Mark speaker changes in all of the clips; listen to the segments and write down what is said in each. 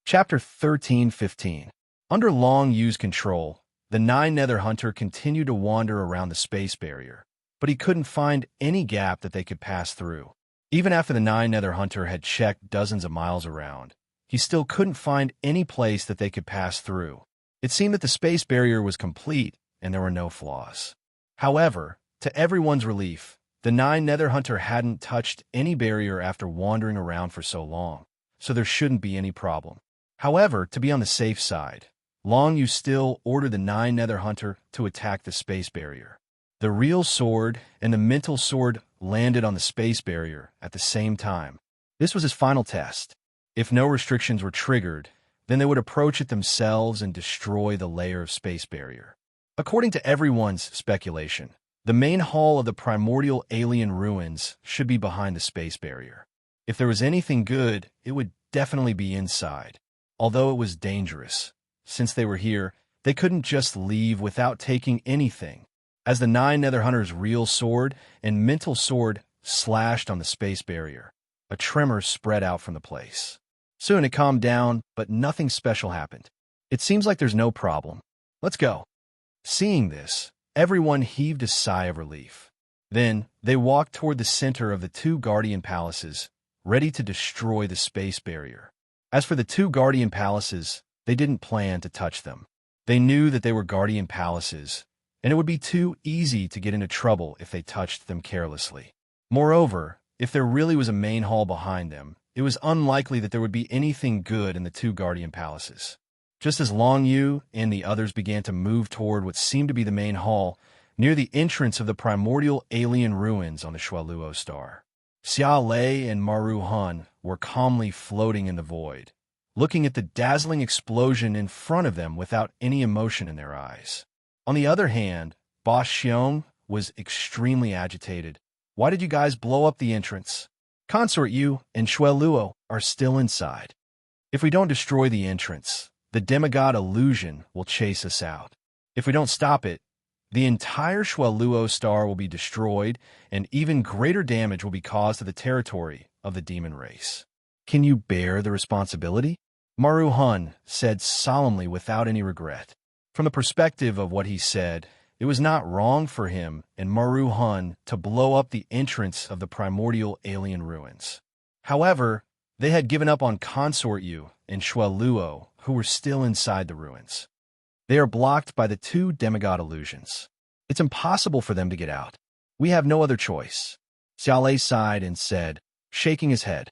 Speaker 1: Chapter 13:15. Under Long Yu's control, the Nine Nether Hunter continued to wander around the space barrier, but he couldn't find any gap that they could pass through. Even after the Nine Nether Hunter had checked dozens of miles around, he still couldn't find any place that they could pass through. It seemed that the space barrier was complete and there were no flaws. However, to everyone's relief, the Nine Nether Hunter hadn't touched any barrier after wandering around for so long, so there shouldn't be any problem. However, to be on the safe side, Long Yu still ordered the Nine Nether Hunter to attack the space barrier. The real sword and the mental sword landed on the space barrier at the same time. This was his final test. If no restrictions were triggered, then they would approach it themselves and destroy the layer of space barrier. According to everyone's speculation, the main hall of the primordial alien ruins should be behind the space barrier. If there was anything good, it would definitely be inside. Although it was dangerous, since they were here, they couldn't just leave without taking anything. As the Nine Nether Hunter's real sword and mental sword slashed on the space barrier, a tremor spread out from the place. Soon it calmed down, but nothing special happened. It seems like there's no problem. Let's go. Seeing this, everyone heaved a sigh of relief. Then, they walked toward the center of the two Guardian Palaces, ready to destroy the space barrier. As for the two Guardian Palaces, they didn't plan to touch them. They knew that they were Guardian Palaces, and it would be too easy to get into trouble if they touched them carelessly. Moreover, if there really was a main hall behind them, it was unlikely that there would be anything good in the two Guardian Palaces. Just as Long Yu and the others began to move toward what seemed to be the main hall, near the entrance of the primordial alien ruins on the Shualuo star, Xia Lei and Maru Han were calmly floating in the void, looking at the dazzling explosion in front of them without any emotion in their eyes. On the other hand, Boss Xiong was extremely agitated. Why did you guys blow up the entrance? Consort Yu and Shualuo are still inside. If we don't destroy the entrance, the demigod illusion will chase us out. If we don't stop it, the entire Shualuo star will be destroyed, and even greater damage will be caused to the territory of the demon race. Can you bear the responsibility? Maru Han said solemnly without any regret. From the perspective of what he said, it was not wrong for him and Maru Han to blow up the entrance of the primordial alien ruins. However, they had given up on Consort Yu and Shualuo, who were still inside the ruins. They are blocked by the two demigod illusions. It's impossible for them to get out. We have no other choice. Xiaolei sighed and said, shaking his head.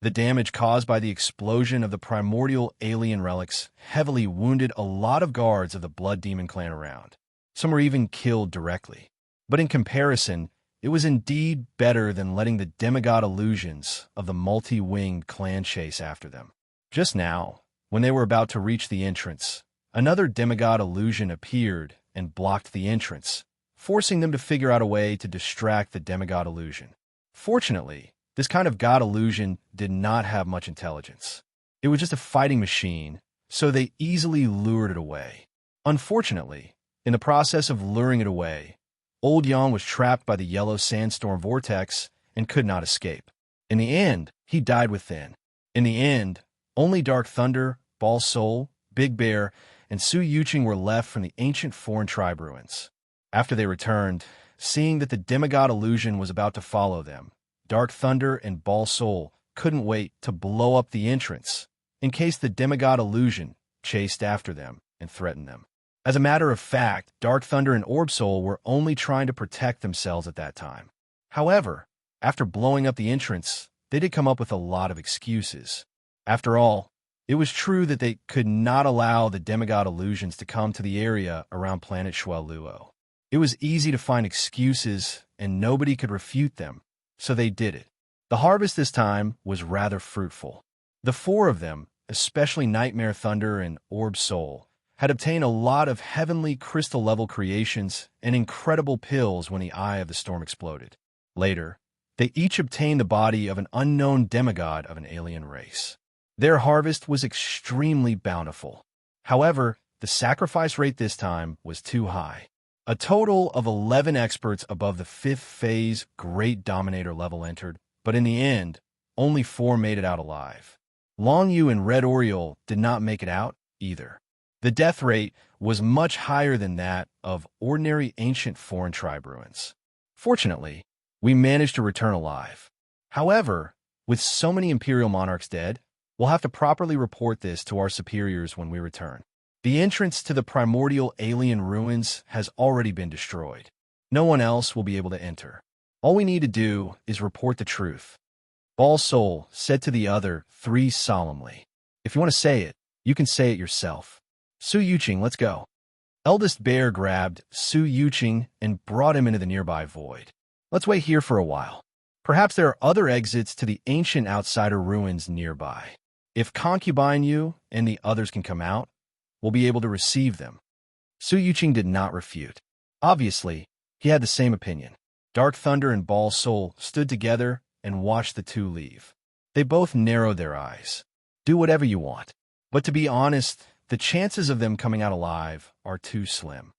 Speaker 1: The damage caused by the explosion of the primordial alien relics heavily wounded a lot of guards of the Blood Demon clan around. Some were even killed directly. But in comparison, it was indeed better than letting the demigod illusions of the multi-winged clan chase after them. Just now, when they were about to reach the entrance, another demigod illusion appeared and blocked the entrance, forcing them to figure out a way to distract the demigod illusion. Fortunately, this kind of god illusion did not have much intelligence. It was just a fighting machine, so they easily lured it away. Unfortunately, in the process of luring it away, Old Yang was trapped by the yellow sandstorm vortex and could not escape. In the end, he died within. In the end, only Dark Thunder, Ball Soul, Big Bear, and Su Yuqing were left from the ancient foreign tribe ruins. After they returned, seeing that the demigod illusion was about to follow them, Dark Thunder and Ball Soul couldn't wait to blow up the entrance in case the demigod illusion chased after them and threatened them. As a matter of fact, Dark Thunder and Orb Soul were only trying to protect themselves at that time. However, after blowing up the entrance, they did come up with a lot of excuses. After all, it was true that they could not allow the demigod illusions to come to the area around planet Shualuo. It was easy to find excuses, and nobody could refute them, so they did it. The harvest this time was rather fruitful. The four of them, especially Nightmare Thunder and Orb Soul, had obtained a lot of heavenly crystal-level creations and incredible pills when the Eye of the Storm exploded. Later, they each obtained the body of an unknown demigod of an alien race. Their harvest was extremely bountiful. However, the sacrifice rate this time was too high. A total of 11 experts above the 5th phase Great Dominator level entered, but in the end, only 4 made it out alive. Long Yu and Red Oriole did not make it out either. The death rate was much higher than that of ordinary ancient foreign tribe ruins. Fortunately, we managed to return alive. However, with so many Imperial monarchs dead, we'll have to properly report this to our superiors when we return. The entrance to the primordial alien ruins has already been destroyed. No one else will be able to enter. All we need to do is report the truth. Ball Soul said to the other three solemnly. If you want to say it, you can say it yourself. Su Yuqing, let's go. Eldest Bear grabbed Su Yuqing and brought him into the nearby void. Let's wait here for a while. Perhaps there are other exits to the ancient outsider ruins nearby. If Concubine Yu and the others can come out, we'll be able to receive them. Su Yuqing did not refute. Obviously, he had the same opinion. Dark Thunder and Ball Soul stood together and watched the two leave. They both narrowed their eyes. Do whatever you want. But to be honest, the chances of them coming out alive are too slim.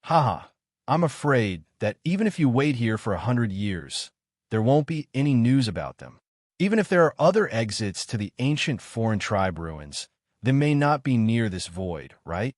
Speaker 1: Haha, I'm afraid that even if you wait here for 100 years, there won't be any news about them. Even if there are other exits to the ancient foreign tribe ruins, they may not be near this void, right?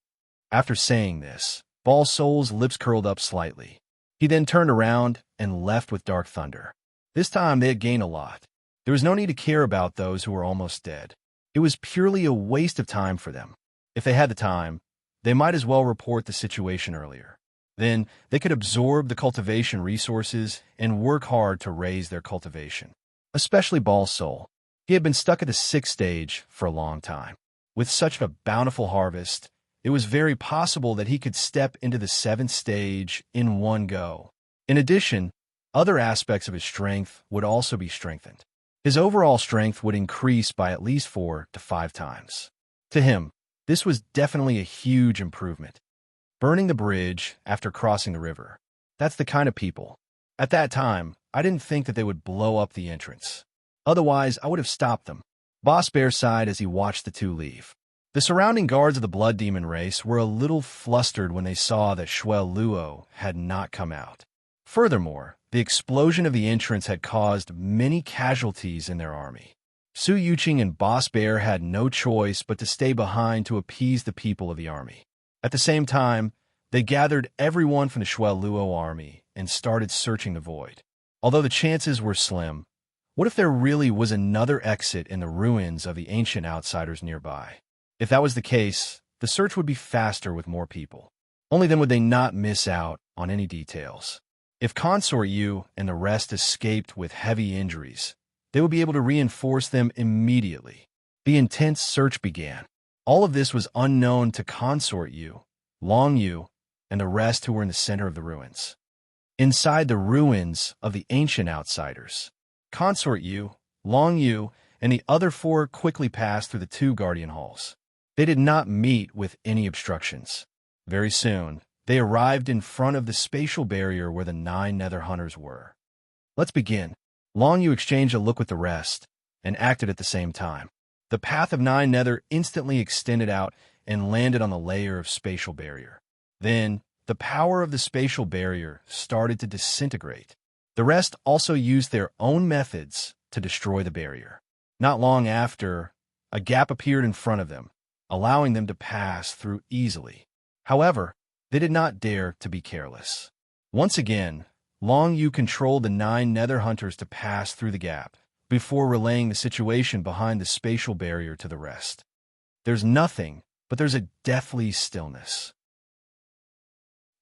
Speaker 1: After saying this, Ball Soul's lips curled up slightly. He then turned around and left with Dark Thunder. This time they had gained a lot. There was no need to care about those who were almost dead. It was purely a waste of time for them. If they had the time, they might as well report the situation earlier. Then they could absorb the cultivation resources and work hard to raise their cultivation. Especially Ball Soul. He had been stuck at the 6th stage for a long time. With such a bountiful harvest, it was very possible that he could step into the 7th stage in one go. In addition, other aspects of his strength would also be strengthened. His overall strength would increase by at least 4 to 5 times. To him, this was definitely a huge improvement. Burning the bridge after crossing the river. That's the kind of people. At that time, I didn't think that they would blow up the entrance. Otherwise, I would have stopped them. Boss Bear sighed as he watched the two leave. The surrounding guards of the Blood Demon race were a little flustered when they saw that Shuel Luo had not come out. Furthermore, the explosion of the entrance had caused many casualties in their army. Su Yuqing and Boss Bear had no choice but to stay behind to appease the people of the army. At the same time, they gathered everyone from the Shuel Luo army and started searching the void. Although the chances were slim, what if there really was another exit in the ruins of the ancient outsiders nearby? If that was the case, the search would be faster with more people. Only then would they not miss out on any details. If Consort Yu and the rest escaped with heavy injuries, they would be able to reinforce them immediately. The intense search began. All of this was unknown to Consort Yu, Long Yu, and the rest who were in the center of the ruins. Inside the ruins of the ancient outsiders, Consort Yu, Long Yu, and the other 4 quickly passed through the 2 guardian halls. They did not meet with any obstructions. Very soon, they arrived in front of the spatial barrier where the 9 nether hunters were. Let's begin. Long Yu exchanged a look with the rest and acted at the same time. The path of 9 nether instantly extended out and landed on the layer of spatial barrier. Then, the power of the spatial barrier started to disintegrate. The rest also used their own methods to destroy the barrier. Not long after, a gap appeared in front of them, allowing them to pass through easily. However, they did not dare to be careless. Once again, Long Yu controlled the 9 nether hunters to pass through the gap before relaying the situation behind the spatial barrier to the rest. There's nothing, but there's a deathly stillness.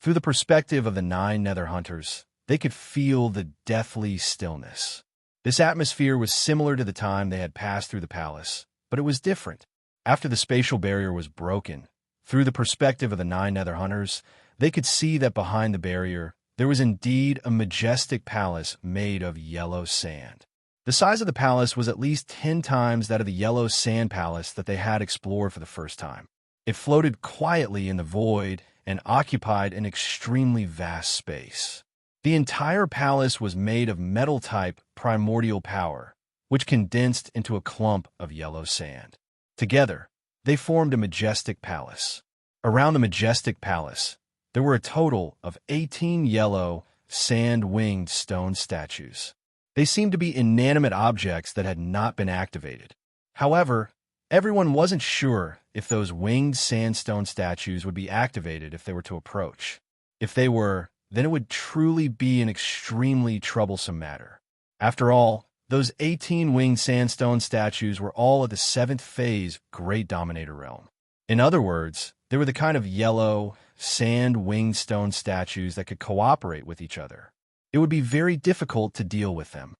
Speaker 1: Through the perspective of the 9 nether hunters, they could feel the deathly stillness. This atmosphere was similar to the time they had passed through the palace, but it was different. After the spatial barrier was broken, through the perspective of the 9 nether hunters, they could see that behind the barrier, there was indeed a majestic palace made of yellow sand. The size of the palace was at least 10 times that of the yellow sand palace that they had explored for the first time. It floated quietly in the void and occupied an extremely vast space. The entire palace was made of metal-type primordial power, which condensed into a clump of yellow sand. Together, they formed a majestic palace. Around the majestic palace, there were a total of 18 yellow, sand-winged stone statues. They seemed to be inanimate objects that had not been activated. However, everyone wasn't sure if those winged sandstone statues would be activated if they were to approach. If they were, then it would truly be an extremely troublesome matter. After all, those 18 winged sandstone statues were all of the 7th phase Great Dominator realm. In other words, they were the kind of yellow, sand-winged stone statues that could cooperate with each other. It would be very difficult to deal with them.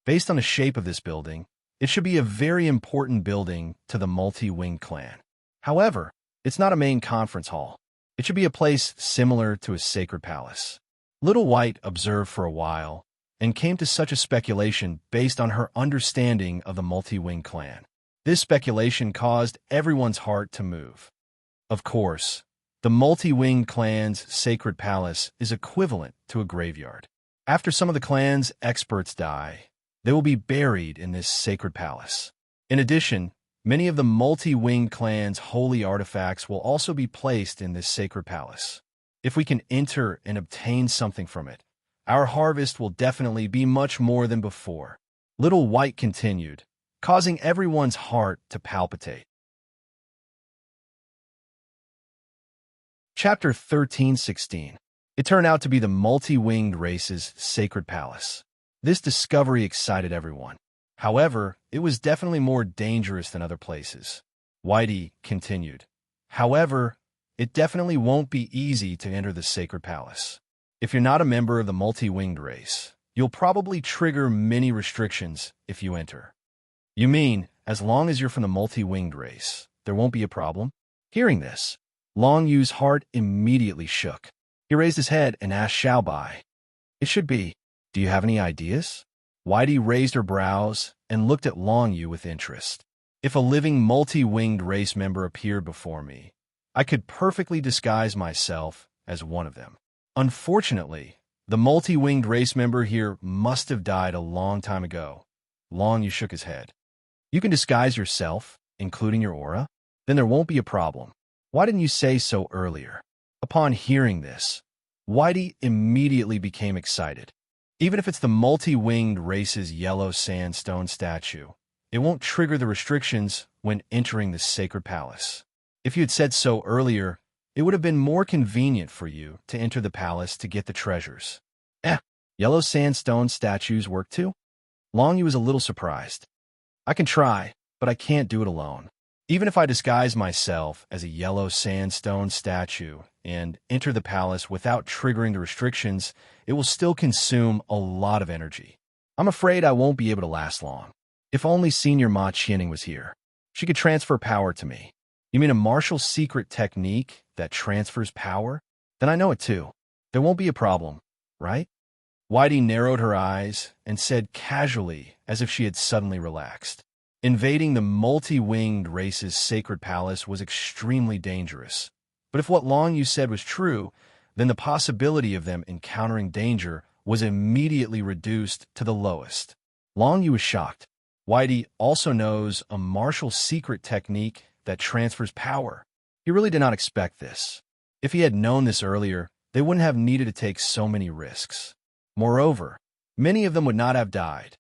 Speaker 1: Based on the shape of this building, it should be a very important building to the multi-winged clan. However, it's not a main conference hall. It should be a place similar to a sacred palace. Little White observed for a while and came to such a speculation based on her understanding of the multi-winged clan. This speculation caused everyone's heart to move. Of course, the multi-winged clan's sacred palace is equivalent to a graveyard. After some of the clan's experts die, they will be buried in this sacred palace. In addition, many of the multi-winged clan's holy artifacts will also be placed in this sacred palace. If we can enter and obtain something from it, our harvest will definitely be much more than before. Little White continued, causing everyone's heart to palpitate. Chapter 13:16. It turned out to be the multi-winged race's sacred palace. This discovery excited everyone. However, it was definitely more dangerous than other places. Whitey continued. However, it definitely won't be easy to enter the sacred palace. If you're not a member of the multi-winged race, you'll probably trigger many restrictions if you enter. You mean, as long as you're from the multi-winged race, there won't be a problem? Hearing this, Long Yu's heart immediately shook. He raised his head and asked Xiaobai, "It should be. Do you have any ideas?" Whitey raised her brows and looked at Long Yu with interest. If a living multi-winged race member appeared before me, I could perfectly disguise myself as one of them. Unfortunately, the multi-winged race member here must have died a long time ago. Long Yu shook his head. You can disguise yourself, including your aura? Then there won't be a problem. Why didn't you say so earlier? Upon hearing this, Whitey immediately became excited. Even if it's the multi-winged race's yellow sandstone statue, it won't trigger the restrictions when entering the sacred palace. If you had said so earlier, it would have been more convenient for you to enter the palace to get the treasures. Yellow sandstone statues work too? Long Yu was a little surprised. I can try, but I can't do it alone. Even if I disguise myself as a yellow sandstone statue and enter the palace without triggering the restrictions, it will still consume a lot of energy. I'm afraid I won't be able to last long. If only Senior Ma Qianing was here. She could transfer power to me. You mean a martial secret technique that transfers power? Then I know it too. There won't be a problem, right? Whitey narrowed her eyes and said casually, as if she had suddenly relaxed. Invading the multi-winged race's sacred palace was extremely dangerous. But if what Long Yu said was true, then the possibility of them encountering danger was immediately reduced to the lowest. Long Yu was shocked. Whitey also knows a martial secret technique that transfers power. He really did not expect this. If he had known this earlier, they wouldn't have needed to take so many risks. Moreover, many of them would not have died.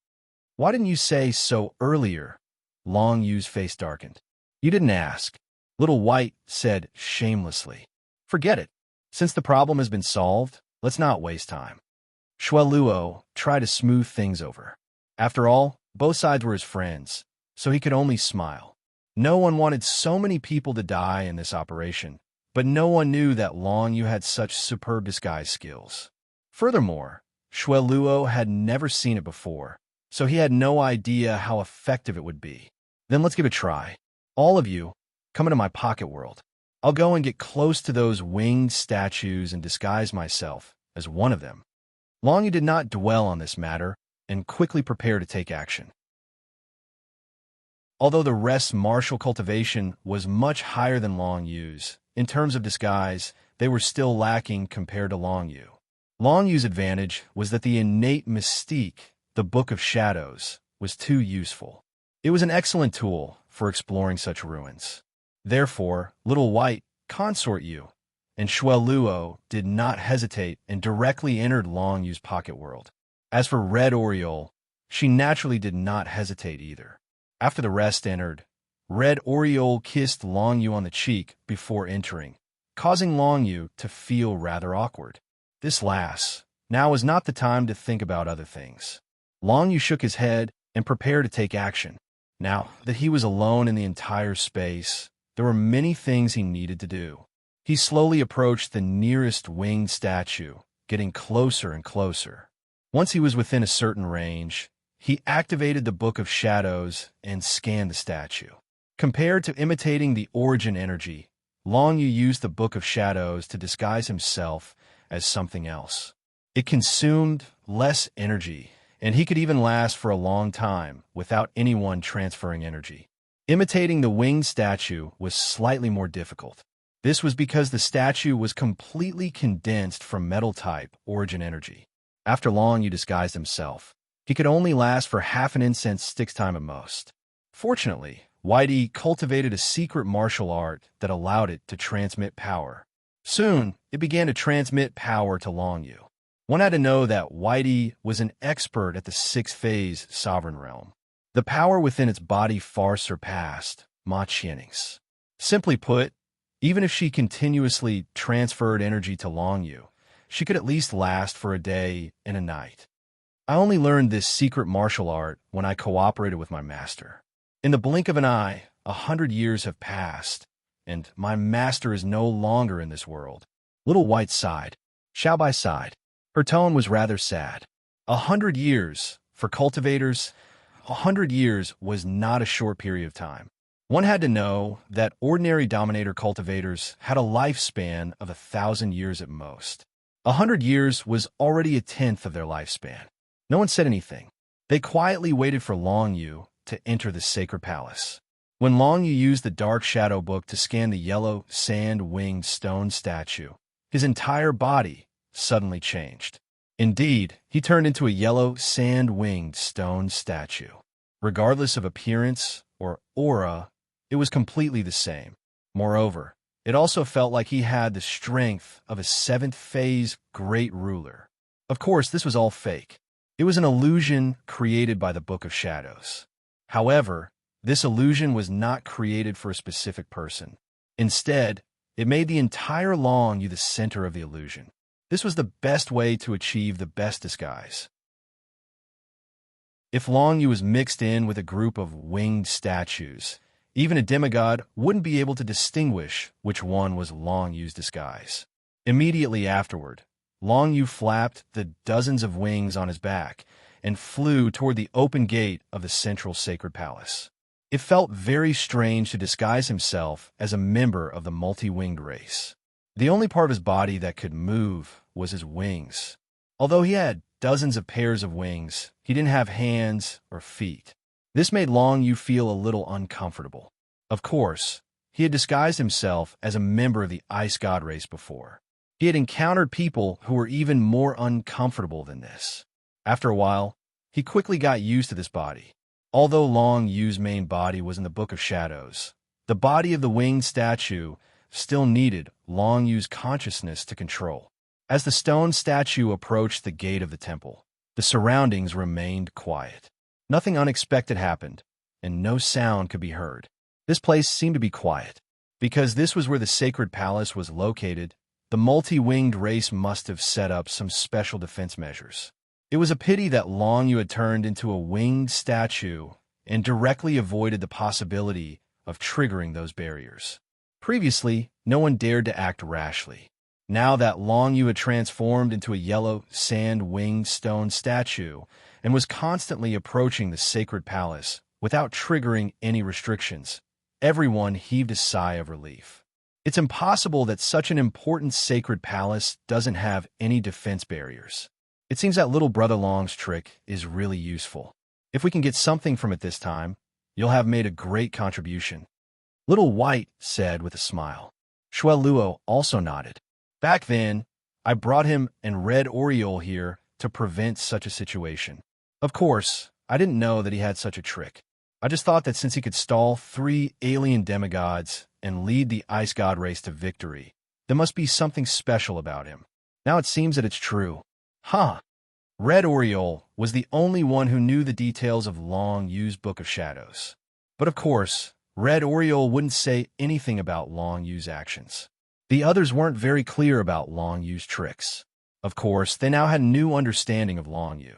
Speaker 1: Why didn't you say so earlier? Long Yu's face darkened. You didn't ask. Little White said shamelessly. Forget it. Since the problem has been solved, let's not waste time. Shueluo tried to smooth things over. After all, both sides were his friends, so he could only smile. No one wanted so many people to die in this operation, but no one knew that Long Yu had such superb disguise skills. Furthermore, Shueluo had never seen it before, so he had no idea how effective it would be. Then let's give it a try. All of you, come into my pocket world. I'll go and get close to those winged statues and disguise myself as one of them. Long Yu did not dwell on this matter and quickly prepared to take action. Although the rest's martial cultivation was much higher than Long Yu's, in terms of disguise, they were still lacking compared to Long Yu. Long Yu's advantage was that the innate mystique, the Book of Shadows, was too useful. It was an excellent tool for exploring such ruins. Therefore, Little White, Consort Yu, and Shueluo did not hesitate and directly entered Long Yu's pocket world. As for Red Oriole, she naturally did not hesitate either. After the rest entered, Red Oriole kissed Long Yu on the cheek before entering, causing Long Yu to feel rather awkward. This lass, now was not the time to think about other things. Long Yu shook his head and prepared to take action. Now that he was alone in the entire space, there were many things he needed to do. He slowly approached the nearest winged statue, getting closer and closer. Once he was within a certain range, he activated the Book of Shadows and scanned the statue. Compared to imitating the origin energy, Long Yu used the Book of Shadows to disguise himself as something else. It consumed less energy, and he could even last for a long time without anyone transferring energy. Imitating the winged statue was slightly more difficult. This was because the statue was completely condensed from metal-type origin energy. After Long Yu disguised himself, he could only last for half an incense stick's time at most. Fortunately, Whitey cultivated a secret martial art that allowed it to transmit power. Soon, it began to transmit power to Long Yu. One had to know that Whitey was an expert at the sixth-phase sovereign realm. The power within its body far surpassed Ma Qianning's. Simply put, even if she continuously transferred energy to Long Yu, she could at least last for a day and a night. I only learned this secret martial art when I cooperated with my master. In the blink of an eye, 100 years have passed, and my master is no longer in this world. Little White sighed. Xiaobai sighed. Her tone was rather sad. 100 years, for cultivators, 100 years was not a short period of time. One had to know that ordinary dominator cultivators had a lifespan of 1,000 years at most. 100 years was already a tenth of their lifespan. No one said anything. They quietly waited for Long Yu to enter the sacred palace. When Long Yu used the dark shadow book to scan the yellow sand-winged stone statue, his entire body suddenly changed. Indeed, he turned into a yellow sand-winged stone statue. Regardless of appearance or aura, it was completely the same. Moreover, it also felt like he had the strength of a seventh-phase great ruler. Of course, this was all fake. It was an illusion created by the Book of Shadows. However, this illusion was not created for a specific person. Instead, it made the entire Long Yu the center of the illusion. This was the best way to achieve the best disguise. If Long Yu was mixed in with a group of winged statues, even a demigod wouldn't be able to distinguish which one was Long Yu's disguise. Immediately afterward, Long Yu flapped the dozens of wings on his back and flew toward the open gate of the central sacred palace. It felt very strange to disguise himself as a member of the multi-winged race. The only part of his body that could move was his wings. Although he had dozens of pairs of wings, he didn't have hands or feet. This made Long Yu feel a little uncomfortable. Of course, he had disguised himself as a member of the Ice God race before. He had encountered people who were even more uncomfortable than this. After a while, he quickly got used to this body. Although Long Yu's main body was in the Book of Shadows, the body of the winged statue still needed Long Yu's consciousness to control. As the stone statue approached the gate of the temple, the surroundings remained quiet. Nothing unexpected happened, and no sound could be heard. This place seemed to be quiet. Because this was where the sacred palace was located, the multi-winged race must have set up some special defense measures. It was a pity that Long Yu had turned into a winged statue and directly avoided the possibility of triggering those barriers. Previously, no one dared to act rashly. Now that Long Yu had transformed into a yellow sand-winged stone statue and was constantly approaching the sacred palace without triggering any restrictions, everyone heaved a sigh of relief. It's impossible that such an important sacred palace doesn't have any defense barriers. It seems that little Brother Long's trick is really useful. If we can get something from it this time, you'll have made a great contribution. Little White said with a smile. Shuel Luo also nodded. Back then, I brought him and Red Oriole here to prevent such a situation. Of course, I didn't know that he had such a trick. I just thought that since he could stall 3 alien demigods and lead the Ice God race to victory, there must be something special about him. Now it seems that it's true. Huh. Red Oriole was the only one who knew the details of Long Yu's Book of Shadows. But of course, Red Oriole wouldn't say anything about Long Yu's actions. The others weren't very clear about Long Yu's tricks. Of course, they now had a new understanding of Long Yu.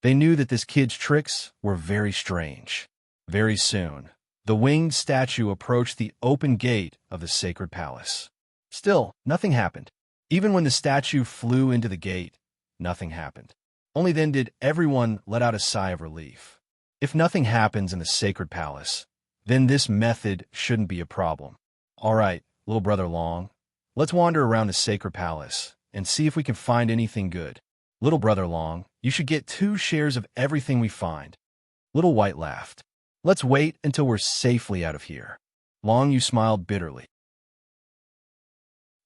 Speaker 1: They knew that this kid's tricks were very strange. Very soon, the winged statue approached the open gate of the sacred palace. Still, nothing happened. Even when the statue flew into the gate, nothing happened. Only then did everyone let out a sigh of relief. If nothing happens in the sacred palace, then this method shouldn't be a problem. All right, little brother Long, let's wander around the sacred palace and see if we can find anything good. Little brother Long, you should get 2 shares of everything we find. Little White laughed. Let's wait until we're safely out of here. Long Yu smiled bitterly.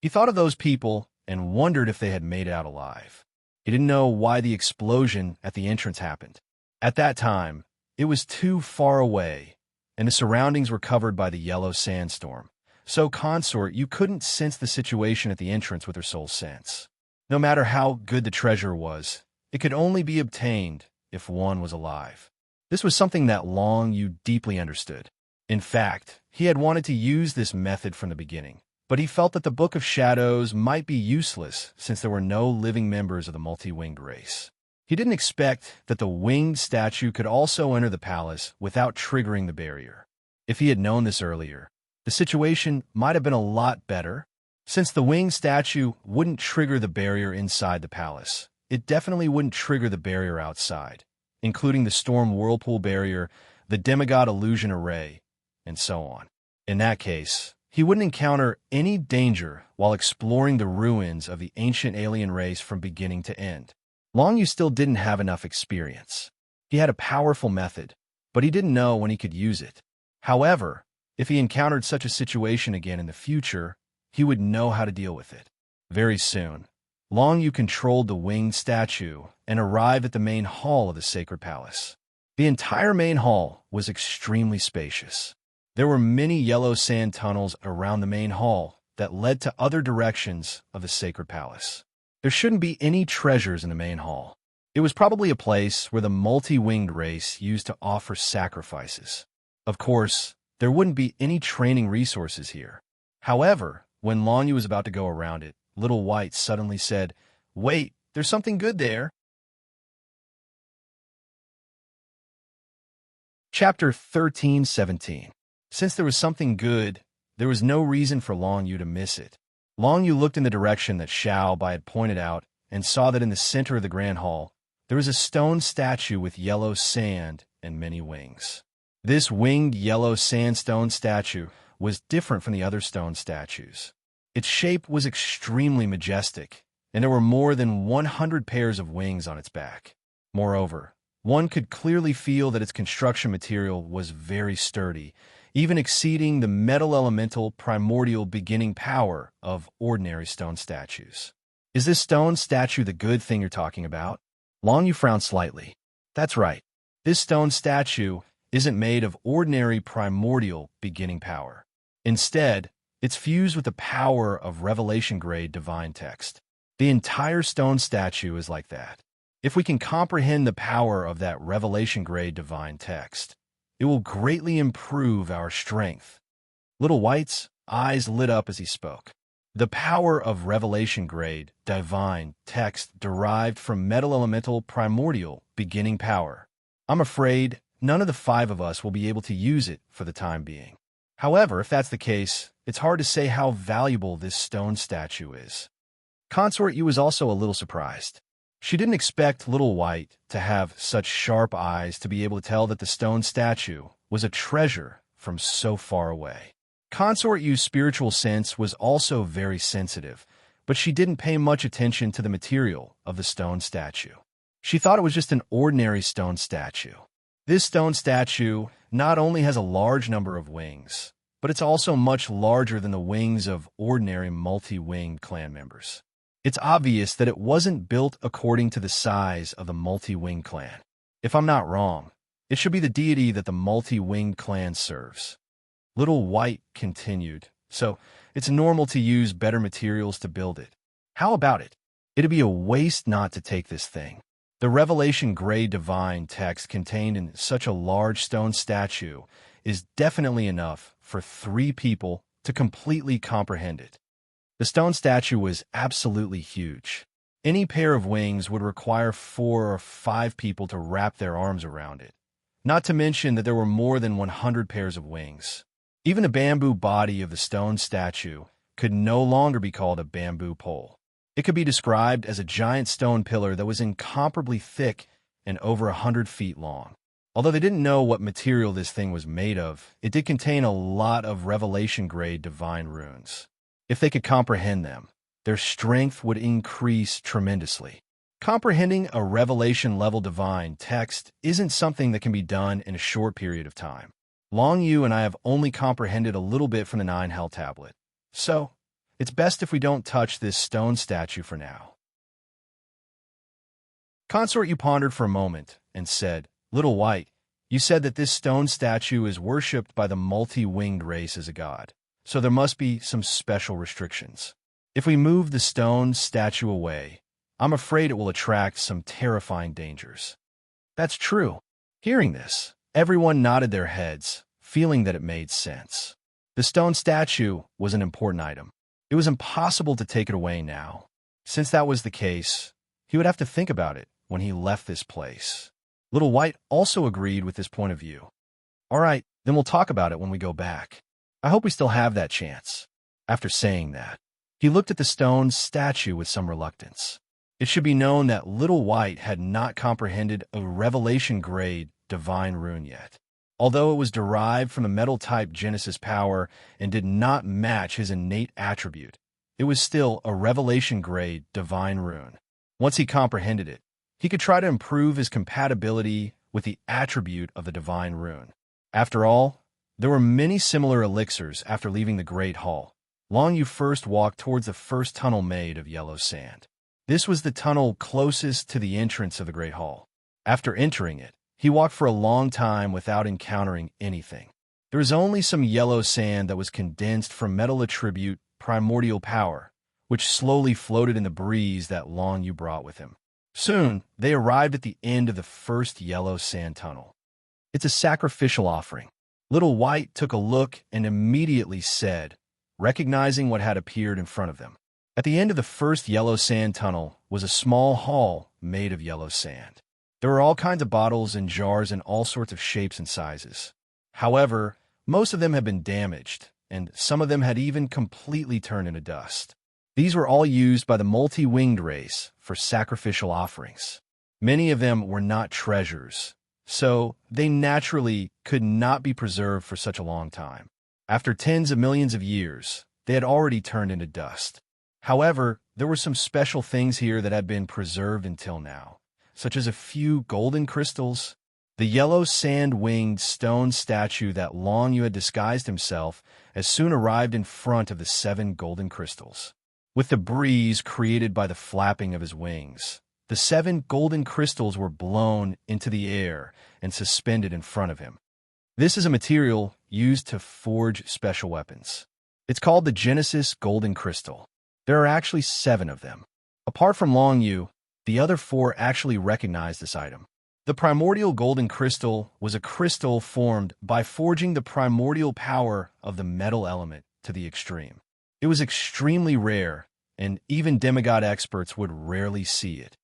Speaker 1: He thought of those people and wondered if they had made it out alive. He didn't know why the explosion at the entrance happened. At that time, it was too far away, and the surroundings were covered by the yellow sandstorm. So, consort, you couldn't sense the situation at the entrance with her soul sense. No matter how good the treasure was, it could only be obtained if one was alive. This was something that Long Yu deeply understood. In fact, he had wanted to use this method from the beginning, but he felt that the Book of Shadows might be useless since there were no living members of the multi-winged race. He didn't expect that the winged statue could also enter the palace without triggering the barrier. If he had known this earlier, the situation might have been a lot better. Since the winged statue wouldn't trigger the barrier inside the palace, it definitely wouldn't trigger the barrier outside, including the storm whirlpool barrier, the demigod illusion array, and so on. In that case, he wouldn't encounter any danger while exploring the ruins of the ancient alien race from beginning to end. Long Yu still didn't have enough experience. He had a powerful method, but he didn't know when he could use it. However, if he encountered such a situation again in the future, he would know how to deal with it. Very soon, Long Yu controlled the winged statue and arrived at the main hall of the sacred palace. The entire main hall was extremely spacious. There were many yellow sand tunnels around the main hall that led to other directions of the sacred palace. There shouldn't be any treasures in the main hall. It was probably a place where the multi-winged race used to offer sacrifices. Of course, there wouldn't be any training resources here. However, when Long Yu was about to go around it, Little White suddenly said, "Wait, there's something good there." Chapter 13:17. Since there was something good, there was no reason for Long Yu to miss it. Long Yu looked in the direction that Xiao Bai had pointed out and saw that in the center of the grand hall, there was a stone statue with yellow sand and many wings. This winged yellow sandstone statue was different from the other stone statues. Its shape was extremely majestic, and there were more than 100 pairs of wings on its back. Moreover, one could clearly feel that its construction material was very sturdy, even exceeding the metal elemental primordial beginning power of ordinary stone statues. Is this stone statue the good thing you're talking about? Long Yu frowned slightly. That's right. This stone statue isn't made of ordinary primordial beginning power. Instead, it's fused with the power of revelation-grade divine text. The entire stone statue is like that. If we can comprehend the power of that revelation-grade divine text, it will greatly improve our strength. Little White's eyes lit up as he spoke. The power of revelation-grade divine text derived from metal elemental primordial beginning power. I'm afraid none of the 5 of us will be able to use it for the time being. However, if that's the case, it's hard to say how valuable this stone statue is. Consort Yu was also a little surprised. She didn't expect Little White to have such sharp eyes to be able to tell that the stone statue was a treasure from so far away. Consort Yu's spiritual sense was also very sensitive, but she didn't pay much attention to the material of the stone statue. She thought it was just an ordinary stone statue. This stone statue not only has a large number of wings, but it's also much larger than the wings of ordinary multi-winged clan members. It's obvious that it wasn't built according to the size of the multi-winged clan. If I'm not wrong, it should be the deity that the multi-winged clan serves. Little White continued, so it's normal to use better materials to build it. How about it? It'd be a waste not to take this thing. The Revelation Grey Divine text contained in such a large stone statue is definitely enough for 3 people to completely comprehend it. The stone statue was absolutely huge. Any pair of wings would require 4 or 5 people to wrap their arms around it, not to mention that there were more than 100 pairs of wings. Even the bamboo body of the stone statue could no longer be called a bamboo pole. It could be described as a giant stone pillar that was incomparably thick and over 100 feet long. Although they didn't know what material this thing was made of, it did contain a lot of Revelation-grade divine runes. If they could comprehend them, their strength would increase tremendously. Comprehending a Revelation-level divine text isn't something that can be done in a short period of time. Long Yu and I have only comprehended a little bit from the 9 Hell Tablet, so it's best if we don't touch this stone statue for now. Consort Yu pondered for a moment and said, "Little White, you said that this stone statue is worshipped by the multi-winged race as a god, so there must be some special restrictions. If we move the stone statue away, I'm afraid it will attract some terrifying dangers." That's true. Hearing this, everyone nodded their heads, feeling that it made sense. The stone statue was an important item. It was impossible to take it away now. Since that was the case, he would have to think about it when he left this place. Little White also agreed with this point of view. "All right, then we'll talk about it when we go back. I hope we still have that chance." After saying that, he looked at the stone statue with some reluctance. It should be known that Little White had not comprehended a Revelation-grade divine rune yet. Although it was derived from the metal-type Genesis power and did not match his innate attribute, it was still a Revelation-grade divine rune. Once he comprehended it, he could try to improve his compatibility with the attribute of the divine rune. After all, there were many similar elixirs after leaving the Great Hall. Long Yu first walked towards the first tunnel made of yellow sand. This was the tunnel closest to the entrance of the Great Hall. After entering it, he walked for a long time without encountering anything. There was only some yellow sand that was condensed from metal attribute primordial power, which slowly floated in the breeze that Long Yu brought with him. Soon, they arrived at the end of the first yellow sand tunnel. "It's a sacrificial offering." Little White took a look and immediately said, recognizing what had appeared in front of them. At the end of the first yellow sand tunnel was a small hall made of yellow sand. There were all kinds of bottles and jars in all sorts of shapes and sizes. However, most of them had been damaged, and some of them had even completely turned into dust. These were all used by the multi-winged race for sacrificial offerings. Many of them were not treasures, so they naturally could not be preserved for such a long time. After tens of millions of years, they had already turned into dust. However, there were some special things here that had been preserved until now, such as a few golden crystals. The yellow sand-winged stone statue that Long Yu had disguised himself as soon arrived in front of the 7 golden crystals. With the breeze created by the flapping of his wings, the 7 golden crystals were blown into the air and suspended in front of him. This is a material used to forge special weapons. It's called the Genesis Golden Crystal. There are actually 7 of them. Apart from Long Yu, the other 4 actually recognized this item. The primordial golden crystal was a crystal formed by forging the primordial power of the metal element to the extreme. It was extremely rare, and even demigod experts would rarely see it.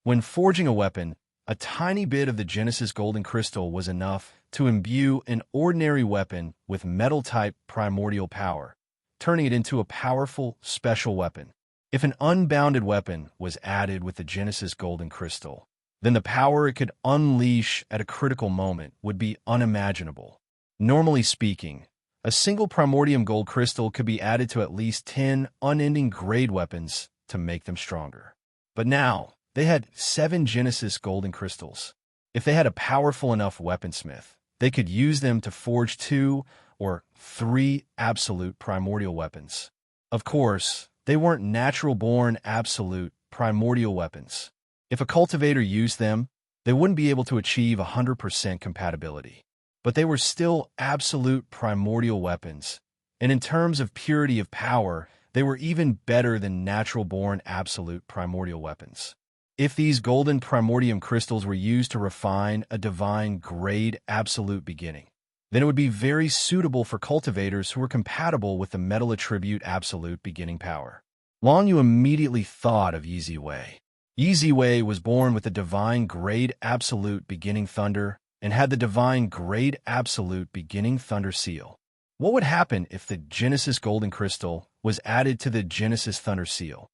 Speaker 1: When forging a weapon, a tiny bit of the Genesis golden crystal was enough to imbue an ordinary weapon with metal-type primordial power, turning it into a powerful, special weapon. If an unbounded weapon was added with the Genesis golden crystal, then the power it could unleash at a critical moment would be unimaginable. Normally speaking, a single primordium gold crystal could be added to at least 10 unending grade weapons to make them stronger. But now, they had 7 Genesis golden crystals. If they had a powerful enough weaponsmith, they could use them to forge 2 or 3 absolute primordial weapons. Of course, they weren't natural-born absolute primordial weapons. If a cultivator used them, they wouldn't be able to achieve 100% compatibility. But they were still absolute primordial weapons, and in terms of purity of power, they were even better than natural-born absolute primordial weapons. If these golden primordium crystals were used to refine a divine grade absolute beginning, then it would be very suitable for cultivators who were compatible with the metal attribute absolute beginning power. Long Yu immediately thought of Yi Ziwei. Yi Ziwei was born with the divine grade absolute beginning thunder and had the divine grade absolute beginning thunder seal. What would happen if the Genesis golden crystal was added to the Genesis thunder seal?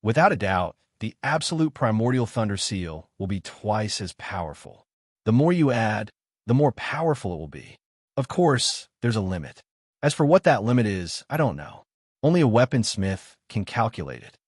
Speaker 1: Without a doubt, the absolute primordial thunder seal will be twice as powerful. The more you add, the more powerful it will be. Of course, there's a limit. As for what that limit is, I don't know. Only a weaponsmith can calculate it.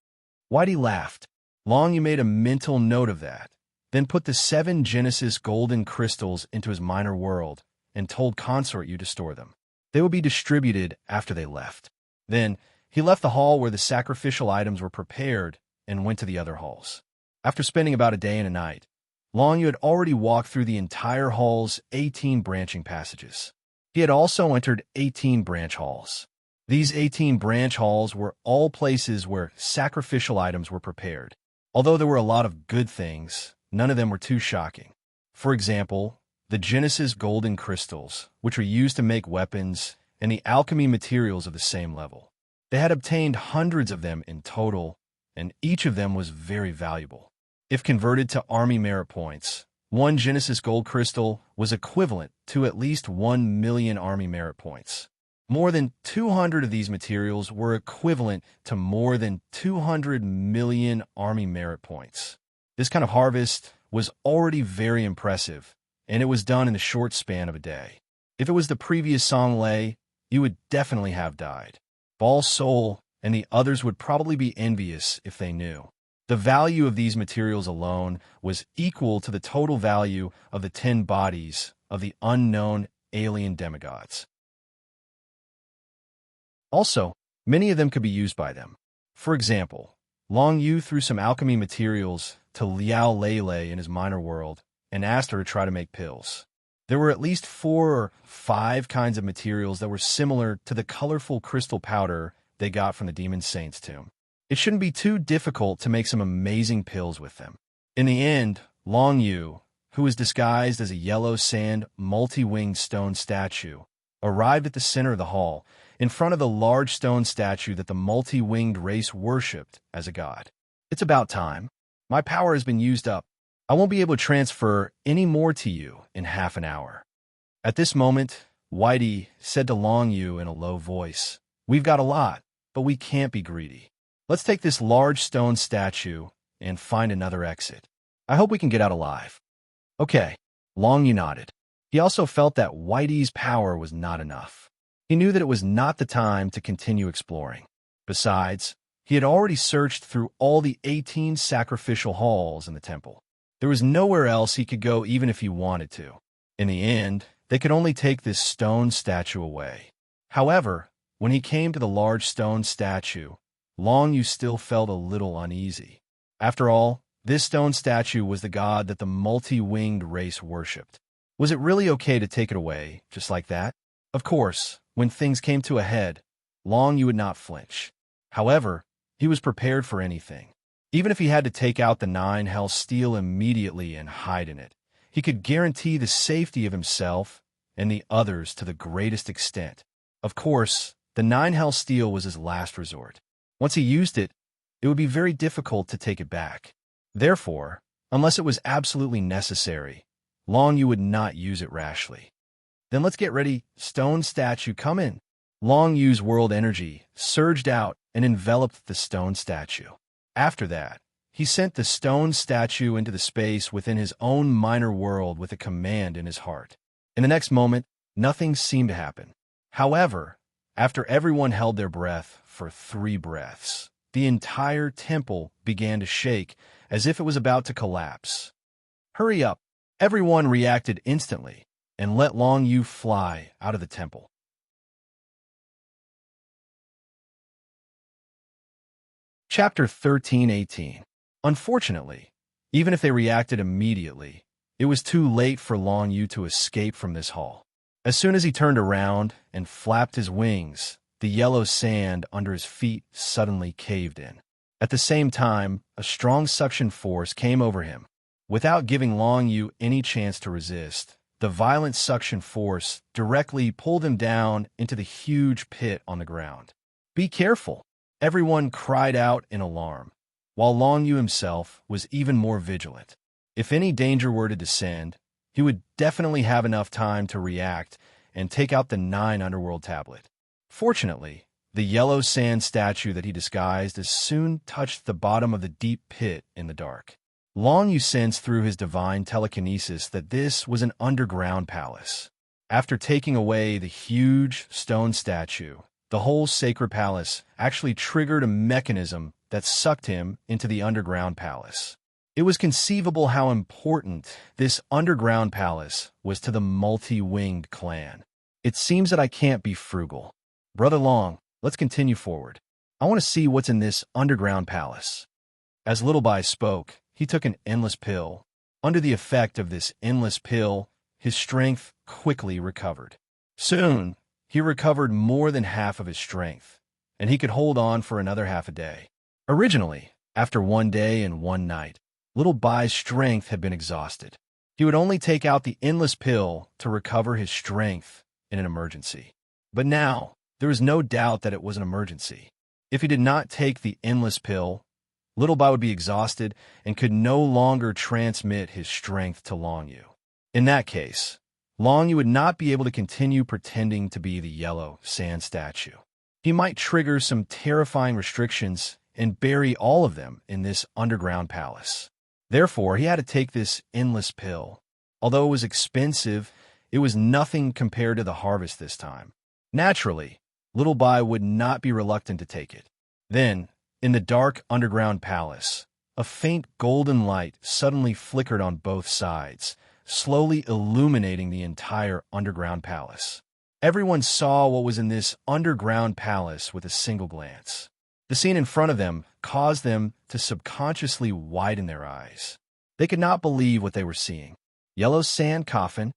Speaker 1: Whitey laughed. Long Yu made a mental note of that, then put the 7 Genesis golden crystals into his minor world and told Consort Yu to store them. They would be distributed after they left. Then, he left the hall where the sacrificial items were prepared and went to the other halls. After spending about a day and a night, Long Yu had already walked through the entire hall's 18 branching passages. He had also entered 18 branch halls. These 18 branch halls were all places where sacrificial items were prepared. Although there were a lot of good things, none of them were too shocking. For example, the Genesis golden crystals, which were used to make weapons, and the alchemy materials of the same level. They had obtained hundreds of them in total, and each of them was very valuable. If converted to army merit points, one Genesis gold crystal was equivalent to at least 1 million army merit points. More than 200 of these materials were equivalent to more than 200 million army merit points. This kind of harvest was already very impressive, and it was done in the short span of a day. If it was the previous Song Lei, you would definitely have died. Ball Soul and the others would probably be envious if they knew. The value of these materials alone was equal to the total value of the 10 bodies of the unknown alien demigods. Also, many of them could be used by them. For example, Long Yu threw some alchemy materials to Liao Lele in his minor world and asked her to try to make pills. There were at least 4 or 5 kinds of materials that were similar to the colorful crystal powder they got from the Demon Saint's tomb. It shouldn't be too difficult to make some amazing pills with them. In the end, Long Yu, who was disguised as a yellow sand multi-winged stone statue, arrived at the center of the hall, in front of the large stone statue that the multi-winged race worshipped as a god. It's about time. My power has been used up. I won't be able to transfer any more to you in half an hour. At this moment, Whitey said to Long Yu in a low voice, "We've got a lot, but we can't be greedy. Let's take this large stone statue and find another exit. I hope we can get out alive." Okay, Long Yu nodded. He also felt that Whitey's power was not enough. He knew that it was not the time to continue exploring. Besides, he had already searched through all the 18 sacrificial halls in the temple. There was nowhere else he could go even if he wanted to. In the end, they could only take this stone statue away. However, when he came to the large stone statue, Long Yu still felt a little uneasy. After all, this stone statue was the god that the multi-winged race worshipped. Was it really okay to take it away, just like that? Of course, when things came to a head, Long Yu would not flinch. However, he was prepared for anything. Even if he had to take out the 9 hell steel immediately and hide in it, he could guarantee the safety of himself and the others to the greatest extent. Of course, the 9 hell steel was his last resort. Once he used it, it would be very difficult to take it back. Therefore, unless it was absolutely necessary, Long Yu would not use it rashly. Then let's get ready. Stone statue, come in. Long Yu's world energy surged out and enveloped the stone statue. After that, he sent the stone statue into the space within his own minor world with a command in his heart. In the next moment, nothing seemed to happen. However, after everyone held their breath for 3 breaths, the entire temple began to shake as if it was about to collapse. Hurry up! Everyone reacted instantly and let Long Yu fly out of the temple. Chapter 13:18. Unfortunately, even if they reacted immediately, it was too late for Long Yu to escape from this hall. As soon as he turned around and flapped his wings, the yellow sand under his feet suddenly caved in. At the same time, a strong suction force came over him. Without giving Long Yu any chance to resist, the violent suction force directly pulled him down into the huge pit on the ground. "Be careful!" Everyone cried out in alarm, while Long Yu himself was even more vigilant. If any danger were to descend, he would definitely have enough time to react and take out the 9 underworld tablet. Fortunately, the yellow sand statue that he disguised as soon touched the bottom of the deep pit in the dark. Long Yu sensed through his divine telekinesis that this was an underground palace. After taking away the huge stone statue, the whole sacred palace actually triggered a mechanism that sucked him into the underground palace. It was conceivable how important this underground palace was to the multi-winged clan. "It seems that I can't be frugal. Brother Long, let's continue forward. I want to see what's in this underground palace." As Little Bai spoke, he took an endless pill. Under the effect of this endless pill, his strength quickly recovered. Soon, he recovered more than half of his strength, and he could hold on for another half a day. Originally, after 1 day and 1 night, Little Bai's strength had been exhausted. He would only take out the endless pill to recover his strength in an emergency. But now, there was no doubt that it was an emergency. If he did not take the endless pill, Little Bai would be exhausted and could no longer transmit his strength to Long Yu. In that case, Long Yu would not be able to continue pretending to be the yellow sand statue. He might trigger some terrifying restrictions and bury all of them in this underground palace. Therefore, he had to take this endless pill. Although it was expensive, it was nothing compared to the harvest this time. Naturally, Little Bai would not be reluctant to take it. Then, in the dark underground palace, a faint golden light suddenly flickered on both sides, slowly illuminating the entire underground palace. Everyone saw what was in this underground palace with a single glance. The scene in front of them caused them to subconsciously widen their eyes. They could not believe what they were seeing. Yellow sand coffin.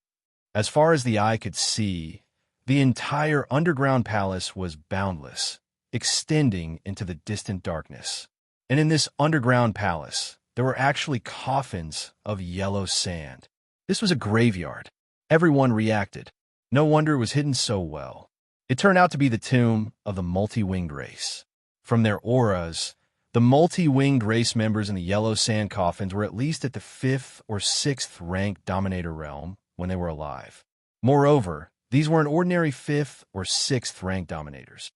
Speaker 1: As far as the eye could see, the entire underground palace was boundless, extending into the distant darkness. And in this underground palace, there were actually coffins of yellow sand. This was a graveyard. Everyone reacted. No wonder it was hidden so well. It turned out to be the tomb of the multi-winged race. From their auras, the multi-winged race members in the yellow sand coffins were at least at the 5th or 6th ranked Dominator realm when they were alive. Moreover, these weren't ordinary 5th or 6th ranked Dominators.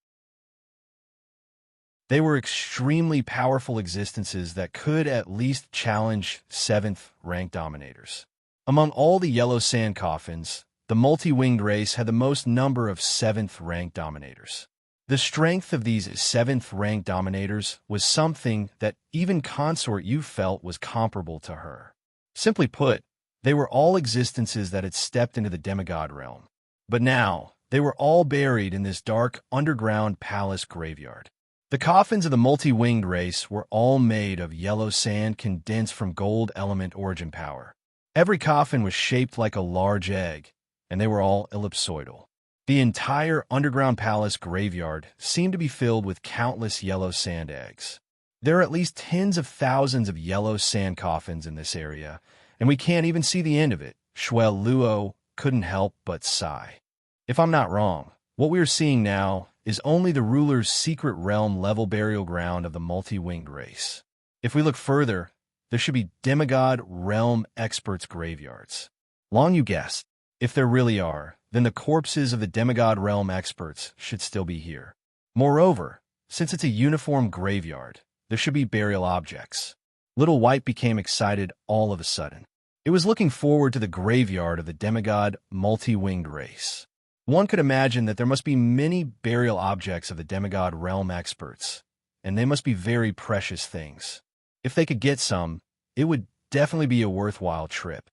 Speaker 1: They were extremely powerful existences that could at least challenge 7th ranked Dominators. Among all the yellow sand coffins, the multi-winged race had the most number of 7th ranked Dominators. The strength of these 7th ranked Dominators was something that even Consort Yu felt was comparable to her. Simply put, they were all existences that had stepped into the demigod realm. But now, they were all buried in this dark underground palace graveyard. The coffins of the multi-winged race were all made of yellow sand condensed from gold element origin power. Every coffin was shaped like a large egg, and they were all ellipsoidal. The entire underground palace graveyard seemed to be filled with countless yellow sand eggs. There are at least tens of thousands of yellow sand coffins in this area, and we can't even see the end of it. Shuel Luo couldn't help but sigh. If I'm not wrong, what we are seeing now is only the ruler's secret realm level burial ground of the multi-winged race. If we look further, there should be demigod realm experts' graveyards. Long Yu guessed. If there really are, then the corpses of the demigod realm experts should still be here. Moreover, since it's a uniform graveyard, there should be burial objects. Little White became excited all of a sudden. It was looking forward to the graveyard of the demigod multi-winged race. One could imagine that there must be many burial objects of the demigod realm experts, and they must be very precious things. If they could get some, it would definitely be a worthwhile trip.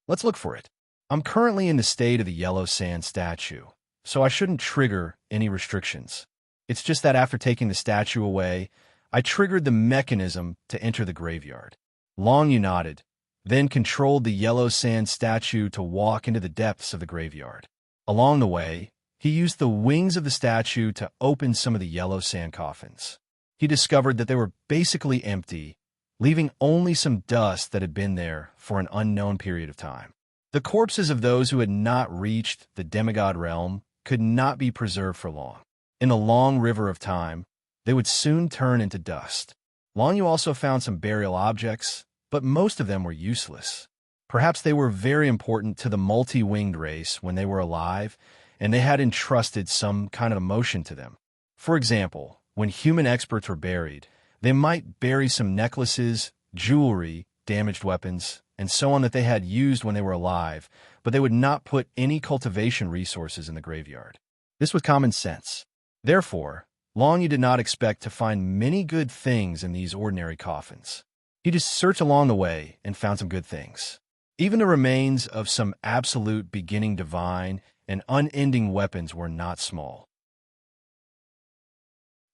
Speaker 1: Let's look for it. I'm currently in the state of the yellow sand statue, so I shouldn't trigger any restrictions. It's just that after taking the statue away, I triggered the mechanism to enter the graveyard. Long Yu nodded, then controlled the yellow sand statue to walk into the depths of the graveyard. Along the way, he used the wings of the statue to open some of the yellow sand coffins. he discovered that they were basically empty, leaving only some dust that had been there for an unknown period of time. The corpses of those who had not reached the demigod realm could not be preserved for long. In the long river of time, they would soon turn into dust. Long Yu also found some burial objects, but most of them were useless. Perhaps they were very important to the multi-winged race when they were alive, and they had entrusted some kind of emotion to them. For example, when human experts were buried, they might bury some necklaces, jewelry, damaged weapons, and so on that they had used when they were alive, but they would not put any cultivation resources in the graveyard. This was common sense. Therefore, Long Yu did not expect to find many good things in these ordinary coffins. He just searched along the way and found some good things. Even the remains of some absolute beginning divine and unending weapons were not small.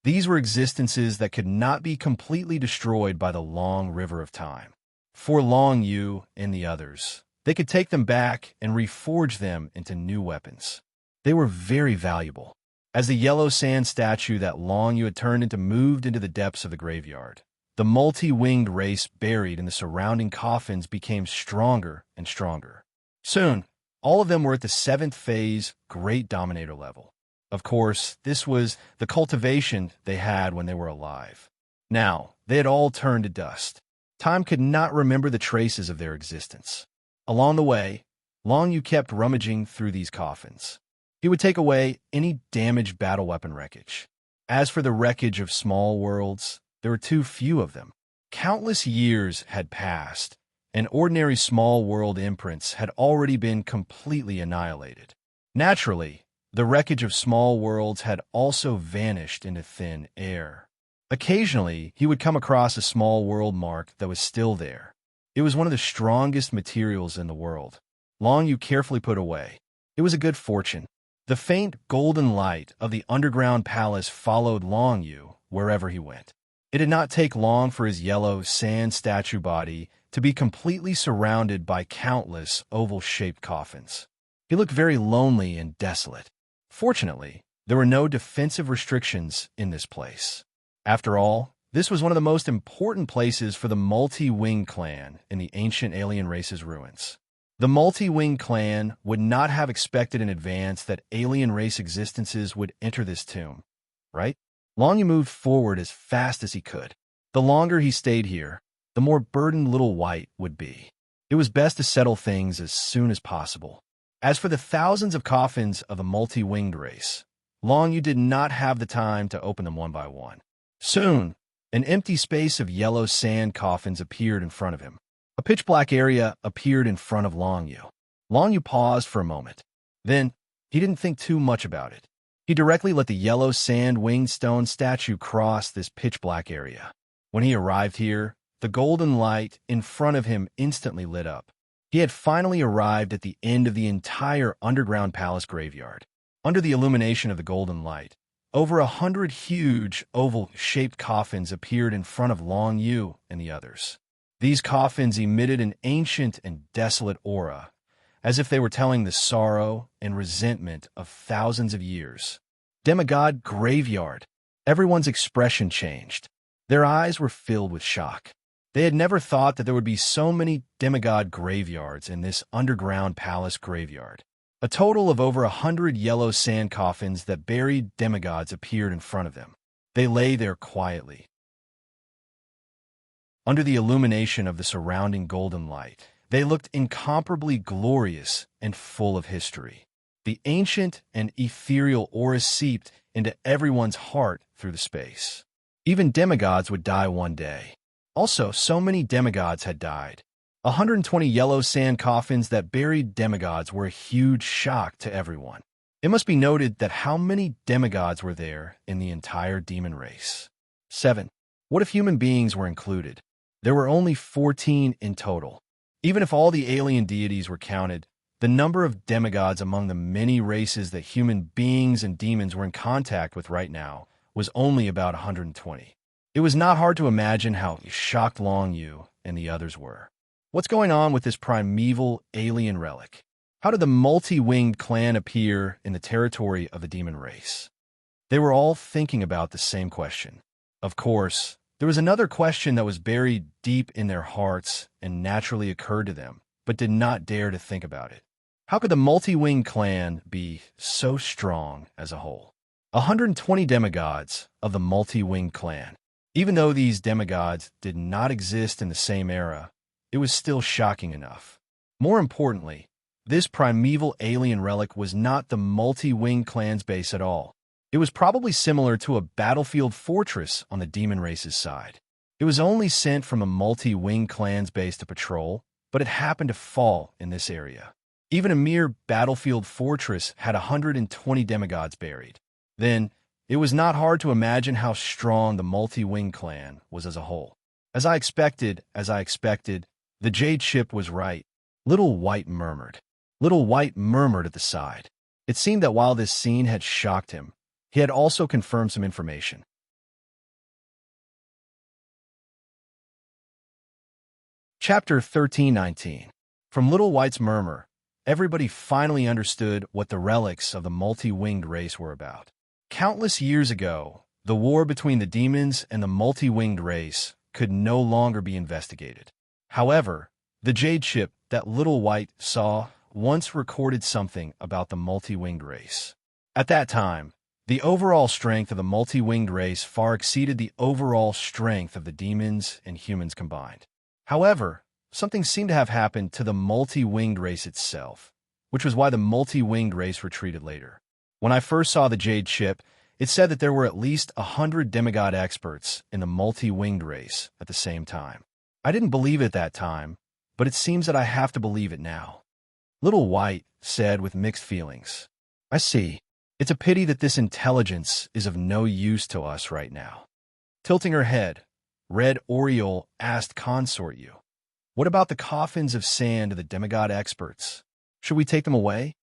Speaker 1: These were existences that could not be completely destroyed by the long river of time. For Long Yu and the others, they could take them back and reforge them into new weapons. They were very valuable. As the yellow sand statue that Long Yu had turned into moved into the depths of the graveyard, the multi-winged race buried in the surrounding coffins became stronger and stronger. Soon, all of them were at the 7th phase Great Dominator level. Of course, this was the cultivation they had when they were alive. Now, they had all turned to dust. Time could not remember the traces of their existence. Along the way, Long Yu kept rummaging through these coffins. He would take away any damaged battle weapon wreckage. As for the wreckage of small worlds, there were too few of them. Countless years had passed, and ordinary small world imprints had already been completely annihilated. Naturally, the wreckage of small worlds had also vanished into thin air. Occasionally, he would come across a small world mark that was still there. It was one of the strongest materials in the world. Long Yu carefully put away. It was a good fortune. The faint golden light of the underground palace followed Long Yu wherever he went. It did not take long for his yellow sand statue body to be completely surrounded by countless oval-shaped coffins. He looked very lonely and desolate. Fortunately, there were no defensive restrictions in this place. After all, this was one of the most important places for the multi-winged clan in the ancient alien race's ruins. The multi-winged clan would not have expected in advance that alien race existences would enter this tomb, right? Long Yu moved forward as fast as he could. The longer he stayed here, the more burdened Little White would be. It was best to settle things as soon as possible. As for the thousands of coffins of the multi-winged race, Long Yu did not have the time to open them one by one. Soon, an empty space of yellow sand coffins appeared in front of him. A pitch-black area appeared in front of Long Yu. Long Yu paused for a moment. Then, he didn't think too much about it. He directly let the yellow sand-winged stone statue cross this pitch-black area. When he arrived here, the golden light in front of him instantly lit up. He had finally arrived at the end of the entire underground palace graveyard. Under the illumination of the golden light, over 100 huge, oval-shaped coffins appeared in front of Long Yu and the others. These coffins emitted an ancient and desolate aura, as if they were telling the sorrow and resentment of thousands of years. Demigod graveyard. Everyone's expression changed. Their eyes were filled with shock. They had never thought that there would be so many demigod graveyards in this underground palace graveyard. A total of over 100 yellow sand coffins that buried demigods appeared in front of them. They lay there quietly, under the illumination of the surrounding golden light. They looked incomparably glorious and full of history. The ancient and ethereal aura seeped into everyone's heart through the space. Even demigods would die one day. Also, so many demigods had died. 120 yellow sand coffins that buried demigods were a huge shock to everyone. It must be noted that how many demigods were there in the entire demon race? 7. What if human beings were included? There were only 14 in total. Even if all the alien deities were counted, the number of demigods among the many races that human beings and demons were in contact with right now was only about 120. It was not hard to imagine how shocked Long Yu and the others were. What's going on with this primeval alien relic? How did the multi-winged clan appear in the territory of the demon race? They were all thinking about the same question. Of course, there was another question that was buried deep in their hearts and naturally occurred to them, but did not dare to think about it. How could the multi-winged clan be so strong as a whole? 120 demigods of the multi-winged clan. Even though these demigods did not exist in the same era, it was still shocking enough. More importantly, this primeval alien relic was not the multi-winged clan's base at all. It was probably similar to a battlefield fortress on the demon race's side. It was only sent from a multi-winged clan's base to patrol, but it happened to fall in this area. Even a mere battlefield fortress had 120 demigods buried. Then, it was not hard to imagine how strong the multi-winged clan was as a whole. As I expected, the Jade ship was right. Little White murmured. Little White murmured at the side. It seemed that while this scene had shocked him, he had also confirmed some information. Chapter 13:19. From Little White's murmur, everybody finally understood what the relics of the multi-winged race were about. Countless years ago, the war between the demons and the multi-winged race could no longer be investigated. However, the Jade ship that Little White saw once recorded something about the multi-winged race. At that time, the overall strength of the multi-winged race far exceeded the overall strength of the demons and humans combined. However, something seemed to have happened to the multi-winged race itself, which was why the multi-winged race retreated later. When I first saw the Jade ship, it said that there were at least 100 demigod experts in the multi-winged race at the same time. I didn't believe it at that time, but it seems that I have to believe it now. Little White said with mixed feelings, I see. It's a pity that this intelligence is of no use to us right now. Tilting her head, Red Oriole asked Consort You, what about the coffins of sand of the demigod experts? Should we take them away?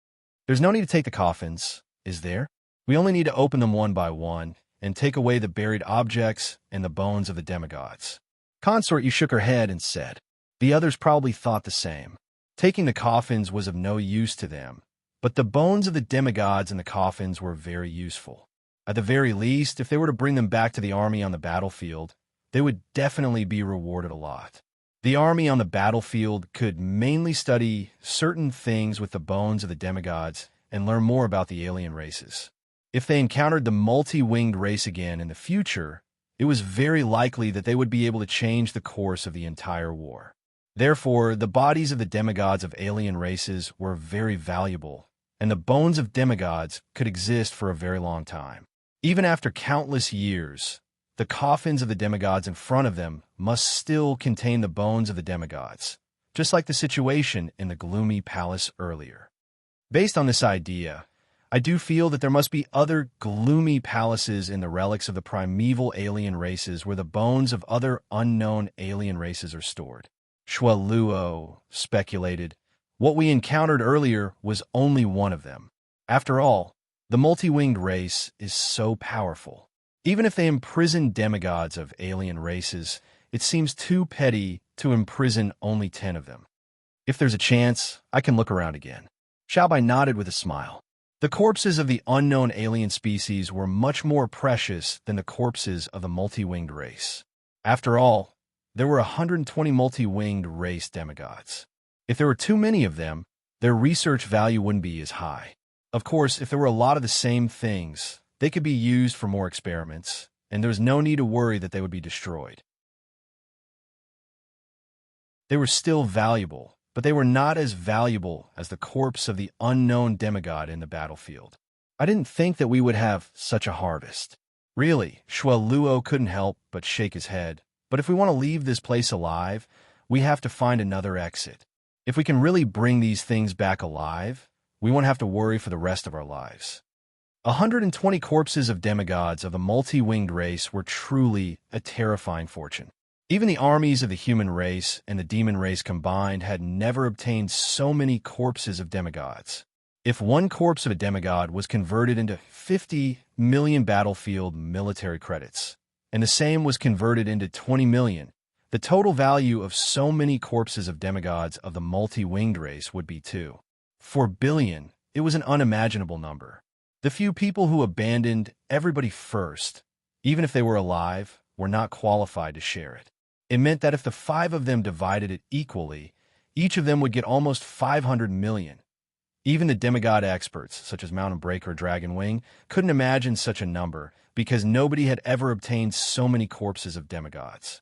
Speaker 1: There's no need to take the coffins, is there? We only need to open them one by one and take away the buried objects and the bones of the demigods. Consort You shook her head and said, the others probably thought the same. Taking the coffins was of no use to them, but the bones of the demigods in the coffins were very useful. At the very least, if they were to bring them back to the army on the battlefield, they would definitely be rewarded a lot. The army on the battlefield could mainly study certain things with the bones of the demigods and learn more about the alien races. If they encountered the multi-winged race again in the future, it was very likely that they would be able to change the course of the entire war. Therefore, the bodies of the demigods of alien races were very valuable, and the bones of demigods could exist for a very long time. Even after countless years, the coffins of the demigods in front of them must still contain the bones of the demigods, just like the situation in the gloomy palace earlier. Based on this idea, I do feel that there must be other gloomy palaces in the relics of the primeval alien races where the bones of other unknown alien races are stored. Shualuo speculated, what we encountered earlier was only one of them. After all, the multi-winged race is so powerful. Even if they imprison demigods of alien races, it seems too petty to imprison only 10 of them. If there's a chance, I can look around again. Xiaobai nodded with a smile. The corpses of the unknown alien species were much more precious than the corpses of the multi-winged race. After all, there were 120 multi-winged race demigods. If there were too many of them, their research value wouldn't be as high. Of course, if there were a lot of the same things, they could be used for more experiments, and there was no need to worry that they would be destroyed. They were still valuable, but they were not as valuable as the corpse of the unknown demigod in the battlefield. I didn't think that we would have such a harvest. Really, Shualuo couldn't help but shake his head. But if we want to leave this place alive, we have to find another exit. If we can really bring these things back alive, we won't have to worry for the rest of our lives. 120 corpses of demigods of the multi-winged race were truly a terrifying fortune. Even the armies of the human race and the demon race combined had never obtained so many corpses of demigods. If one corpse of a demigod was converted into 50 million battlefield military credits, and the same was converted into 20 million, the total value of so many corpses of demigods of the multi-winged race would be 4 billion. It was an unimaginable number. The few people who abandoned everybody first, even if they were alive, were not qualified to share it. It meant that if the 5 of them divided it equally, each of them would get almost 500 million. Even the demigod experts, such as Mountain Breaker or Dragonwing, couldn't imagine such a number because nobody had ever obtained so many corpses of demigods.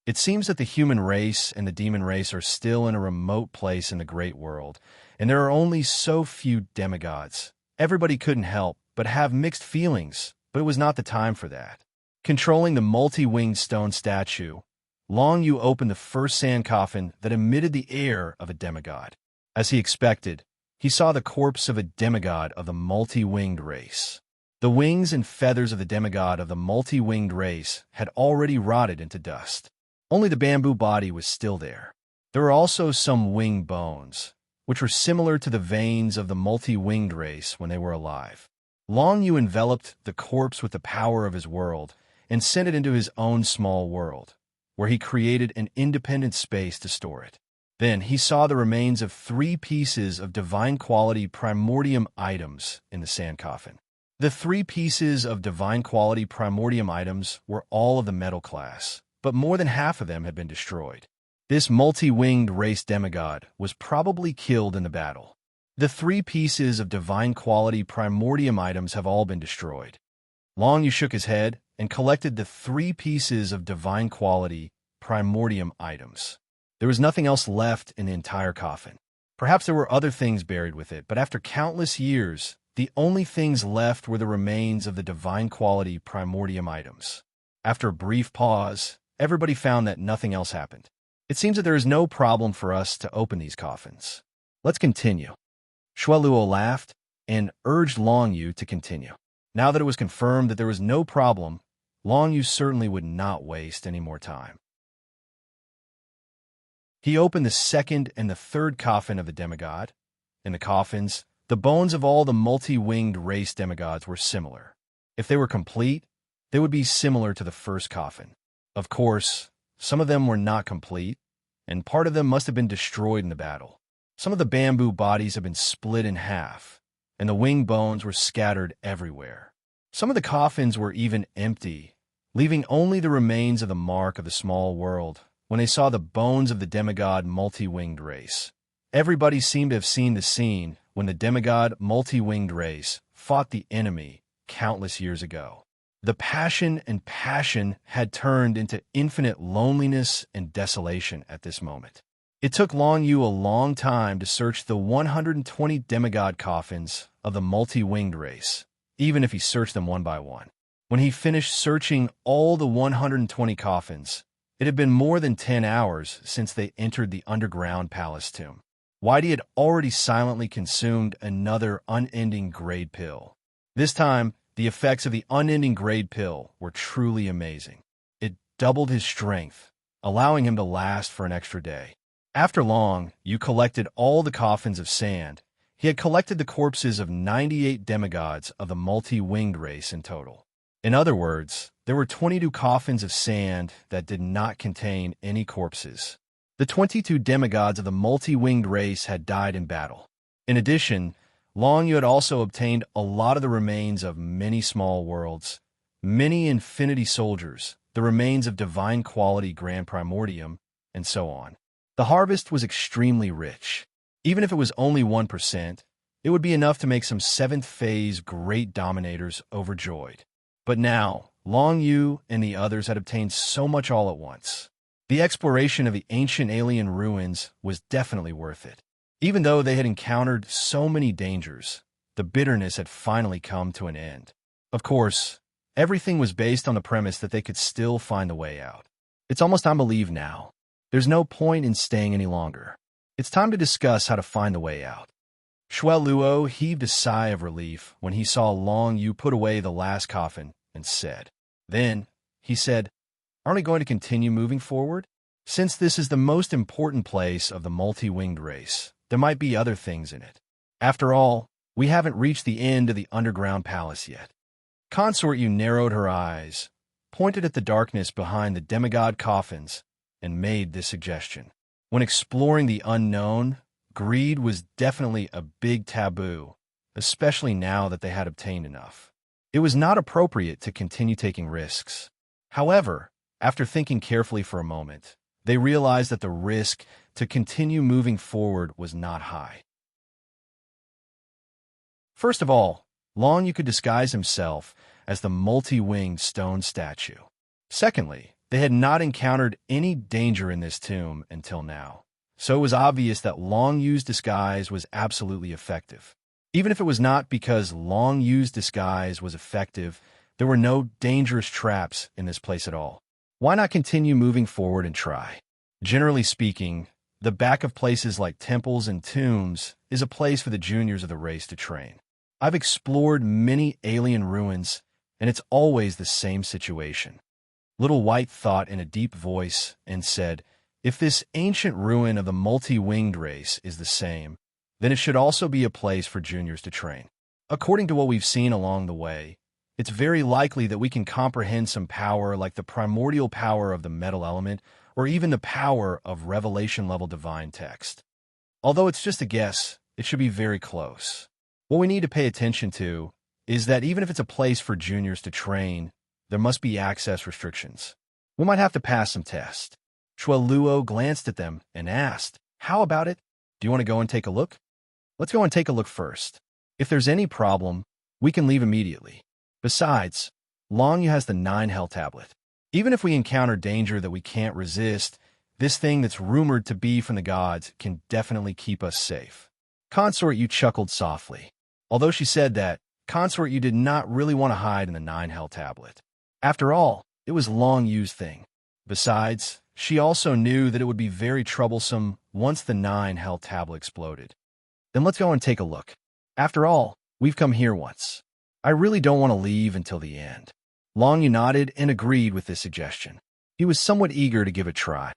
Speaker 1: It seems that the human race and the demon race are still in a remote place in the great world, and there are only so few demigods. Everybody couldn't help but have mixed feelings, but it was not the time for that. Controlling the multi-winged stone statue, Long Yu opened the first sand coffin that emitted the air of a demigod. As he expected, he saw the corpse of a demigod of the multi-winged race. The wings and feathers of the demigod of the multi-winged race had already rotted into dust. Only the bamboo body was still there. There were also some wing bones, which were similar to the veins of the multi-winged race when they were alive. Long Yu enveloped the corpse with the power of his world and sent it into his own small world, where he created an independent space to store it. Then he saw the remains of 3 pieces of divine quality primordium items in the sand coffin. The 3 pieces of divine quality primordium items were all of the metal class, but more than half of them had been destroyed. This multi-winged race demigod was probably killed in the battle. The 3 pieces of divine quality primordium items have all been destroyed. Long Yu shook his head and collected the 3 pieces of divine quality primordium items. There was nothing else left in the entire coffin. Perhaps there were other things buried with it, but after countless years, the only things left were the remains of the divine quality primordium items. After a brief pause, everybody found that nothing else happened. It seems that there is no problem for us to open these coffins. Let's continue. Shueluo laughed and urged Long Yu to continue. Now that it was confirmed that there was no problem, Long Yu certainly would not waste any more time. He opened the second and the third coffin of the demigod. In the coffins, the bones of all the multi-winged race demigods were similar. If they were complete, they would be similar to the first coffin. Of course, some of them were not complete, and part of them must have been destroyed in the battle. Some of the bamboo bodies have been split in half, and the wing bones were scattered everywhere. Some of the coffins were even empty, leaving only the remains of the mark of the small world when they saw the bones of the demigod multi-winged race. Everybody seemed to have seen the scene when the demigod multi-winged race fought the enemy countless years ago. The passion had turned into infinite loneliness and desolation at this moment. It took Long Yu a long time to search the 120 demigod coffins of the multi-winged race, even if he searched them one by one. When he finished searching all the 120 coffins, it had been more than 10 hours since they entered the underground palace tomb. Whitey had already silently consumed another unending grade pill. This time, the effects of the unending grade pill were truly amazing. It doubled his strength, allowing him to last for an extra day. After Long Yu collected all the coffins of sand, he had collected the corpses of 98 demigods of the multi-winged race in total. In other words, there were 22 coffins of sand that did not contain any corpses. The 22 demigods of the multi-winged race had died in battle. In addition, Long Yu had also obtained a lot of the remains of many small worlds, many infinity soldiers, the remains of divine quality grand primordium, and so on. The harvest was extremely rich. Even if it was only 1%, it would be enough to make some 7th phase great dominators overjoyed. But now, Long Yu and the others had obtained so much all at once. The exploration of the ancient alien ruins was definitely worth it. Even though they had encountered so many dangers, the bitterness had finally come to an end. Of course, everything was based on the premise that they could still find the way out. It's almost time to leave now. There's no point in staying any longer. It's time to discuss how to find the way out. Shueluo heaved a sigh of relief when he saw Long Yu put away the last coffin and said. Then, he said, "Aren't we going to continue moving forward? Since this is the most important place of the multi-winged race, there might be other things in it. After all, we haven't reached the end of the underground palace yet." Consort Yu narrowed her eyes, pointed at the darkness behind the demigod coffins, and made this suggestion. When exploring the unknown, greed was definitely a big taboo, especially now that they had obtained enough. It was not appropriate to continue taking risks. However, After thinking carefully for a moment, they realized that the risk to continue moving forward was not high. First of all, Long Yu could disguise himself as the multi-winged stone statue. Secondly, they had not encountered any danger in this tomb until now, so it was obvious that Long Yu's disguise was absolutely effective. Even if it was not because Long Yu's disguise was effective, there were no dangerous traps in this place at all. Why not continue moving forward and try? Generally speaking, the back of places like temples and tombs is a place for the juniors of the race to train. I've explored many alien ruins, and it's always the same situation. Little White thought in a deep voice and said, if this ancient ruin of the multi-winged race is the same, then it should also be a place for juniors to train. According to what we've seen along the way, it's very likely that we can comprehend some power like the primordial power of the metal element or even the power of revelation-level divine text. Although it's just a guess, it should be very close. What we need to pay attention to is that even if it's a place for juniors to train, there must be access restrictions. We might have to pass some tests. Luo glanced at them and asked, how about it? Do you want to go and take a look? Let's go and take a look first. If there's any problem, we can leave immediately. Besides, Long Yu has the 9 Hell Tablet. Even if we encounter danger that we can't resist, this thing that's rumored to be from the gods can definitely keep us safe. Consort Yu chuckled softly. Although she said that, Consort Yu did not really want to hide in the 9 Hell Tablet. After all, it was Long Yu's thing. Besides, she also knew that it would be very troublesome once the 9 Hell Tablet exploded. Then let's go and take a look. After all, we've come here once. I really don't want to leave until the end. Long Yu nodded and agreed with this suggestion. He was somewhat eager to give it a try.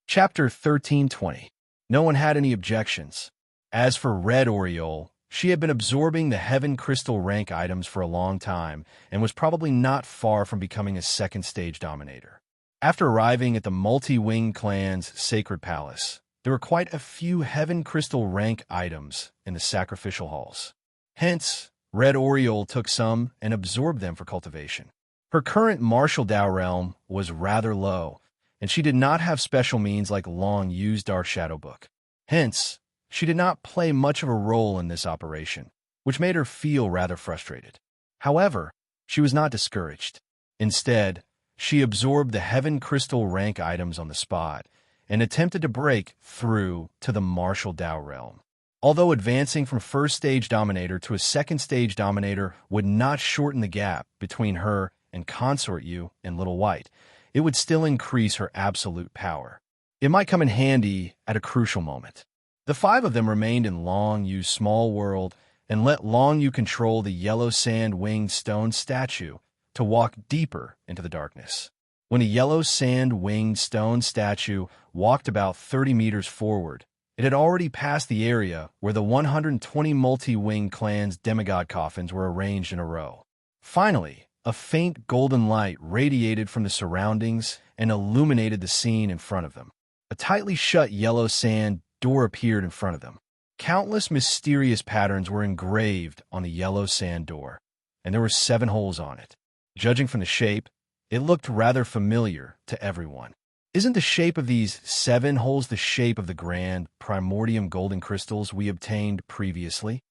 Speaker 1: Chapter 1320. No one had any objections. As for Red Oriole, she had been absorbing the Heaven Crystal rank items for a long time and was probably not far from becoming a second stage dominator. After arriving at the multi-wing clan's sacred palace, there were quite a few Heaven Crystal rank items in the sacrificial halls. Hence, Red Oriole took some and absorbed them for cultivation. Her current martial Dao realm was rather low, and she did not have special means like Long Yu's Dark Shadow Book. Hence, she did not play much of a role in this operation, which made her feel rather frustrated. However, she was not discouraged. Instead, she absorbed the Heaven Crystal rank items on the spot and attempted to break through to the martial Dao realm. Although advancing from first stage dominator to a second stage dominator would not shorten the gap between her and Consort Yu and Little White, it would still increase her absolute power. It might come in handy at a crucial moment. The 5 of them remained in Long Yu's small world and let Long Yu control the yellow sand winged stone statue to walk deeper into the darkness. When a yellow sand winged stone statue walked about 30 meters forward, it had already passed the area where the 120 multi-winged clan's demigod coffins were arranged in a row. Finally, a faint golden light radiated from the surroundings and illuminated the scene in front of them. A tightly shut yellow sand door appeared in front of them. Countless mysterious patterns were engraved on the yellow sand door, and there were 7 holes on it. Judging from the shape, it looked rather familiar to everyone. Isn't the shape of these 7 holes the shape of the grand primordium golden crystals we obtained previously?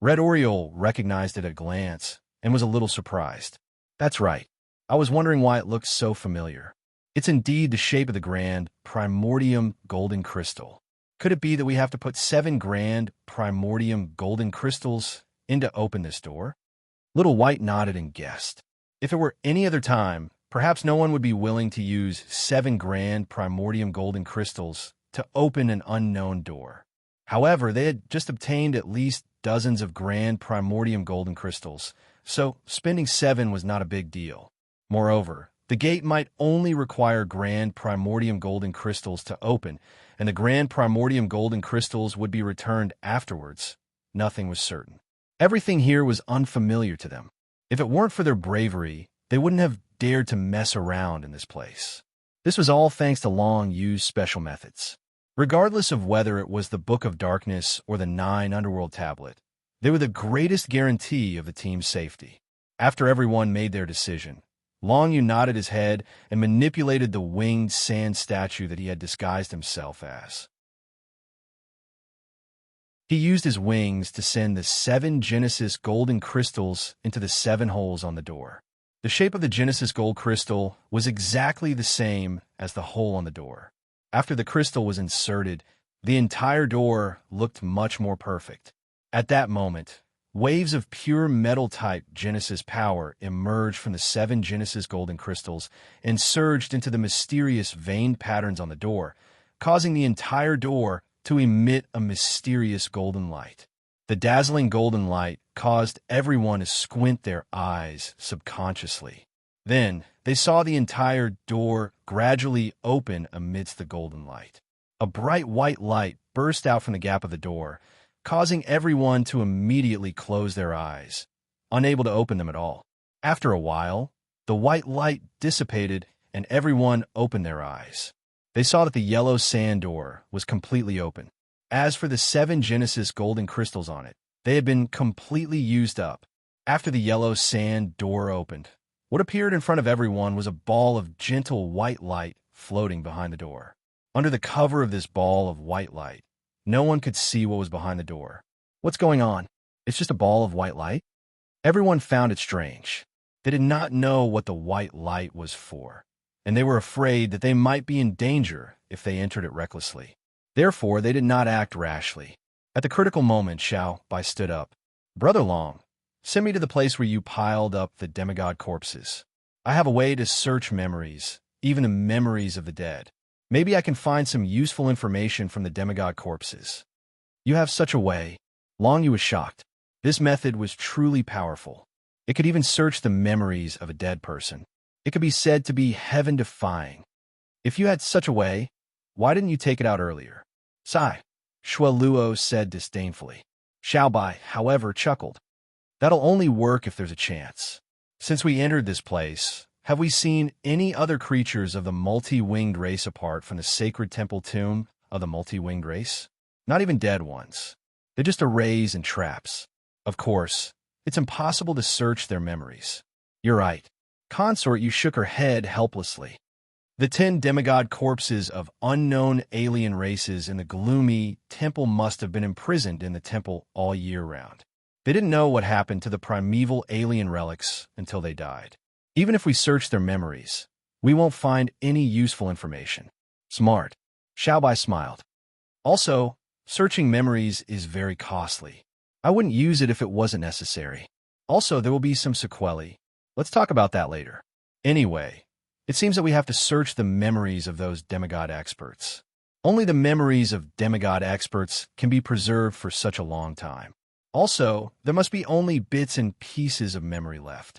Speaker 1: Red Oriole recognized it at a glance and was a little surprised. That's right. I was wondering why it looked so familiar. It's indeed the shape of the grand primordium golden crystal. Could it be that we have to put 7 grand primordium golden crystals in to open this door? Little White nodded and guessed. If it were any other time, perhaps no one would be willing to use 7 grand primordium golden crystals to open an unknown door. However, they had just obtained at least dozens of grand primordium golden crystals, so spending 7 was not a big deal. Moreover, the gate might only require grand primordium golden crystals to open, and the grand primordium golden crystals would be returned afterwards. Nothing was certain. Everything here was unfamiliar to them. If it weren't for their bravery, they wouldn't have dared to mess around in this place. This was all thanks to Long Yu's special methods. Regardless of whether it was the Book of Darkness or the 9 Underworld Tablet, They were the greatest guarantee of the team's safety. After everyone made their decision, Long Yu nodded his head and manipulated the winged sand statue that he had disguised himself as. He used his wings to send the 7 Genesis golden crystals into the 7 holes on the door. The shape of the Genesis gold crystal was exactly the same as the hole on the door. After the crystal was inserted, the entire door looked much more perfect. At that moment, waves of pure metal-type Genesis power emerged from the 7 Genesis golden crystals and surged into the mysterious veined patterns on the door, causing the entire door to emit a mysterious golden light. The dazzling golden light caused everyone to squint their eyes subconsciously. Then, they saw the entire door gradually open amidst the golden light. A bright white light burst out from the gap of the door, causing everyone to immediately close their eyes, unable to open them at all. After a while, the white light dissipated and everyone opened their eyes. They saw that the yellow sand door was completely open. As for the 7 Genesis golden crystals on it, they had been completely used up. After the yellow sand door opened, what appeared in front of everyone was a ball of gentle white light floating behind the door. Under the cover of this ball of white light, no one could see what was behind the door. What's going on? It's just a ball of white light? Everyone found it strange. They did not know what the white light was for, and they were afraid that they might be in danger if they entered it recklessly. Therefore, they did not act rashly. At the critical moment, Xiao Bai stood up. "Brother Long, send me to the place where you piled up the demigod corpses. I have a way to search memories, even the memories of the dead. Maybe I can find some useful information from the demigod corpses." "You have such a way?" Long Yu was shocked. This method was truly powerful. It could even search the memories of a dead person. It could be said to be heaven-defying. "If you had such a way, why didn't you take it out earlier?" "Sigh," Shueluo said disdainfully. Xiao Bai, however, chuckled. "That'll only work if there's a chance. Since we entered this place, have we seen any other creatures of the multi-winged race apart from the sacred temple tomb of the multi-winged race? Not even dead ones. They're just arrays and traps. Of course, it's impossible to search their memories." "You're right." Consort Yu shook her head helplessly. The 10 demigod corpses of unknown alien races in the gloomy temple must have been imprisoned in the temple all year round. They didn't know what happened to the primeval alien relics until they died. Even if we search their memories, we won't find any useful information. "Smart." Xiao Bai smiled. "Also, searching memories is very costly. I wouldn't use it if it wasn't necessary. Also, there will be some sequelae. Let's talk about that later. Anyway, it seems that we have to search the memories of those demigod experts. Only the memories of demigod experts can be preserved for such a long time. Also, there must be only bits and pieces of memory left."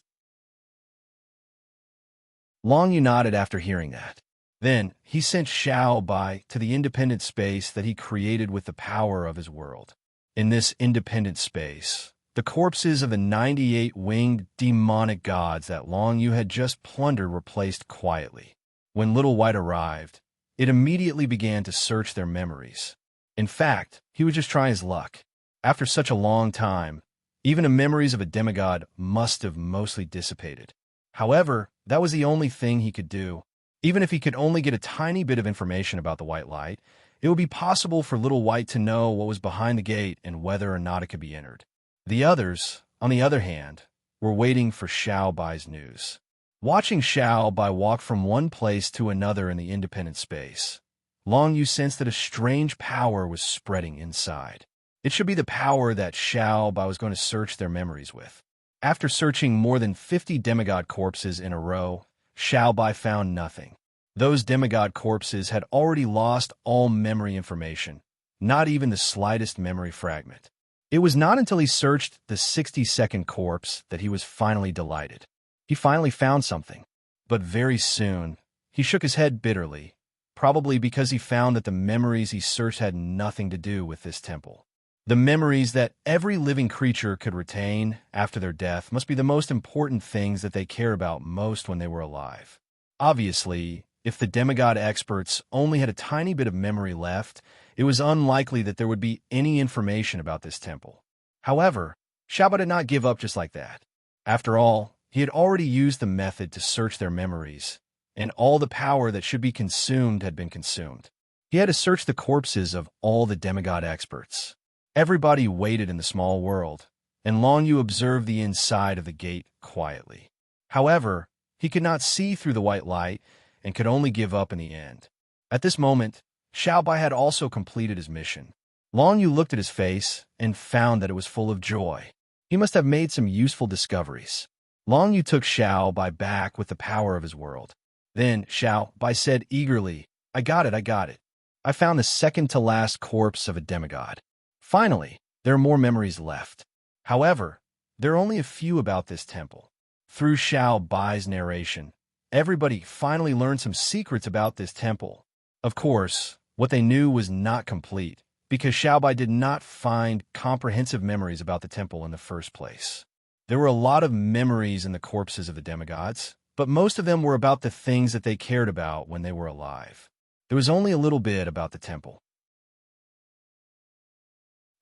Speaker 1: Long Yu nodded after hearing that. Then, he sent Xiao Bai to the independent space that he created with the power of his world. In this independent space, the corpses of the 98 winged demonic gods that Long Yu had just plundered were placed quietly. When Little White arrived, it immediately began to search their memories. In fact, he was just trying his luck. After such a long time, even the memories of a demigod must have mostly dissipated. However, that was the only thing he could do. Even if he could only get a tiny bit of information about the white light, it would be possible for Little White to know what was behind the gate and whether or not it could be entered. The others, on the other hand, were waiting for Xiao Bai's news. Watching Xiao Bai walk from one place to another in the independent space, Long Yu sensed that a strange power was spreading inside. It should be the power that Xiao Bai was going to search their memories with. After searching more than 50 demigod corpses in a row, Xiao Bai found nothing. Those demigod corpses had already lost all memory information, not even the slightest memory fragment. It was not until he searched the 62nd corpse that he was finally delighted. He finally found something. But very soon, he shook his head bitterly, probably because he found that the memories he searched had nothing to do with this temple. The memories that every living creature could retain after their death must be the most important things that they care about most when they were alive. Obviously, if the demigod experts only had a tiny bit of memory left, it was unlikely that there would be any information about this temple. However, Xiaobai did not give up just like that. After all, he had already used the method to search their memories, and all the power that should be consumed had been consumed. He had to search the corpses of all the demigod experts. Everybody waited in the small world, and Long Yu observed the inside of the gate quietly. However, he could not see through the white light and could only give up in the end. At this moment, Xiaobai had also completed his mission. Long Yu looked at his face and found that it was full of joy. He must have made some useful discoveries. Long Yu took Xiaobai back with the power of his world. Then Xiaobai said eagerly, I got it. I found the second-to-last corpse of a demigod. Finally, there are more memories left. However, there are only a few about this temple. Through Xiaobai's narration, everybody finally learned some secrets about this temple. Of course, what they knew was not complete, because Xiaobai did not find comprehensive memories about the temple in the first place. There were a lot of memories in the corpses of the demigods, but most of them were about the things that they cared about when they were alive. There was only a little bit about the temple.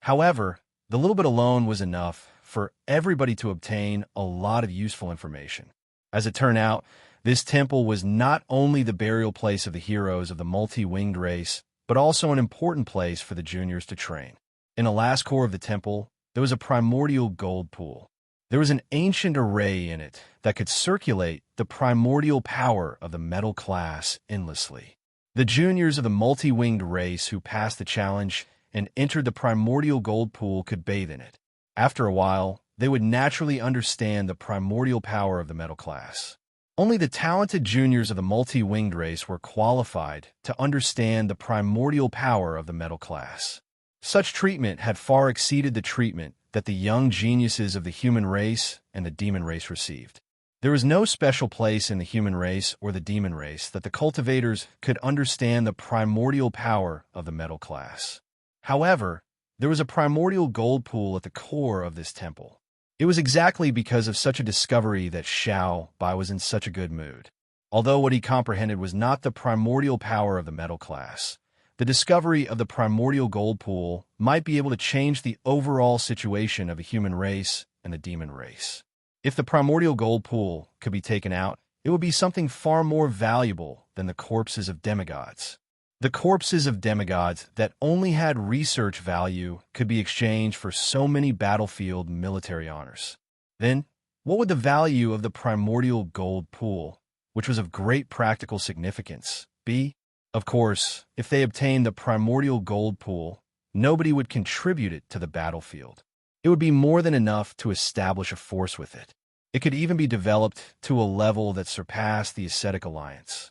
Speaker 1: However, the little bit alone was enough for everybody to obtain a lot of useful information. As it turned out, this temple was not only the burial place of the heroes of the multi-winged race, but also an important place for the juniors to train. In the last core of the temple, there was a primordial gold pool. There was an ancient array in it that could circulate the primordial power of the metal class endlessly. The juniors of the multi-winged race who passed the challenge and entered the primordial gold pool could bathe in it. After a while, they would naturally understand the primordial power of the metal class. Only the talented juniors of the multi-winged race were qualified to understand the primordial power of the metal class. Such treatment had far exceeded the treatment that the young geniuses of the human race and the demon race received. There was no special place in the human race or the demon race that the cultivators could understand the primordial power of the metal class. However, there was a primordial gold pool at the core of this temple. It was exactly because of such a discovery that Xiaobai was in such a good mood. Although what he comprehended was not the primordial power of the metal class, the discovery of the primordial gold pool might be able to change the overall situation of a human race and the demon race. If the primordial gold pool could be taken out, it would be something far more valuable than the corpses of demigods. The corpses of demigods that only had research value could be exchanged for so many battlefield military honors. Then, what would the value of the primordial gold pool, which was of great practical significance, be? Of course, if they obtained the primordial gold pool, nobody would contribute it to the battlefield. It would be more than enough to establish a force with it. It could even be developed to a level that surpassed the ascetic alliance.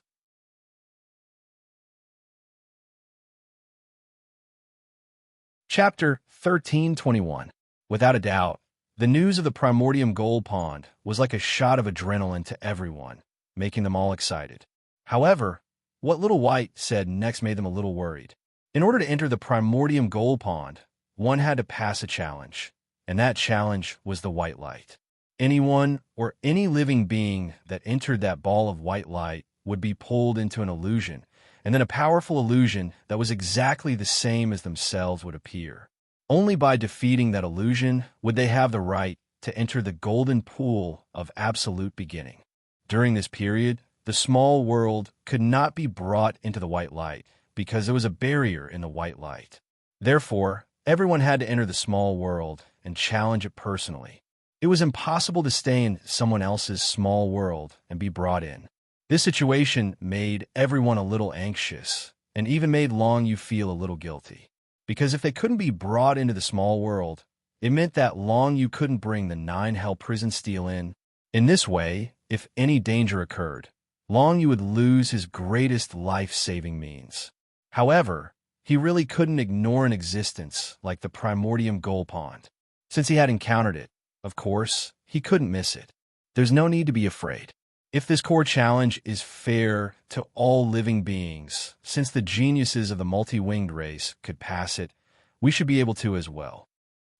Speaker 1: Chapter 1321. Without a doubt, the news of the primordium gold pond was like a shot of adrenaline to everyone, making them all excited. However, what Little White said next made them a little worried. In order to enter the primordium gold pond, one had to pass a challenge, and that challenge was the white light. Anyone or any living being that entered that ball of white light would be pulled into an illusion, and then a powerful illusion that was exactly the same as themselves would appear. Only by defeating that illusion would they have the right to enter the golden pool of absolute beginning. During this period, the small world could not be brought into the white light because there was a barrier in the white light. Therefore, everyone had to enter the small world and challenge it personally. It was impossible to stay in someone else's small world and be brought in. This situation made everyone a little anxious and even made Long Yu feel a little guilty. Because if they couldn't be brought into the small world, it meant that Long Yu couldn't bring the 9 hell prison steel in. In this way, if any danger occurred, Long Yu would lose his greatest life-saving means. However, he really couldn't ignore an existence like the primordium gold pond. Since he had encountered it, of course, he couldn't miss it. There's no need to be afraid. If this core challenge is fair to all living beings, since the geniuses of the multi-winged race could pass it, we should be able to as well.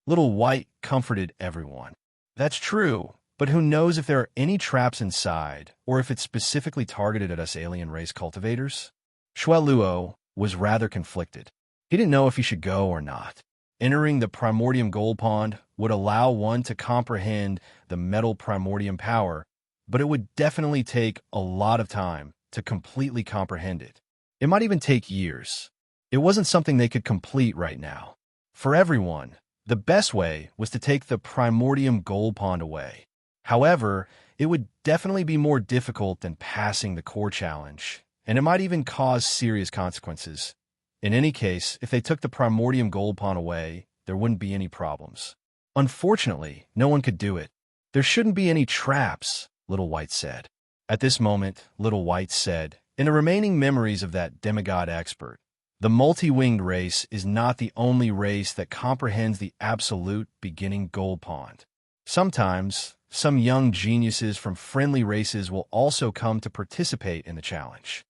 Speaker 1: Little White comforted everyone. That's true, but who knows if there are any traps inside, or if it's specifically targeted at us alien race cultivators? Shuai Luo was rather conflicted. He didn't know if he should go or not. Entering the primordium gold pond would allow one to comprehend the metal primordium power, but it would definitely take a lot of time to completely comprehend it. It might even take years. It wasn't something they could complete right now. For everyone, the best way was to take the primordium gold pond away. However, it would definitely be more difficult than passing the core challenge, and it might even cause serious consequences. In any case, if they took the primordium gold pond away, there wouldn't be any problems. Unfortunately, no one could do it. There shouldn't be any traps, Little White said. At this moment, Little White said, in the remaining memories of that demigod expert, the multi-winged race is not the only race that comprehends the absolute beginning gold pond. Sometimes, some young geniuses from friendly races will also come to participate in the challenge.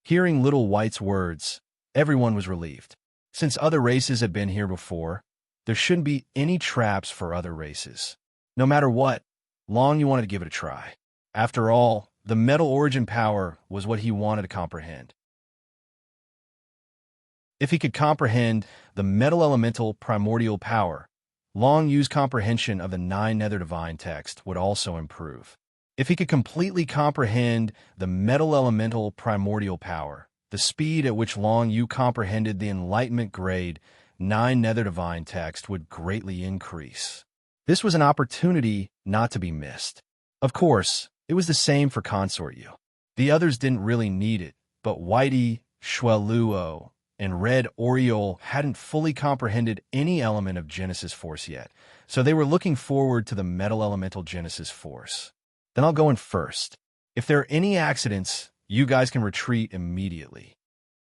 Speaker 1: Hearing Little White's words, everyone was relieved. Since other races had been here before, there shouldn't be any traps for other races. No matter what, Long you wanted to give it a try. After all, the metal origin power was what he wanted to comprehend. If he could comprehend the metal elemental primordial power, Long Yu's comprehension of the 9 Nether Divine text would also improve. If he could completely comprehend the metal elemental primordial power, the speed at which Long Yu comprehended the Enlightenment grade 9 Nether Divine text would greatly increase. This was an opportunity not to be missed. Of course, it was the same for Consort Yu. The others didn't really need it, but Whitey, Shueluo, and Red Oriole hadn't fully comprehended any element of Genesis Force yet, so they were looking forward to the Metal Elemental Genesis Force. Then I'll go in first. If there are any accidents, you guys can retreat immediately.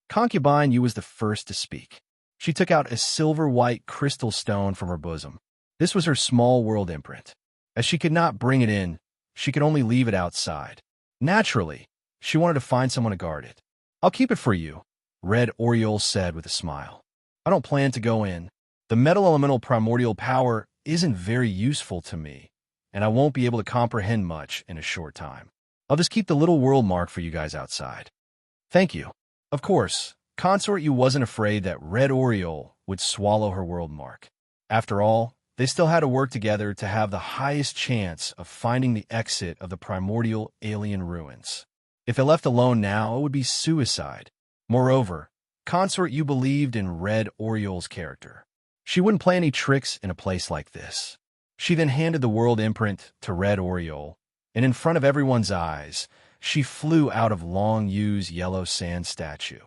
Speaker 1: Concubine Yu was the first to speak. She took out a silver-white crystal stone from her bosom. This was her small world imprint. As she could not bring it in, she could only leave it outside. Naturally, she wanted to find someone to guard it. I'll keep it for you, Red Oriole said with a smile. I don't plan to go in. The metal elemental primordial power isn't very useful to me, and I won't be able to comprehend much in a short time. I'll just keep the little world mark for you guys outside. Thank you. Of course, Consort Yu wasn't afraid that Red Oriole would swallow her world mark. After all, they still had to work together to have the highest chance of finding the exit of the primordial alien ruins. If they left alone now, it would be suicide. Moreover, Consort Yu believed in Red Oriole's character. She wouldn't play any tricks in a place like this. She then handed the world imprint to Red Oriole, and in front of everyone's eyes, she flew out of Long Yu's yellow sand statue.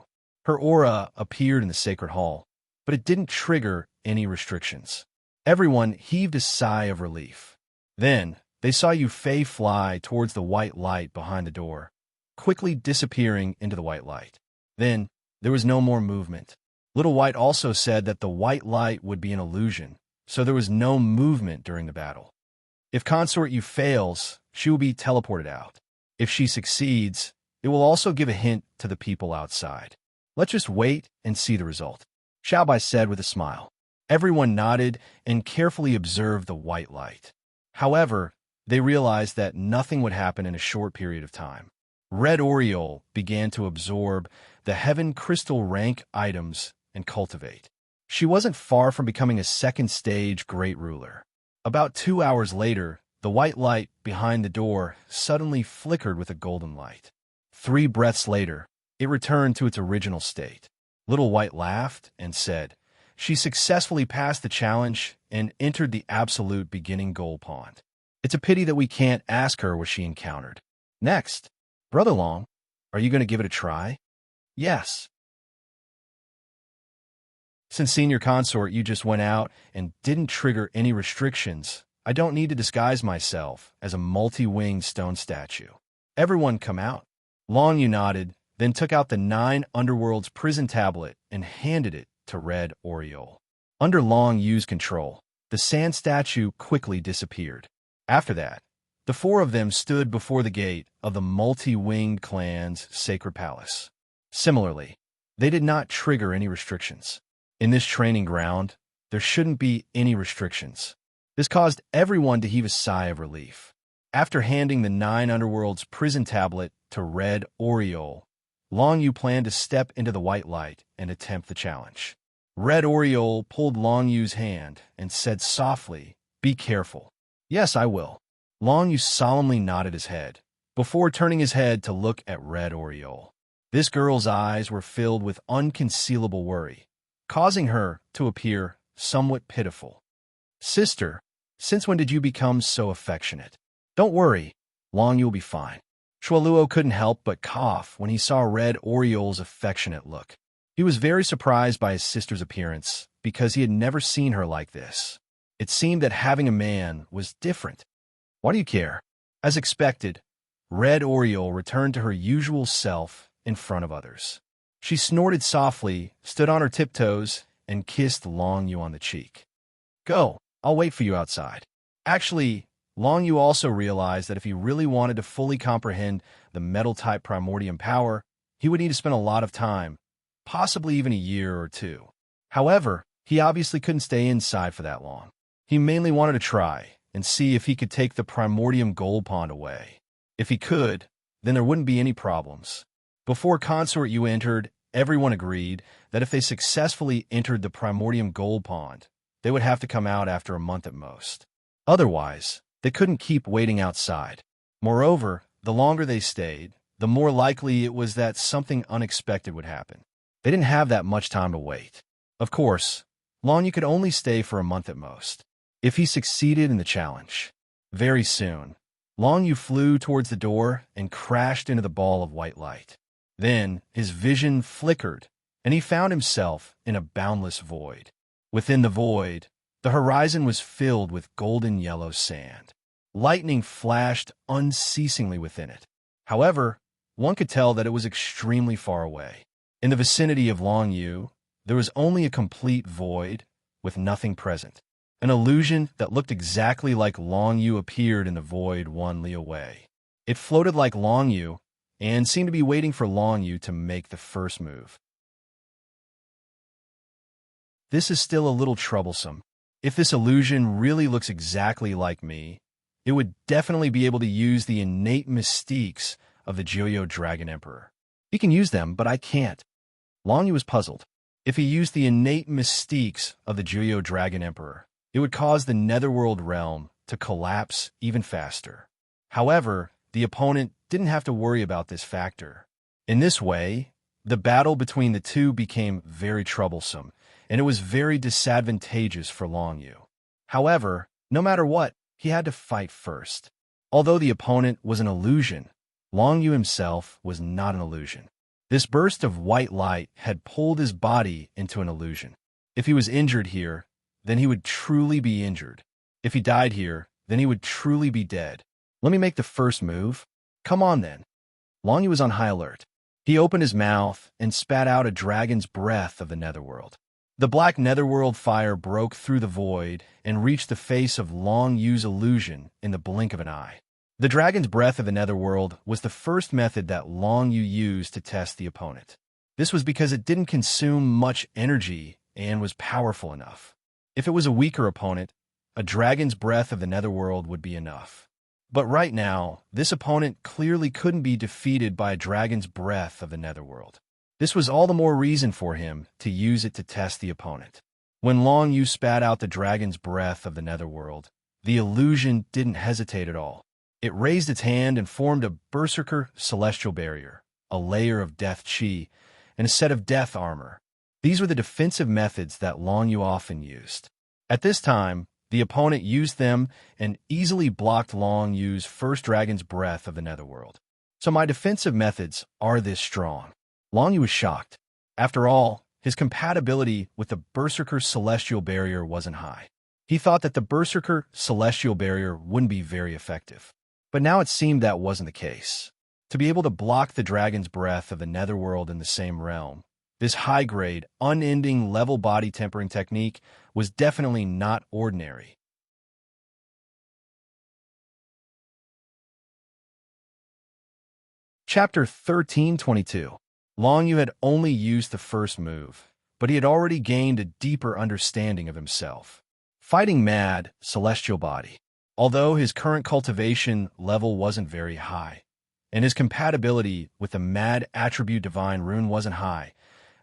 Speaker 1: Her aura appeared in the sacred hall, but it didn't trigger any restrictions. Everyone heaved a sigh of relief. Then, they saw Yu Fei fly towards the white light behind the door, quickly disappearing into the white light. Then, there was no more movement. Little White also said that the white light would be an illusion, so there was no movement during the battle. If Consort Yu fails, she will be teleported out. If she succeeds, it will also give a hint to the people outside. Let's just wait and see the result, Xiaobai said with a smile. Everyone nodded and carefully observed the white light. However, they realized that nothing would happen in a short period of time. Red Oriole began to absorb the Heaven Crystal rank items and cultivate. She wasn't far from becoming a second-stage great ruler. About 2 hours later, the white light behind the door suddenly flickered with a golden light. 3 breaths later, it returned to its original state. Little White laughed and said, she successfully passed the challenge and entered the absolute beginning gold pond. It's a pity that we can't ask her what she encountered. Next, Brother Long, are you going to give it a try? Yes. Since Senior Consort Yu just went out and didn't trigger any restrictions, I don't need to disguise myself as a multi-winged stone statue. Everyone come out. Long Yu nodded, then took out the 9 Underworld's prison tablet and handed it to Red Oriole. Under Long Yu's control, the sand statue quickly disappeared. After that, the 4 of them stood before the gate of the multi-winged clan's sacred palace. Similarly, they did not trigger any restrictions. In this training ground, there shouldn't be any restrictions. This caused everyone to heave a sigh of relief. After handing the 9 Underworld's prison tablet to Red Oriole, Long Yu planned to step into the white light and attempt the challenge. Red Oriole pulled Long Yu's hand and said softly, "Be careful." "Yes, I will." Long Yu solemnly nodded his head, before turning his head to look at Red Oriole. This girl's eyes were filled with unconcealable worry, causing her to appear somewhat pitiful. "Sister, since when did you become so affectionate?" "Don't worry, Long Yu will be fine." Shualuo couldn't help but cough when he saw Red Oriole's affectionate look. He was very surprised by his sister's appearance because he had never seen her like this. It seemed that having a man was different. "Why do you care?" As expected, Red Oriole returned to her usual self in front of others. She snorted softly, stood on her tiptoes, and kissed Long Yu on the cheek. "Go, I'll wait for you outside." Actually, Long Yu also realized that if he really wanted to fully comprehend the metal-type primordium power, he would need to spend a lot of time, possibly even a year or two. However, he obviously couldn't stay inside for that long. He mainly wanted to try and see if he could take the primordium gold pond away. If he could, then there wouldn't be any problems. Before Consort Yu entered, everyone agreed that if they successfully entered the primordium gold pond, they would have to come out after a month at most. Otherwise, they couldn't keep waiting outside. Moreover, the longer they stayed, the more likely it was that something unexpected would happen. They didn't have that much time to wait. Of course, Long Yu could only stay for a month at most, if he succeeded in the challenge. Very soon, Long Yu flew towards the door and crashed into the ball of white light. Then, his vision flickered, and he found himself in a boundless void. Within the void, the horizon was filled with golden yellow sand. Lightning flashed unceasingly within it. However, one could tell that it was extremely far away. In the vicinity of Long Yu, there was only a complete void, with nothing present. An illusion that looked exactly like Long Yu appeared in the void 1 li away. It floated like Long Yu, and seemed to be waiting for Long Yu to make the first move. This is still a little troublesome. If this illusion really looks exactly like me, it would definitely be able to use the innate mystiques of the Joyo Dragon Emperor. He can use them, but I can't. Long Yu was puzzled. If he used the innate mystiques of the Joyo Dragon Emperor, it would cause the Netherworld realm to collapse even faster. However, the opponent didn't have to worry about this factor. In this way, the battle between the two became very troublesome, and it was very disadvantageous for Long Yu. However, no matter what, he had to fight first. Although the opponent was an illusion, Long Yu himself was not an illusion. This burst of white light had pulled his body into an illusion. If he was injured here, then he would truly be injured. If he died here, then he would truly be dead. Let me make the first move. Come on then. Long Yu was on high alert. He opened his mouth and spat out a dragon's breath of the Netherworld. The black Netherworld fire broke through the void and reached the face of Long Yu's illusion in the blink of an eye. The dragon's breath of the Netherworld was the first method that Long Yu used to test the opponent. This was because it didn't consume much energy and was powerful enough. If it was a weaker opponent, a dragon's breath of the Netherworld would be enough. But right now, this opponent clearly couldn't be defeated by a dragon's breath of the Netherworld. This was all the more reason for him to use it to test the opponent. When Long Yu spat out the dragon's breath of the Netherworld, the illusion didn't hesitate at all. It raised its hand and formed a berserker celestial barrier, a layer of death chi, and a set of death armor. These were the defensive methods that Long Yu often used. At this time, the opponent used them and easily blocked Long Yu's first dragon's breath of the Netherworld. So my defensive methods are this strong. Long Yu was shocked. After all, his compatibility with the Berserker Celestial Barrier wasn't high. He thought that the Berserker Celestial Barrier wouldn't be very effective. But now it seemed that wasn't the case. To be able to block the dragon's breath of the Netherworld in the same realm, this high-grade, unending level body tempering technique was definitely not ordinary. Chapter 1322. Long Yu had only used the first move, but he had already gained a deeper understanding of himself. Fighting Mad, Celestial Body. Although his current cultivation level wasn't very high, and his compatibility with the Mad Attribute Divine Rune wasn't high,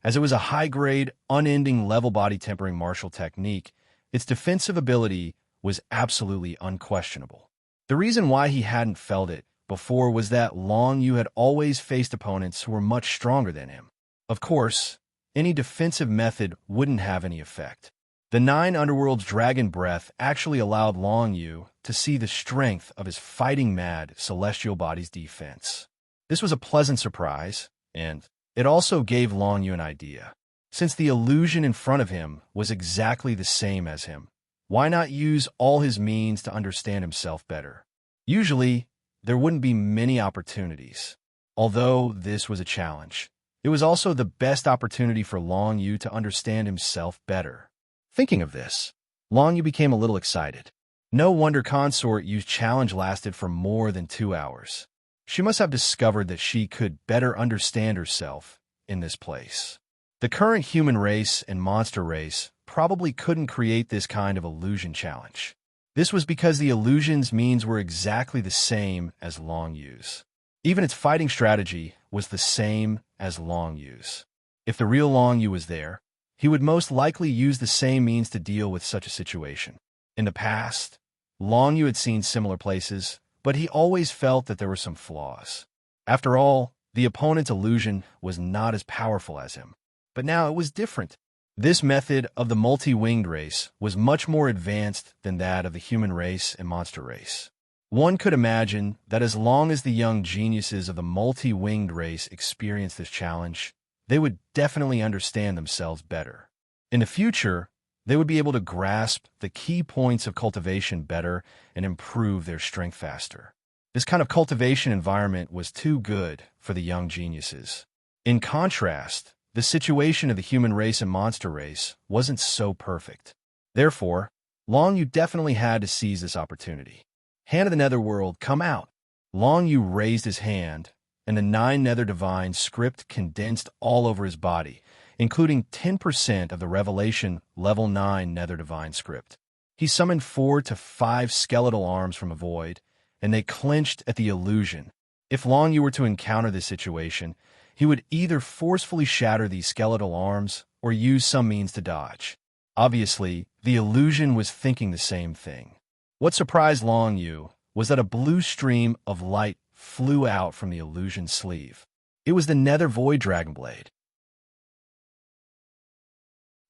Speaker 1: As it was a high-grade, unending level body tempering martial technique, its defensive ability was absolutely unquestionable. The reason why he hadn't felt it before was that Long Yu had always faced opponents who were much stronger than him. Of course, any defensive method wouldn't have any effect. The 9 Underworld's Dragon Breath actually allowed Long Yu to see the strength of his fighting-mad celestial body's defense. This was a pleasant surprise, and it also gave Long Yu an idea. Since the illusion in front of him was exactly the same as him, why not use all his means to understand himself better? Usually, there wouldn't be many opportunities. Although this was a challenge, it was also the best opportunity for Long Yu to understand himself better. Thinking of this, Long Yu became a little excited. No wonder Consort Yu's challenge lasted for more than 2 hours. She must have discovered that she could better understand herself in this place. The current human race and monster race probably couldn't create this kind of illusion challenge. This was because the illusion's means were exactly the same as Long Yu's. Even its fighting strategy was the same as Long Yu's. If the real Long Yu was there, he would most likely use the same means to deal with such a situation. In the past, Long Yu had seen similar places, but he always felt that there were some flaws. After all, the opponent's illusion was not as powerful as him. But now it was different. This method of the multi-winged race was much more advanced than that of the human race and monster race. One could imagine that as long as the young geniuses of the multi-winged race experienced this challenge, they would definitely understand themselves better. In the future, they would be able to grasp the key points of cultivation better and improve their strength faster. This kind of cultivation environment was too good for the young geniuses. In contrast, the situation of the human race and monster race wasn't so perfect. Therefore, Long Yu definitely had to seize this opportunity. Hand of the Netherworld, come out! Long Yu raised his hand, and the 9 Nether Divine script condensed all over his body, including 10% of the Revelation Level 9 Nether Divine script. He summoned 4 to 5 skeletal arms from a void, and they clenched at the illusion. If Long Yu were to encounter this situation, he would either forcefully shatter these skeletal arms or use some means to dodge. Obviously, the illusion was thinking the same thing. What surprised Long Yu was that a blue stream of light flew out from the illusion's sleeve. It was the Nether Void Dragon Blade.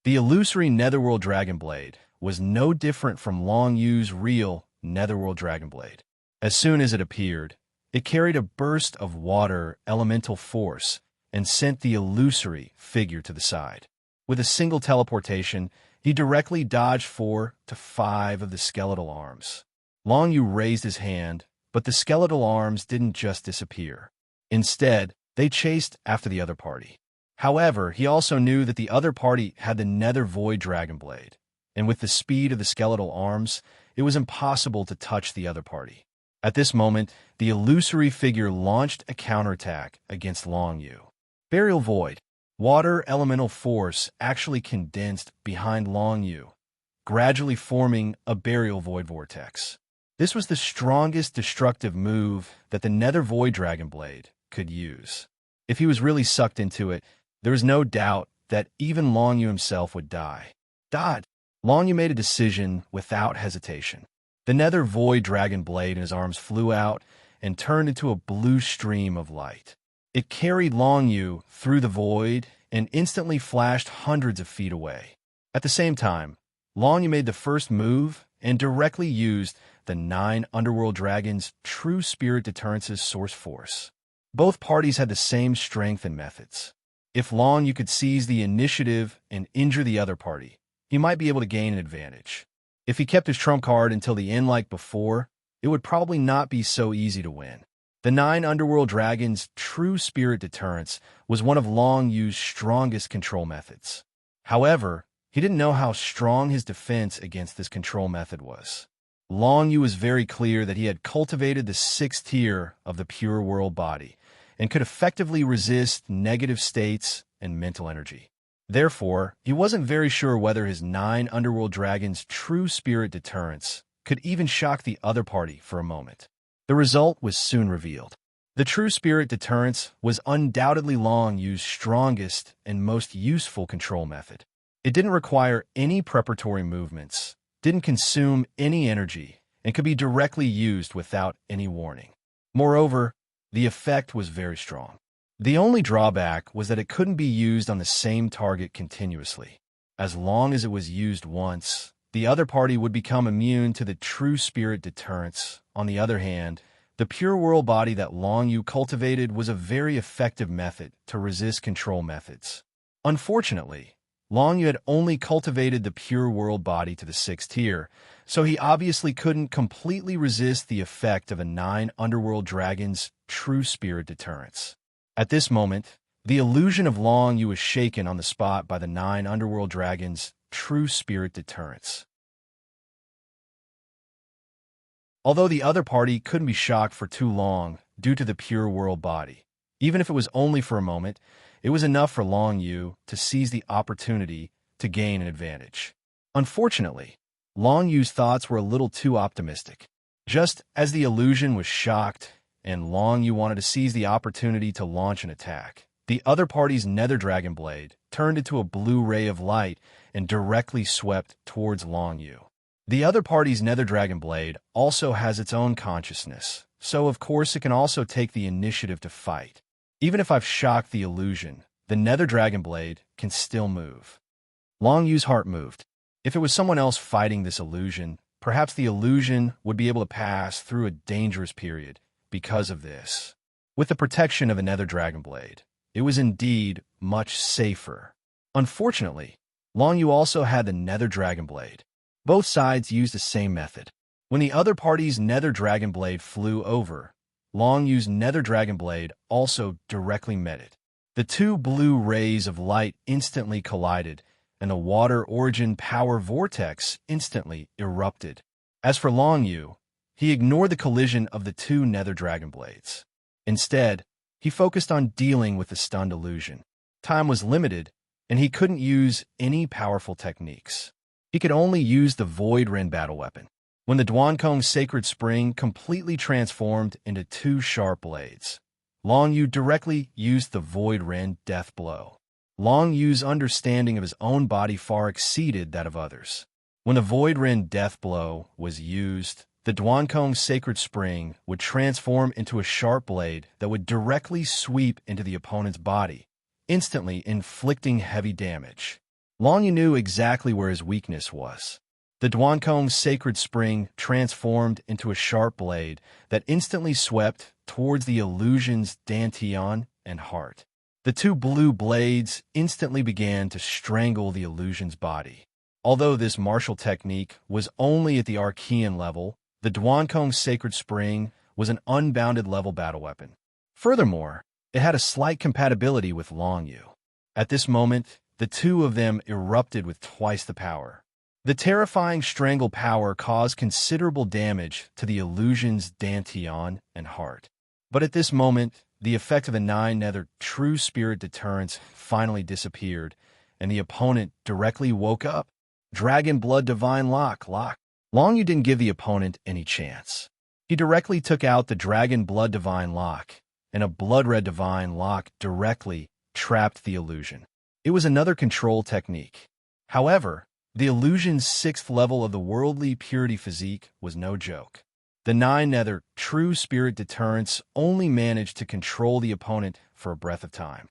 Speaker 1: The illusory Netherworld Dragon Blade was no different from Long Yu's real Netherworld Dragon Blade. As soon as it appeared, it carried a burst of water elemental force and sent the illusory figure to the side. With a single teleportation, he directly dodged 4 to 5 of the skeletal arms. Long Yu raised his hand, but the skeletal arms didn't just disappear. Instead, they chased after the other party. However, he also knew that the other party had the Nether Void Dragon Blade, and with the speed of the skeletal arms, it was impossible to touch the other party. At this moment, the illusory figure launched a counterattack against Long Yu. Burial Void. Water elemental force actually condensed behind Long Yu, gradually forming a Burial Void vortex. This was the strongest destructive move that the Nether Void Dragon Blade could use. If he was really sucked into it, there was no doubt that even Long Yu himself would die. Long Yu made a decision without hesitation. The Nether Void Dragon Blade in his arms flew out and turned into a blue stream of light. It carried Long Yu through the void and instantly flashed hundreds of feet away. At the same time, Long Yu made the first move and directly used the 9 Underworld Dragons' True Spirit Deterrence's source force. Both parties had the same strength and methods. If Long Yu could seize the initiative and injure the other party, he might be able to gain an advantage. If he kept his trump card until the end like before, it would probably not be so easy to win. The 9 Underworld Dragons' True Spirit Deterrence was one of Long Yu's strongest control methods. However, he didn't know how strong his defense against this control method was. Long Yu was very clear that he had cultivated the 6th tier of the pure world body and could effectively resist negative states and mental energy. Therefore, he wasn't very sure whether his 9 Underworld Dragons' True Spirit Deterrence could even shock the other party for a moment. The result was soon revealed. The true spirit deterrence was undoubtedly Long Yu's strongest and most useful control method. It didn't require any preparatory movements, didn't consume any energy, and could be directly used without any warning. Moreover, the effect was very strong. The only drawback was that it couldn't be used on the same target continuously. As long as it was used once, the other party would become immune to the true spirit deterrence. On the other hand, the pure world body that Long Yu cultivated was a very effective method to resist control methods. Unfortunately, Long Yu had only cultivated the pure world body to the 6th tier, so he obviously couldn't completely resist the effect of a 9 underworld dragon's true spirit deterrence. At this moment, the illusion of Long Yu was shaken on the spot by the 9 underworld dragon's true spirit deterrence. Although the other party couldn't be shocked for too long due to the pure world body, even if it was only for a moment, it was enough for Long Yu to seize the opportunity to gain an advantage. Unfortunately, Long Yu's thoughts were a little too optimistic. Just as the illusion was shocked and Long Yu wanted to seize the opportunity to launch an attack, the other party's nether dragon blade turned into a blue ray of light and directly swept towards Long Yu. The other party's nether dragon blade also has its own consciousness, so of course it can also take the initiative to fight. Even if I've shocked the illusion, the nether dragon blade can still move. Long Yu's heart moved. If it was someone else fighting this illusion, perhaps the illusion would be able to pass through a dangerous period because of this. With the protection of a nether dragon blade, it was indeed much safer. Unfortunately, Long Yu also had the nether dragon blade. Both sides used the same method. When the other party's nether dragon blade flew over, Long Yu's nether dragon blade also directly met it. The two blue rays of light instantly collided, and the water origin power vortex instantly erupted. As for Long Yu, he ignored the collision of the two nether dragon blades. Instead, he focused on dealing with the stunned illusion. Time was limited, and he couldn't use any powerful techniques. He could only use the Void Ren battle weapon. When the Duankong Sacred Spring completely transformed into two sharp blades, Long Yu directly used the Void Ren death blow. Long Yu's understanding of his own body far exceeded that of others. When the Void Ren death blow was used, the Duankong Sacred Spring would transform into a sharp blade that would directly sweep into the opponent's body, instantly inflicting heavy damage. Long Yu knew exactly where his weakness was. The Duankong Sacred Spring transformed into a sharp blade that instantly swept towards the illusion's dantian and heart. The two blue blades instantly began to strangle the illusion's body. Although this martial technique was only at the Archean level, the Duankong Sacred Spring was an unbounded level battle weapon. Furthermore, it had a slight compatibility with Long Yu. At this moment, the two of them erupted with twice the power. The terrifying strangle power caused considerable damage to the illusion's dantian and heart. But at this moment, the effect of the 9 nether true spirit deterrence finally disappeared, and the opponent directly woke up. Dragon Blood Divine Lock. Long Yu didn't give the opponent any chance. He directly took out the Dragon Blood Divine Lock, and a Blood Red Divine Lock directly trapped the illusion. It was another control technique. However, the illusion's 6th level of the worldly purity physique was no joke. The 9 nether true spirit deterrence only managed to control the opponent for a breath of time.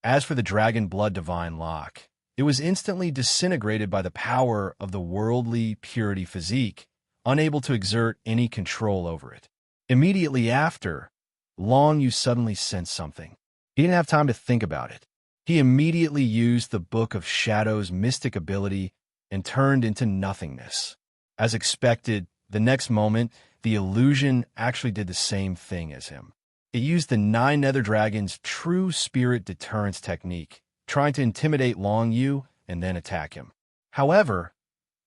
Speaker 1: As for the Dragon Blood Divine Lock, it was instantly disintegrated by the power of the worldly purity physique, unable to exert any control over it. Immediately after, Long Yu suddenly sensed something. He didn't have time to think about it. He immediately used the Book of Shadows' mystic ability and turned into nothingness. As expected, the next moment, the illusion actually did the same thing as him. It used the 9 nether dragon's true spirit deterrence technique, trying to intimidate Long Yu and then attack him. However,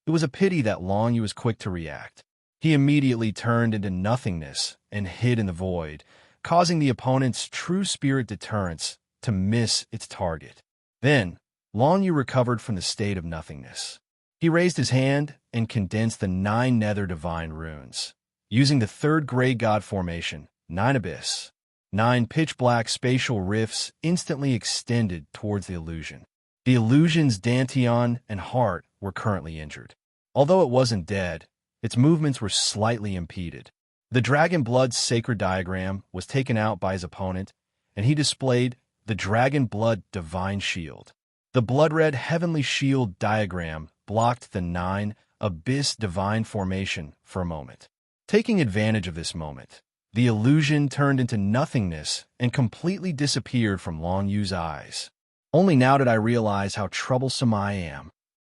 Speaker 1: it was a pity that Long Yu was quick to react. He immediately turned into nothingness and hid in the void, causing the opponent's true spirit deterrence to miss its target. Then, Long Yu recovered from the state of nothingness. He raised his hand and condensed the 9 nether divine runes. Using the third grade god formation, 9 abyss, 9 pitch-black spatial rifts instantly extended towards the illusion. The illusion's dantian and heart were currently injured. Although it wasn't dead, its movements were slightly impeded. The dragon blood sacred diagram was taken out by his opponent, and he displayed the dragon blood divine shield. The blood-red heavenly shield diagram blocked the 9 abyss divine formation for a moment. Taking advantage of this moment, the illusion turned into nothingness and completely disappeared from Long Yu's eyes. Only now did I realize how troublesome I am.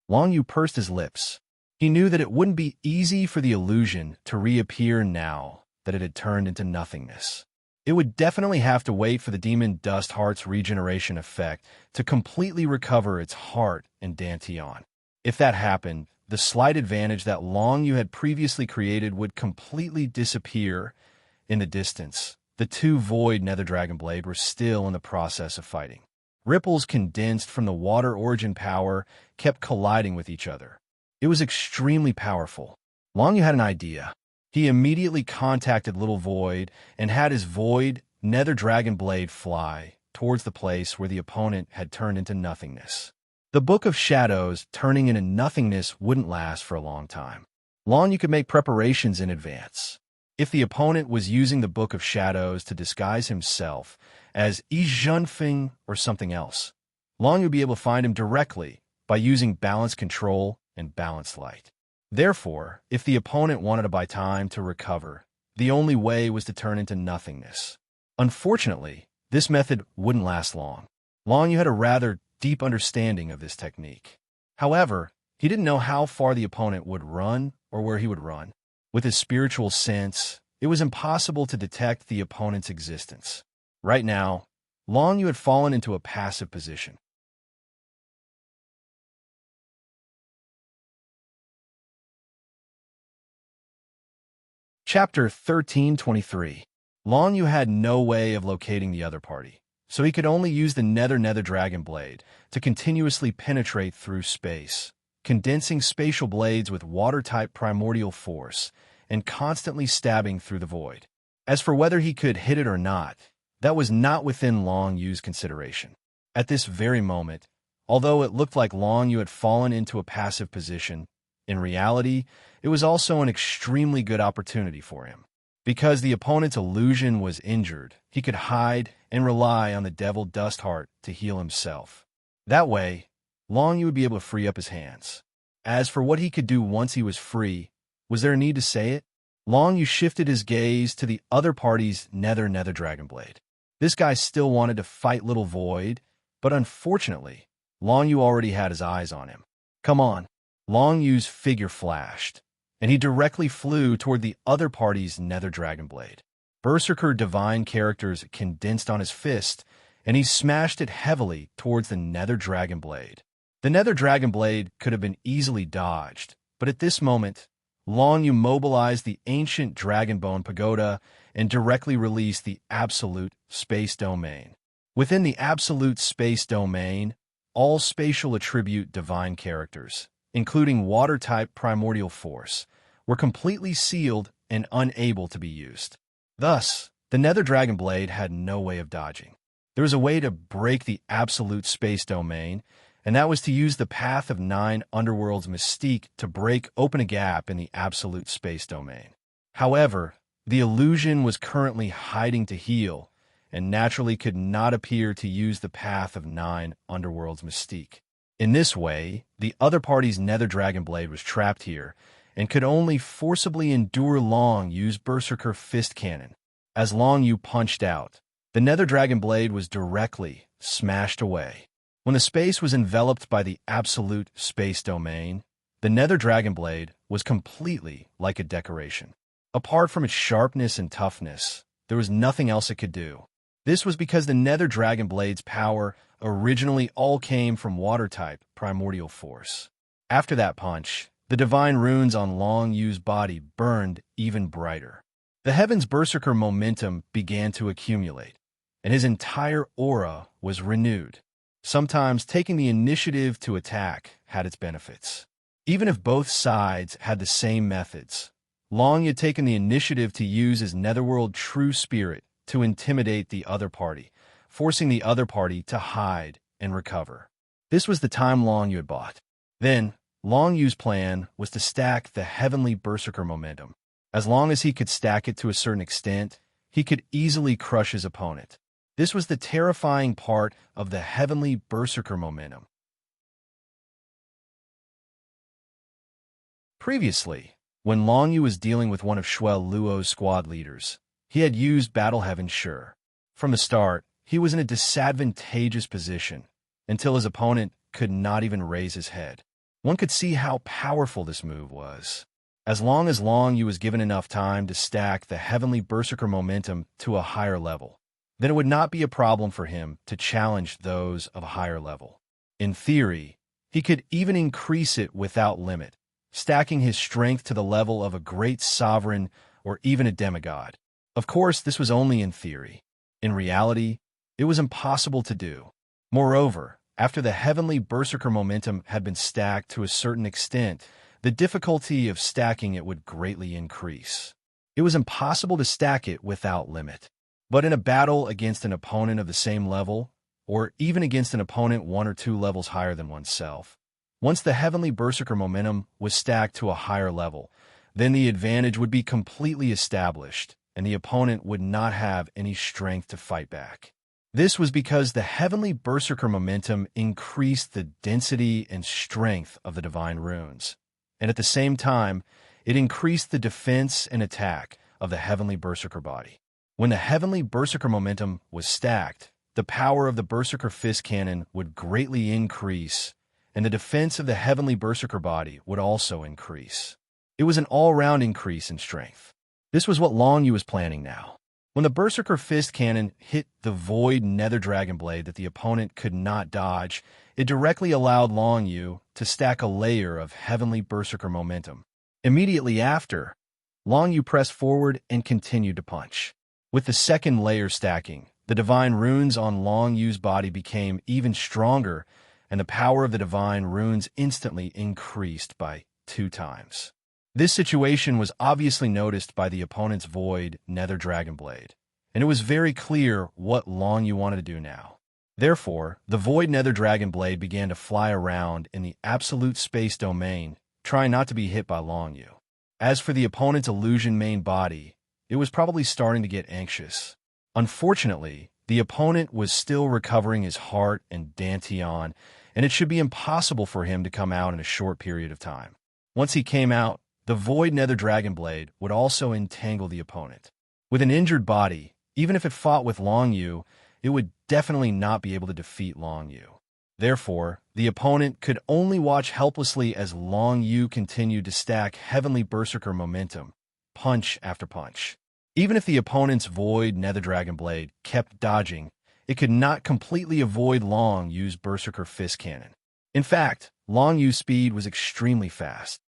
Speaker 1: Long Yu pursed his lips. He knew that it wouldn't be easy for the illusion to reappear now that it had turned into nothingness. It would definitely have to wait for the demon dust heart's regeneration effect to completely recover its heart and dantian. If that happened, the slight advantage that Long Yu had previously created would completely disappear. In the distance, the two void nether dragon blade were still in the process of fighting. Ripples condensed from the water origin power kept colliding with each other. It was extremely powerful. Long Yu had an idea. He immediately contacted Little Void and had his void nether dragon blade fly towards the place where the opponent had turned into nothingness. The Book of Shadows turning into nothingness wouldn't last for a long time. Long Yu could make preparations in advance. If the opponent was using the Book of Shadows to disguise himself as Yizhunfeng or something else, Long Yu would be able to find him directly by using Balance Control and Balanced Light. Therefore, if the opponent wanted to buy time to recover, the only way was to turn into nothingness. Unfortunately, this method wouldn't last long. Long Yu had a rather deep understanding of this technique. However, he didn't know how far the opponent would run or where he would run. With his spiritual sense, it was impossible to detect the opponent's existence. Right now, Long Yu had fallen into a passive position. Chapter 1323. Long Yu had no way of locating the other party, so he could only use the nether dragon blade to continuously penetrate through space, condensing spatial blades with water-type primordial force and constantly stabbing through the void. As for whether he could hit it or not, that was not within Long Yu's consideration. At this very moment, although it looked like Long Yu had fallen into a passive position, in reality, it was also an extremely good opportunity for him. Because the opponent's illusion was injured, he could hide and rely on the devil dust heart to heal himself. That way, Long Yu would be able to free up his hands. As for what he could do once he was free, was there a need to say it? Long Yu shifted his gaze to the other party's nether dragon blade. This guy still wanted to fight Little Void, but unfortunately, Long Yu already had his eyes on him. Come on. Long Yu's figure flashed, and he directly flew toward the other party's nether dragon blade. Berserker divine characters condensed on his fist, and he smashed it heavily towards the nether dragon blade. The nether dragon blade could have been easily dodged, but at this moment, Long Yu mobilized the ancient Dragonbone Pagoda and directly released the Absolute Space Domain. Within the Absolute Space Domain, all spatial attribute divine characters, including water-type primordial force, were completely sealed and unable to be used. Thus, the nether dragon blade had no way of dodging. There was a way to break the absolute space domain, and that was to use the Path of 9 Underworld's mystique to break open a gap in the absolute space domain. However, the illusion was currently hiding to heal, and naturally could not appear to use the Path of 9 Underworld's mystique. In this way, the other party's nether dragon blade was trapped here, and could only forcibly endure Long Yu's Berserker Fist Cannon. As Long Yu punched out, the nether dragon blade was directly smashed away. When the space was enveloped by the absolute space domain, the nether dragon blade was completely like a decoration. Apart from its sharpness and toughness, there was nothing else it could do. This was because the nether dragon blade's power originally all came from water-type primordial force. After that punch, the divine runes on Long Yu's body burned even brighter. The heaven's berserker momentum began to accumulate, and his entire aura was renewed. Sometimes taking the initiative to attack had its benefits. Even if both sides had the same methods, Long had taken the initiative to use his netherworld true spirit to intimidate the other party, forcing the other party to hide and recover. This was the time Long Yu had bought. Then, Long Yu's plan was to stack the heavenly berserker momentum. As long as he could stack it to a certain extent, he could easily crush his opponent. This was the terrifying part of the heavenly berserker momentum. Previously, when Long Yu was dealing with one of Shuel Luo's squad leaders, he had used Battle Heaven Sure. From the start, he was in a disadvantageous position, until his opponent could not even raise his head. One could see how powerful this move was. As long as Long Yu was given enough time to stack the heavenly berserker momentum to a higher level, then it would not be a problem for him to challenge those of a higher level. In theory, he could even increase it without limit, stacking his strength to the level of a great sovereign or even a demigod. Of course, this was only in theory. In reality, it was impossible to do. Moreover, after the heavenly berserker momentum had been stacked to a certain extent, the difficulty of stacking it would greatly increase. It was impossible to stack it without limit. But in a battle against an opponent of the same level, or even against an opponent 1 or 2 levels higher than oneself, once the heavenly berserker momentum was stacked to a higher level, then the advantage would be completely established, and the opponent would not have any strength to fight back. This was because the heavenly berserker momentum increased the density and strength of the divine runes, and at the same time, it increased the defense and attack of the heavenly berserker body. When the heavenly berserker momentum was stacked, the power of the berserker fist cannon would greatly increase, and the defense of the heavenly berserker body would also increase. It was an all-round increase in strength. This was what Long Yu was planning now. When the berserker fist cannon hit the void nether dragon blade that the opponent could not dodge, it directly allowed Long Yu to stack a layer of heavenly berserker momentum. Immediately after, Long Yu pressed forward and continued to punch. With the second layer stacking, the divine runes on Long Yu's body became even stronger, and the power of the divine runes instantly increased by 2 times. This situation was obviously noticed by the opponent's void nether dragon blade, and it was very clear what Long Yu wanted to do now. Therefore, the void nether dragon blade began to fly around in the absolute space domain, trying not to be hit by Long Yu. As for the opponent's illusion main body, it was probably starting to get anxious. Unfortunately, the opponent was still recovering his heart and dantian, and it should be impossible for him to come out in a short period of time. Once he came out, the void nether dragon blade would also entangle the opponent. With an injured body, even if it fought with Long Yu, it would definitely not be able to defeat Long Yu. Therefore, the opponent could only watch helplessly as Long Yu continued to stack heavenly berserker momentum, punch after punch. Even if the opponent's void nether dragon blade kept dodging, it could not completely avoid Long Yu's berserker fist cannon. In fact, Long Yu's speed was extremely fast.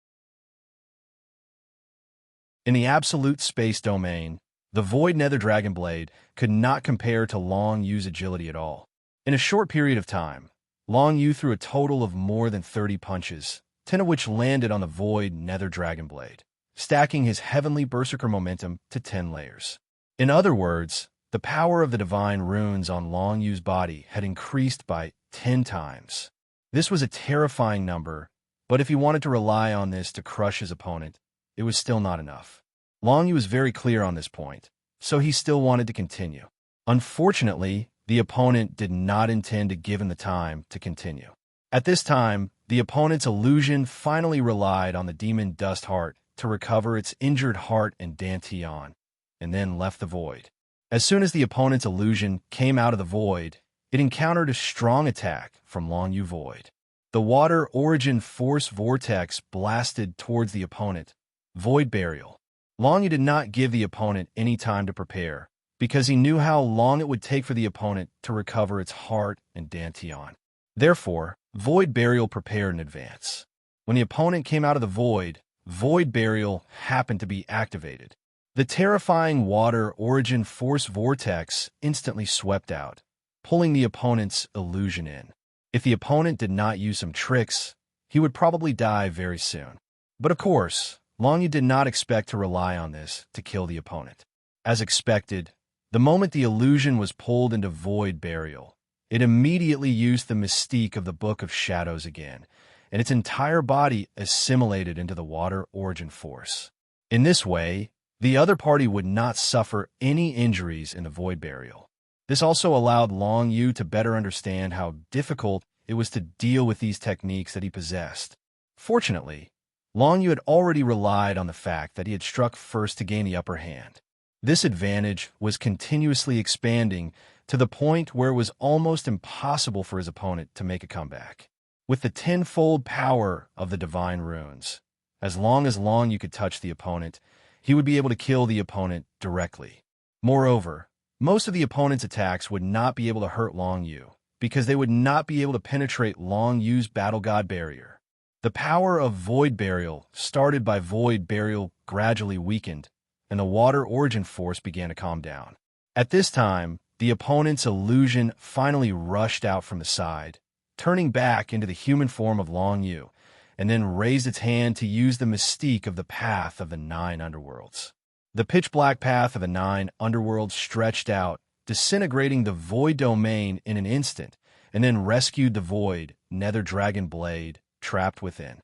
Speaker 1: In the absolute space domain, the void nether dragon blade could not compare to Long Yu's agility at all. In a short period of time, Long Yu threw a total of more than 30 punches, 10 of which landed on the void nether dragon blade, stacking his heavenly berserker momentum to 10 layers. In other words, the power of the divine runes on Long Yu's body had increased by 10 times. This was a terrifying number, but if he wanted to rely on this to crush his opponent, it was still not enough. Long Yu was very clear on this point, so he still wanted to continue. Unfortunately, the opponent did not intend to give him the time to continue. At this time, the opponent's illusion finally relied on the demon Dust Heart to recover its injured heart and dantian, and then left the void. As soon as the opponent's illusion came out of the void, it encountered a strong attack from Long Yu Void. The water origin force vortex blasted towards the opponent. Void Burial. Long Yu did not give the opponent any time to prepare, because he knew how long it would take for the opponent to recover its heart and dantian. Therefore, Void Burial prepared in advance. When the opponent came out of the void, Void Burial happened to be activated. The terrifying water origin force vortex instantly swept out, pulling the opponent's illusion in. If the opponent did not use some tricks, he would probably die very soon. But of course, Long Yu did not expect to rely on this to kill the opponent. As expected, the moment the illusion was pulled into void burial, it immediately used the mystique of the Book of Shadows again, and its entire body assimilated into the water origin force. In this way, the other party would not suffer any injuries in the void burial. This also allowed Long Yu to better understand how difficult it was to deal with these techniques that he possessed. Fortunately, Long Yu had already relied on the fact that he had struck first to gain the upper hand. This advantage was continuously expanding to the point where it was almost impossible for his opponent to make a comeback. With the tenfold power of the divine runes, as Long Yu could touch the opponent, he would be able to kill the opponent directly. Moreover, most of the opponent's attacks would not be able to hurt Long Yu, because they would not be able to penetrate Long Yu's Battle God barrier. The power of Void Burial, started by Void Burial, gradually weakened, and the water origin force began to calm down. At this time, the opponent's illusion finally rushed out from the side, turning back into the human form of Long Yu, and then raised its hand to use the mystique of the path of the 9 underworlds. The pitch-black path of the 9 underworlds stretched out, disintegrating the void domain in an instant, and then rescued the void nether dragon blade trapped within.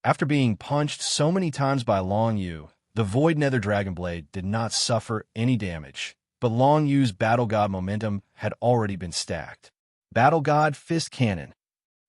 Speaker 1: After being punched so many times by Long Yu, the void nether dragon blade did not suffer any damage, but Long Yu's Battle God momentum had already been stacked. Battle God Fist Cannon.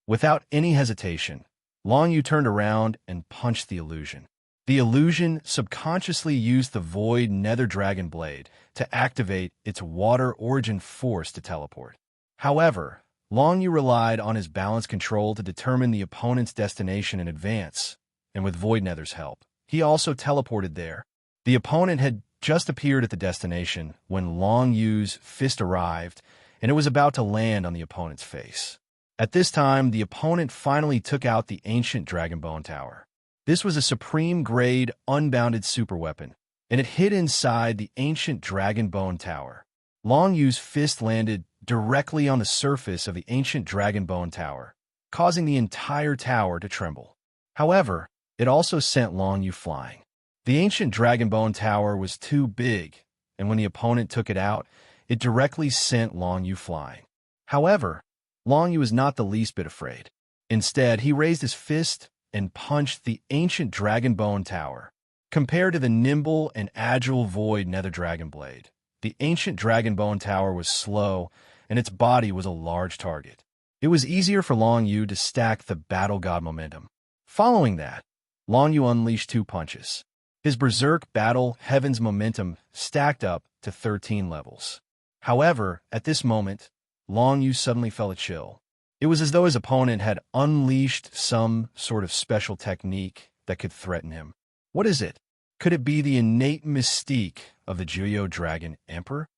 Speaker 1: Without any hesitation, Long Yu turned around and punched the illusion. The illusion subconsciously used the void nether dragon blade to activate its water origin force to teleport. However, Long Yu relied on his balance control to determine the opponent's destination in advance, and with Void Nether's help, he also teleported there. The opponent had just appeared at the destination when Long Yu's fist arrived, and it was about to land on the opponent's face. At this time, the opponent finally took out the ancient Dragonbone Tower. This was a supreme-grade, unbounded superweapon, and it hid inside the ancient Dragonbone Tower. Long Yu's fist landed directly on the surface of the ancient Dragonbone Tower, causing the entire tower to tremble. However, it also sent Long Yu flying. The ancient Dragonbone Tower was too big, and when the opponent took it out, it directly sent Long Yu flying. However, Long Yu was not the least bit afraid. Instead, he raised his fist and punched the ancient Dragonbone Tower. Compared to the nimble and agile Void Nether Dragon Blade, the ancient Dragonbone Tower was slow, and its body was a large target. It was easier for Long Yu to stack the Battle God momentum. Following that, Long Yu unleashed 2 punches. His Berserk Battle Heaven's momentum stacked up to 13 levels. However, at this moment, Long Yu suddenly felt a chill. It was as though his opponent had unleashed some sort of special technique that could threaten him. What is it? Could it be the innate mystique of the Juyo Dragon Emperor?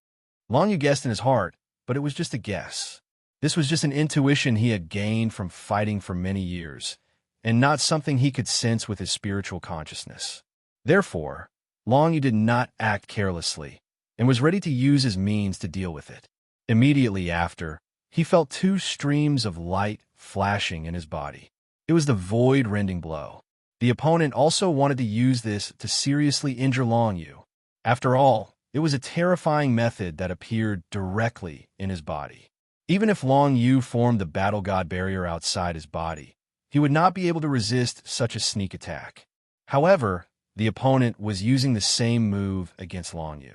Speaker 1: Long Yu guessed in his heart, but it was just a guess. This was just an intuition he had gained from fighting for many years, and not something he could sense with his spiritual consciousness. Therefore, Long Yu did not act carelessly, and was ready to use his means to deal with it. Immediately after, he felt 2 streams of light flashing in his body. It was the void-rending blow. The opponent also wanted to use this to seriously injure Long Yu. After all, it was a terrifying method that appeared directly in his body. Even if Long Yu formed the Battle God barrier outside his body, he would not be able to resist such a sneak attack. However, the opponent was using the same move against Long Yu.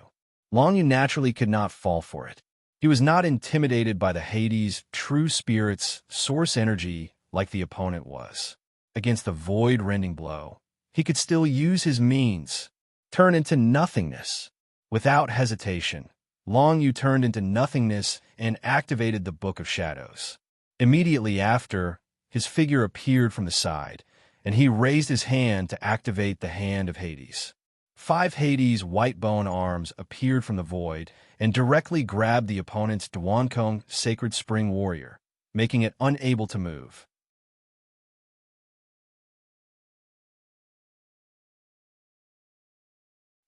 Speaker 1: Long Yu naturally could not fall for it. He was not intimidated by the Hades' true spirit's source energy like the opponent was. Against the void-rending blow, he could still use his means, turn into nothingness. Without hesitation, Long Yu turned into nothingness and activated the Book of Shadows. Immediately after, his figure appeared from the side, and he raised his hand to activate the Hand of Hades. 5 Hades' white bone arms appeared from the void and directly grabbed the opponent's Duankong Sacred Spring Warrior, making it unable to move.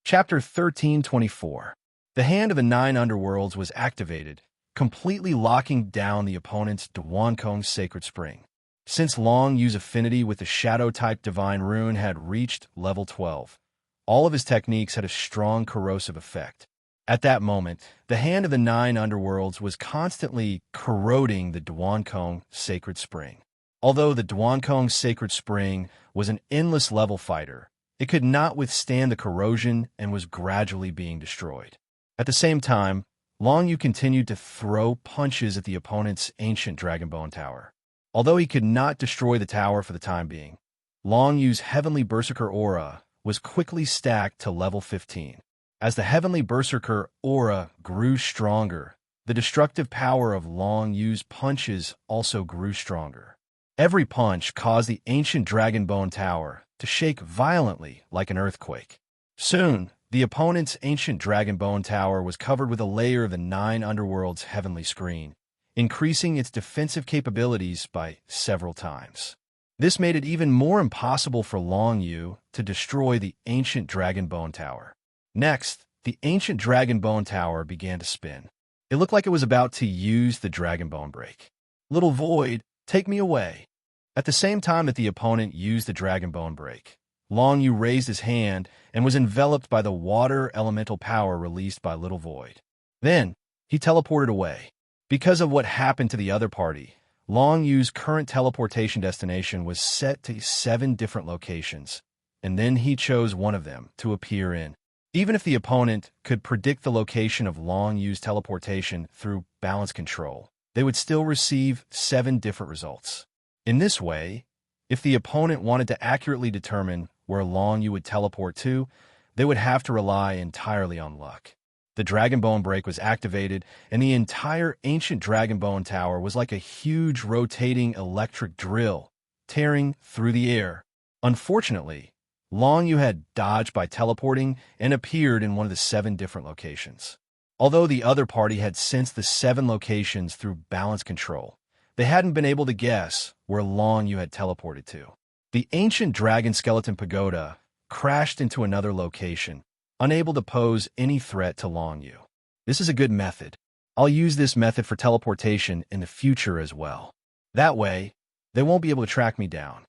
Speaker 1: Chapter 1324. The Hand of the 9 Underworlds was activated, completely locking down the opponent's Duankong Sacred Spring. Since Long Yu's affinity with the shadow-type divine rune had reached level 12, all of his techniques had a strong corrosive effect. At that moment, the hand of the nine underworlds was constantly corroding the Duankong Sacred Spring. Although the Duankong Sacred Spring was an endless level fighter, it could not withstand the corrosion and was gradually being destroyed. At the same time, Long Yu continued to throw punches at the opponent's ancient Dragonbone Tower. Although he could not destroy the tower for the time being, Long Yu's Heavenly Berserker aura was quickly stacked to level 15. As the Heavenly Berserker aura grew stronger, the destructive power of Long Yu's punches also grew stronger. Every punch caused the ancient Dragonbone Tower to shake violently like an earthquake. Soon, the opponent's ancient Dragonbone Tower was covered with a layer of the nine underworld's heavenly screen, increasing its defensive capabilities by several times. This made it even more impossible for Long Yu to destroy the ancient Dragonbone Tower. Next, the ancient Dragonbone Tower began to spin. It looked like it was about to use the Dragonbone Break. "Little Void, take me away." At the same time that the opponent used the Dragonbone Break, Long Yu raised his hand and was enveloped by the water elemental power released by Little Void. Then, he teleported away. Because of what happened to the other party, Long Yu's current teleportation destination was set to 7 different locations, and then he chose one of them to appear in. Even if the opponent could predict the location of Long Yu's teleportation through balance control, they would still receive 7 different results. In this way, if the opponent wanted to accurately determine where Long Yu would teleport to, they would have to rely entirely on luck. The Dragonbone Break was activated, and the entire ancient Dragonbone Tower was like a huge rotating electric drill, tearing through the air. Unfortunately, Long Yu had dodged by teleporting and appeared in one of the 7 different locations. Although the other party had sensed the 7 locations through balance control, they hadn't been able to guess where Long Yu had teleported to. The ancient Dragon Skeleton Pagoda crashed into another location, unable to pose any threat to Long Yu. This is a good method. I'll use this method for teleportation in the future as well. That way, they won't be able to track me down.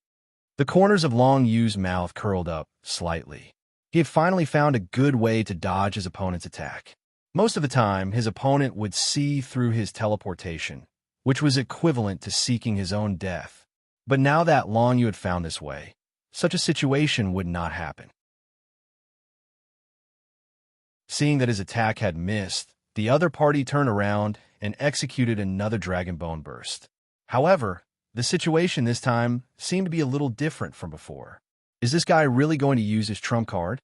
Speaker 1: The corners of Long Yu's mouth curled up slightly. He had finally found a good way to dodge his opponent's attack. Most of the time, his opponent would see through his teleportation, which was equivalent to seeking his own death. But now that Long Yu had found this way, such a situation would not happen. Seeing that his attack had missed, the other party turned around and executed another Dragonbone Burst. However, the situation this time seemed to be a little different from before. Is this guy really going to use his trump card?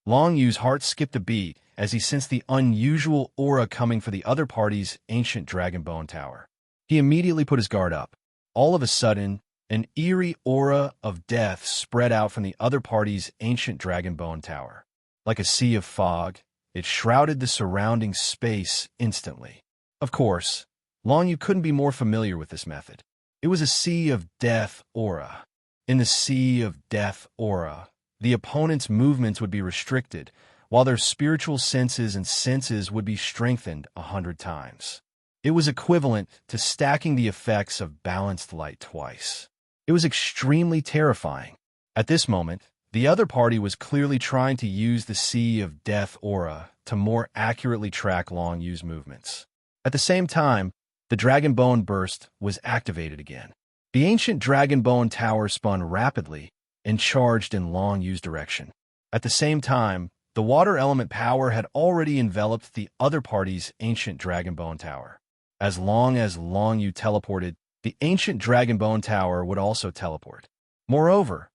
Speaker 1: Long Yu's heart skipped a beat as he sensed the unusual aura coming for the other party's ancient Dragonbone Tower. He immediately put his guard up. All of a sudden, an eerie aura of death spread out from the other party's ancient Dragonbone Tower. Like a sea of fog, it shrouded the surrounding space instantly. Of course, Long Yu couldn't be more familiar with this method. It was a sea of death aura. In the sea of death aura, the opponent's movements would be restricted, while their spiritual senses and senses would be strengthened 100 times. It was equivalent to stacking the effects of balanced light twice. It was extremely terrifying. At this moment, the other party was clearly trying to use the Sea of Death aura to more accurately track Long Yu's movements. At the same time, the Dragonbone Burst was activated again. The ancient Dragonbone Tower spun rapidly and charged in Long Yu's direction. At the same time, the water element power had already enveloped the other party's ancient Dragonbone Tower. As long as Long Yu teleported, the ancient Dragonbone Tower would also teleport. Moreover,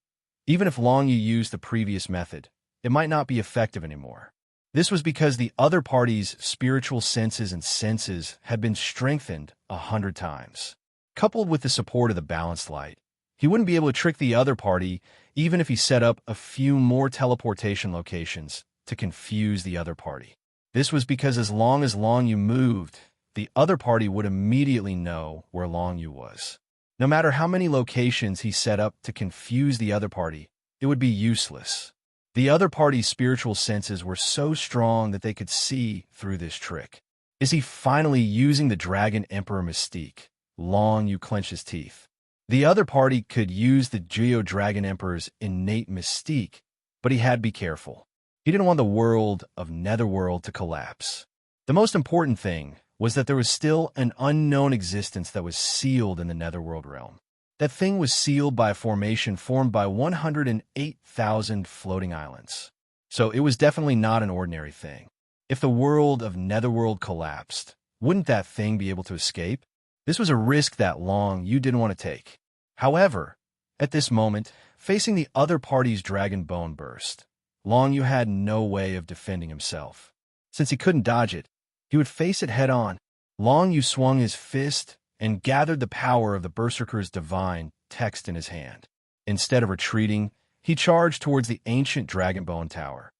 Speaker 1: even if Long Yu used the previous method, it might not be effective anymore. This was because the other party's spiritual senses and senses had been strengthened 100 times. Coupled with the support of the balanced light, he wouldn't be able to trick the other party even if he set up a few more teleportation locations to confuse the other party. This was because as long as Long Yu moved, the other party would immediately know where Long Yu was. No matter how many locations he set up to confuse the other party, it would be useless. The other party's spiritual senses were so strong that they could see through this trick. Is he finally using the Dragon Emperor mystique? Long Yu clenched his teeth. The other party could use the Geo-Dragon Emperor's innate mystique, but he had to be careful. He didn't want the world of Netherworld to collapse. The most important thing was that there was still an unknown existence that was sealed in the Netherworld realm. That thing was sealed by a formation formed by 108,000 floating islands. So it was definitely not an ordinary thing. If the world of Netherworld collapsed, wouldn't that thing be able to escape? This was a risk that Long Yu didn't want to take. However, at this moment, facing the other party's dragon bone burst, Long Yu had no way of defending himself. Since he couldn't dodge it, he would face it head-on. Long Yu swung his fist and gathered the power of the Berserker's divine text in his hand. Instead of retreating, he charged towards the ancient Dragon Bone Tower.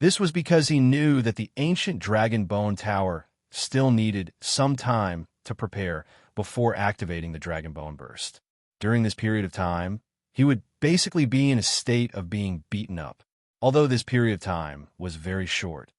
Speaker 1: This was because he knew that the ancient Dragon Bone Tower still needed some time to prepare before activating the Dragon Bone Burst. During this period of time, he would basically be in a state of being beaten up. Although this period of time was very short,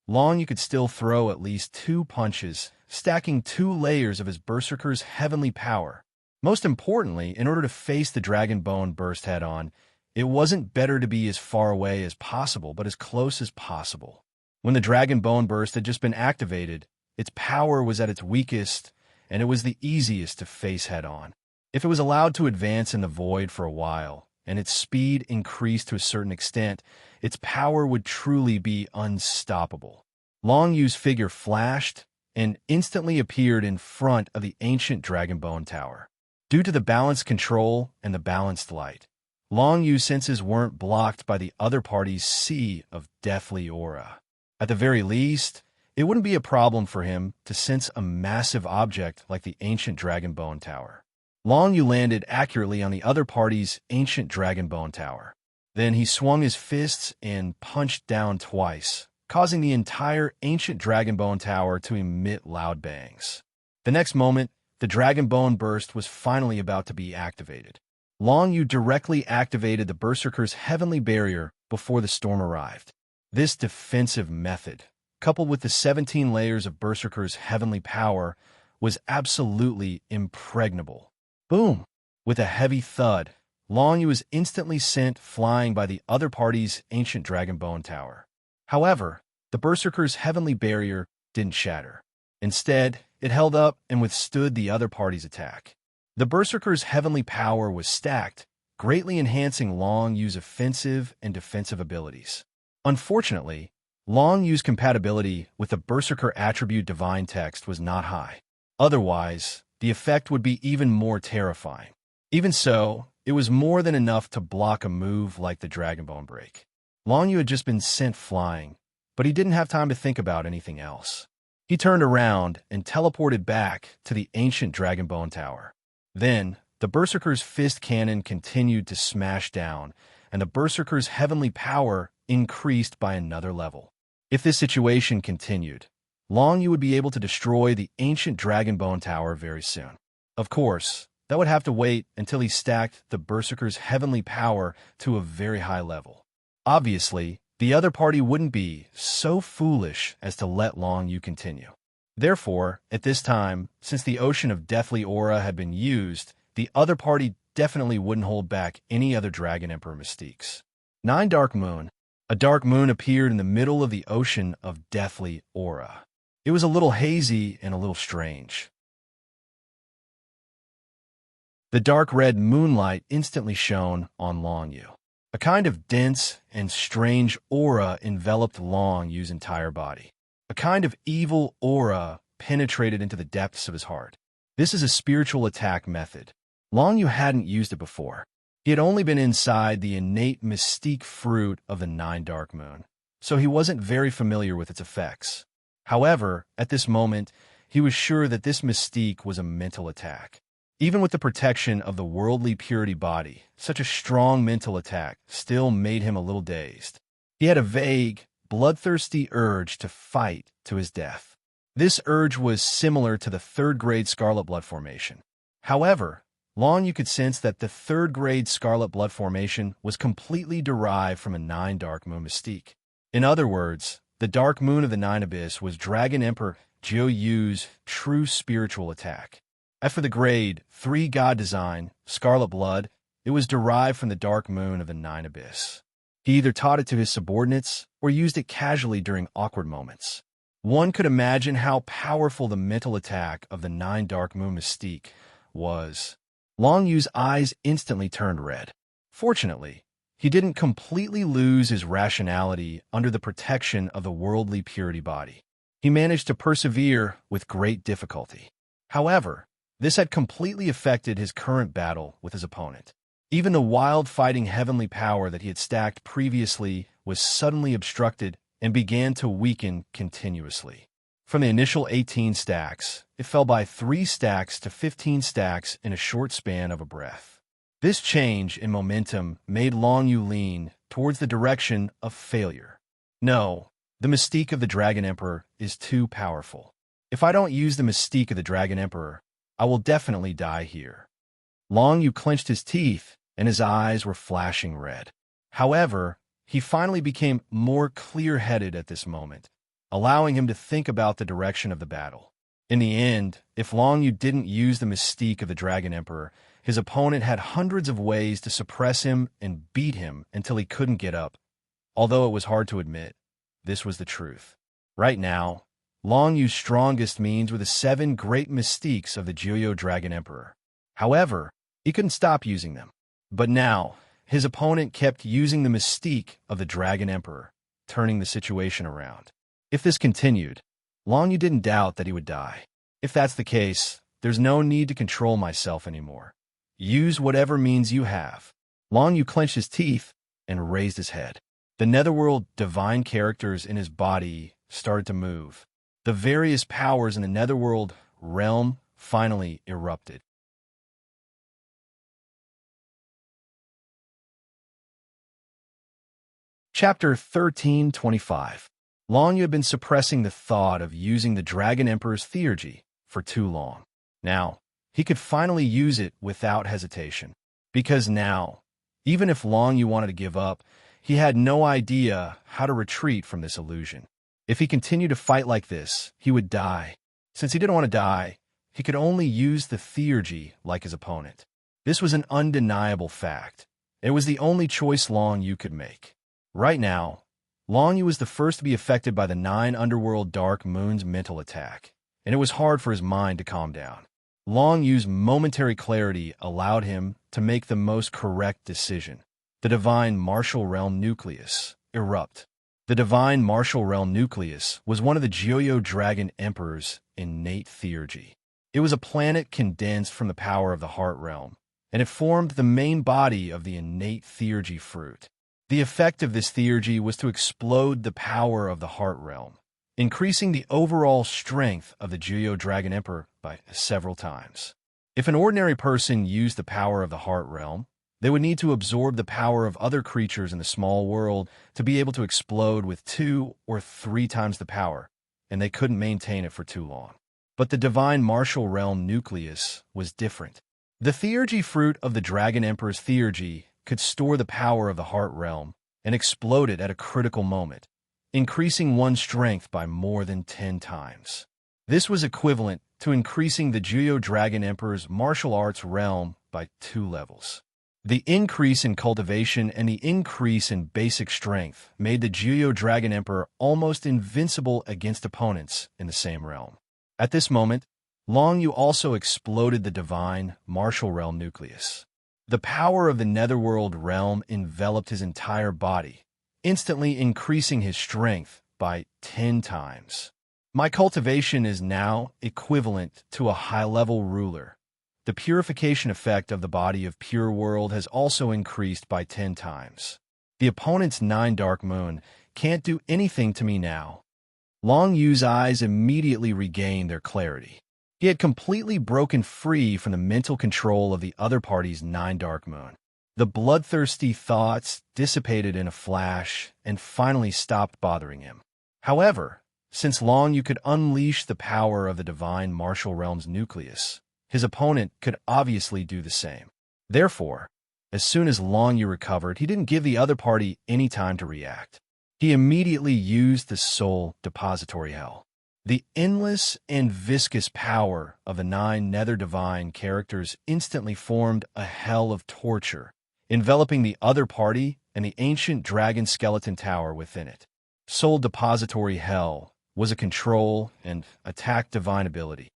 Speaker 1: Long Yu could still throw at least 2 punches, stacking 2 layers of his Berserker's heavenly power. Most importantly, in order to face the Dragon Bone Burst head-on, it wasn't better to be as far away as possible, but as close as possible. When the Dragon Bone Burst had just been activated, its power was at its weakest, and it was the easiest to face head-on. If it was allowed to advance in the void for a while, and its speed increased to a certain extent, its power would truly be unstoppable. Long Yu's figure flashed and instantly appeared in front of the ancient Dragon Bone Tower. Due to the balanced control and the balanced light, Long Yu's senses weren't blocked by the other party's sea of deathly aura. At the very least, it wouldn't be a problem for him to sense a massive object like the ancient Dragon Bone Tower. Long Yu landed accurately on the other party's ancient Dragon Bone Tower. Then he swung his fists and punched down twice, causing the entire ancient Dragon Bone Tower to emit loud bangs. The next moment, the Dragon Bone Burst was finally about to be activated. Long Yu directly activated the Berserker's heavenly barrier before the storm arrived. This defensive method, coupled with the 17 layers of Berserker's heavenly power, was absolutely impregnable. Boom! With a heavy thud, Long Yu was instantly sent flying by the other party's ancient Dragon Bone Tower. However, the Berserker's heavenly barrier didn't shatter. Instead, it held up and withstood the other party's attack. The Berserker's heavenly power was stacked, greatly enhancing Long Yu's offensive and defensive abilities. Unfortunately, Long Yu's compatibility with the Berserker attribute Divine Text was not high. Otherwise, the effect would be even more terrifying. Even so, it was more than enough to block a move like the Dragon Bone Break. Long Yu had just been sent flying, but he didn't have time to think about anything else. He turned around and teleported back to the ancient Dragon Bone Tower. Then, the Berserker's fist cannon continued to smash down, and the Berserker's heavenly power increased by another level. If this situation continued, Long Yu would be able to destroy the ancient Dragon Bone Tower very soon. Of course, that would have to wait until he stacked the Berserker's heavenly power to a very high level. Obviously, the other party wouldn't be so foolish as to let Long Yu continue. Therefore, at this time, since the Ocean of Deathly Aura had been used, the other party definitely wouldn't hold back any other Dragon Emperor mystiques. 9 Dark Moon. A dark moon appeared in the middle of the Ocean of Deathly Aura. It was a little hazy and a little strange. The dark red moonlight instantly shone on Long Yu. A kind of dense and strange aura enveloped Long Yu's entire body. A kind of evil aura penetrated into the depths of his heart. This is a spiritual attack method. Long Yu hadn't used it before. He had only been inside the innate mystique fruit of the 9 Dark Moon, so he wasn't very familiar with its effects. However, at this moment, he was sure that this mystique was a mental attack. Even with the protection of the worldly purity body, such a strong mental attack still made him a little dazed. He had a vague, bloodthirsty urge to fight to his death. This urge was similar to the 3rd grade Scarlet Blood Formation. However, Long Yu could sense that the 3rd grade Scarlet Blood Formation was completely derived from a 9 Dark Moon mystique. In other words, the Dark Moon of the 9 Abyss was Dragon Emperor Jiu Yu's true spiritual attack. As for the grade 3 god design, Scarlet Blood, it was derived from the dark moon of the Nine Abyss. He either taught it to his subordinates or used it casually during awkward moments. One could imagine how powerful the mental attack of the Nine Dark Moon mystique was. Long Yu's eyes instantly turned red. Fortunately, he didn't completely lose his rationality under the protection of the worldly purity body. He managed to persevere with great difficulty. However, this had completely affected his current battle with his opponent. Even the wild fighting heavenly power that he had stacked previously was suddenly obstructed and began to weaken continuously. From the initial 18 stacks, it fell by 3 stacks to 15 stacks in a short span of a breath. This change in momentum made Long Yu lean towards the direction of failure. No, the mystique of the Dragon Emperor is too powerful. If I don't use the mystique of the Dragon Emperor, I will definitely die here. Long Yu clenched his teeth, and his eyes were flashing red. However, he finally became more clear-headed at this moment, allowing him to think about the direction of the battle. In the end, if Long Yu didn't use the mystique of the Dragon Emperor, his opponent had hundreds of ways to suppress him and beat him until he couldn't get up. Although it was hard to admit, this was the truth. Right now, Long Yu's strongest means were the 7 great mystiques of the Jiuyo Dragon Emperor. However, he couldn't stop using them. But now, his opponent kept using the mystique of the Dragon Emperor, turning the situation around. If this continued, Long Yu didn't doubt that he would die. If that's the case, there's no need to control myself anymore. Use whatever means you have. Long Yu clenched his teeth and raised his head. The netherworld divine characters in his body started to move. The various powers in the netherworld realm finally erupted. Chapter 1325. Long Yu had been suppressing the thought of using the Dragon Emperor's theurgy for too long. Now, he could finally use it without hesitation. Because now, even if Long Yu wanted to give up, he had no idea how to retreat from this illusion. If he continued to fight like this, he would die. Since he didn't want to die, he could only use the theurgy like his opponent. This was an undeniable fact. It was the only choice Long Yu could make. Right now, Long Yu was the first to be affected by the 9 underworld dark moon's mental attack, and it was hard for his mind to calm down. Long Yu's momentary clarity allowed him to make the most correct decision. The divine martial realm nucleus erupt. The divine martial realm nucleus was one of the Jiuyo Dragon Emperor's innate theurgy. It was a planet condensed from the power of the heart realm, and it formed the main body of the innate theurgy fruit. The effect of this theurgy was to explode the power of the heart realm, increasing the overall strength of the Jiuyo Dragon Emperor by several times. If an ordinary person used the power of the heart realm, they would need to absorb the power of other creatures in the small world to be able to explode with 2 or 3 times the power, and they couldn't maintain it for too long. But the divine martial realm nucleus was different. The theurgy fruit of the Dragon Emperor's theurgy could store the power of the heart realm and explode it at a critical moment, increasing one's strength by more than 10 times. This was equivalent to increasing the Jiuyo Dragon Emperor's martial arts realm by 2 levels. The increase in cultivation and the increase in basic strength made the Jiuyo Dragon Emperor almost invincible against opponents in the same realm. At this moment, Long Yu also exploded the divine martial realm nucleus. The power of the netherworld realm enveloped his entire body, instantly increasing his strength by 10 times. My cultivation is now equivalent to a high-level ruler. The purification effect of the body of pure world has also increased by 10 times. The opponent's 9 dark moon can't do anything to me now. Long Yu's eyes immediately regained their clarity. He had completely broken free from the mental control of the other party's 9 dark moon. The bloodthirsty thoughts dissipated in a flash and finally stopped bothering him. However, since Long Yu could unleash the power of the divine martial realm's nucleus, his opponent could obviously do the same. Therefore, as soon as Long Yu recovered, he didn't give the other party any time to react. He immediately used the soul depository hell. The endless and viscous power of the 9 nether divine characters instantly formed a hell of torture, enveloping the other party and the ancient dragon skeleton tower within it. Soul Depository Hell was a control and attack divine ability.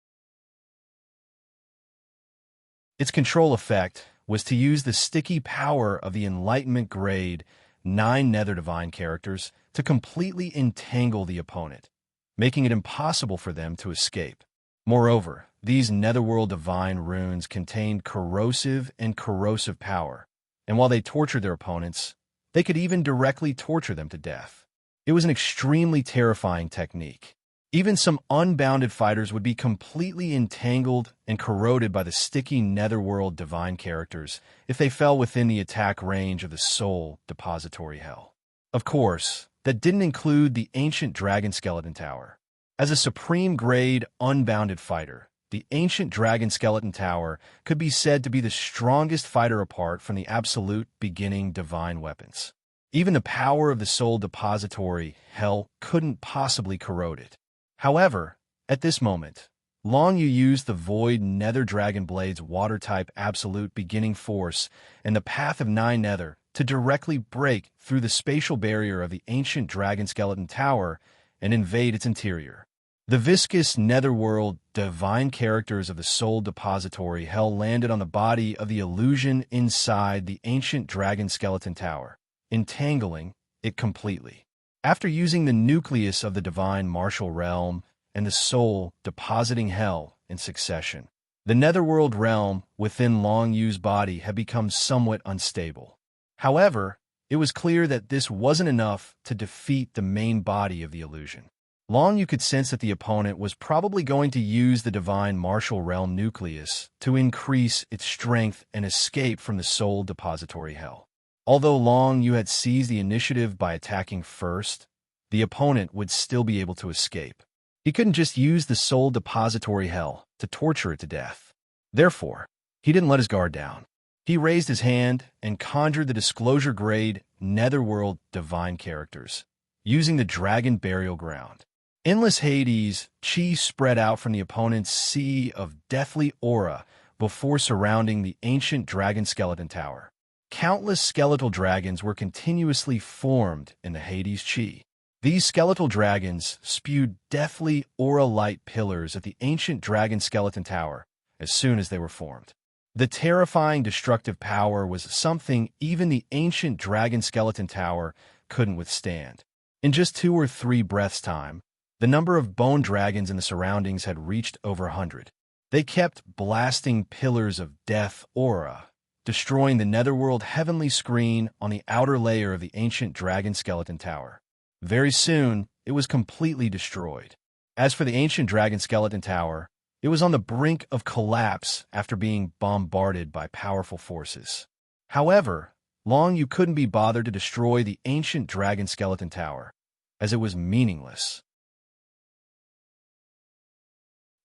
Speaker 1: Its control effect was to use the sticky power of the Enlightenment grade 9 nether divine characters to completely entangle the opponent, making it impossible for them to escape. Moreover, these netherworld divine runes contained corrosive and corrosive power, and while they tortured their opponents, they could even directly torture them to death. It was an extremely terrifying technique. Even some unbounded fighters would be completely entangled and corroded by the sticky netherworld divine characters if they fell within the attack range of the Soul Depository Hell. Of course, that didn't include the ancient dragon skeleton tower. As a supreme grade unbounded fighter, the ancient dragon skeleton tower could be said to be the strongest fighter apart from the absolute beginning divine weapons. Even the power of the Soul Depository Hell couldn't possibly corrode it. However, at this moment, Long Yu used the Void Nether Dragon Blade's water-type absolute beginning force and the Path of 9 Nether to directly break through the spatial barrier of the ancient dragon skeleton tower and invade its interior. The viscous netherworld divine characters of the Soul Depository Hell landed on the body of the illusion inside the ancient dragon skeleton tower, entangling it completely. After using the nucleus of the divine martial realm and the soul depositing hell in succession, the netherworld realm within Long Yu's body had become somewhat unstable. However, it was clear that this wasn't enough to defeat the main body of the illusion. Long Yu could sense that the opponent was probably going to use the divine martial realm nucleus to increase its strength and escape from the Soul Depository Hell. Although Long Yu had seized the initiative by attacking first, the opponent would still be able to escape. He couldn't just use the Soul Depository Hell to torture it to death. Therefore, he didn't let his guard down. He raised his hand and conjured the Disclosure Grade Netherworld Divine characters, using the Dragon Burial Ground. Endless Hades chi spread out from the opponent's sea of deathly aura before surrounding the ancient dragon skeleton tower. Countless skeletal dragons were continuously formed in the Hades chi. These skeletal dragons spewed deathly aura-light pillars at the ancient dragon skeleton tower as soon as they were formed. The terrifying destructive power was something even the ancient dragon skeleton tower couldn't withstand. In just 2 or 3 breaths' time, the number of bone dragons in the surroundings had reached over 100. They kept blasting pillars of death aura, destroying the netherworld heavenly screen on the outer layer of the ancient dragon skeleton tower. Very soon, it was completely destroyed. As for the ancient dragon skeleton tower, it was on the brink of collapse after being bombarded by powerful forces. However, Long Yu couldn't be bothered to destroy the ancient dragon skeleton tower, as it was meaningless.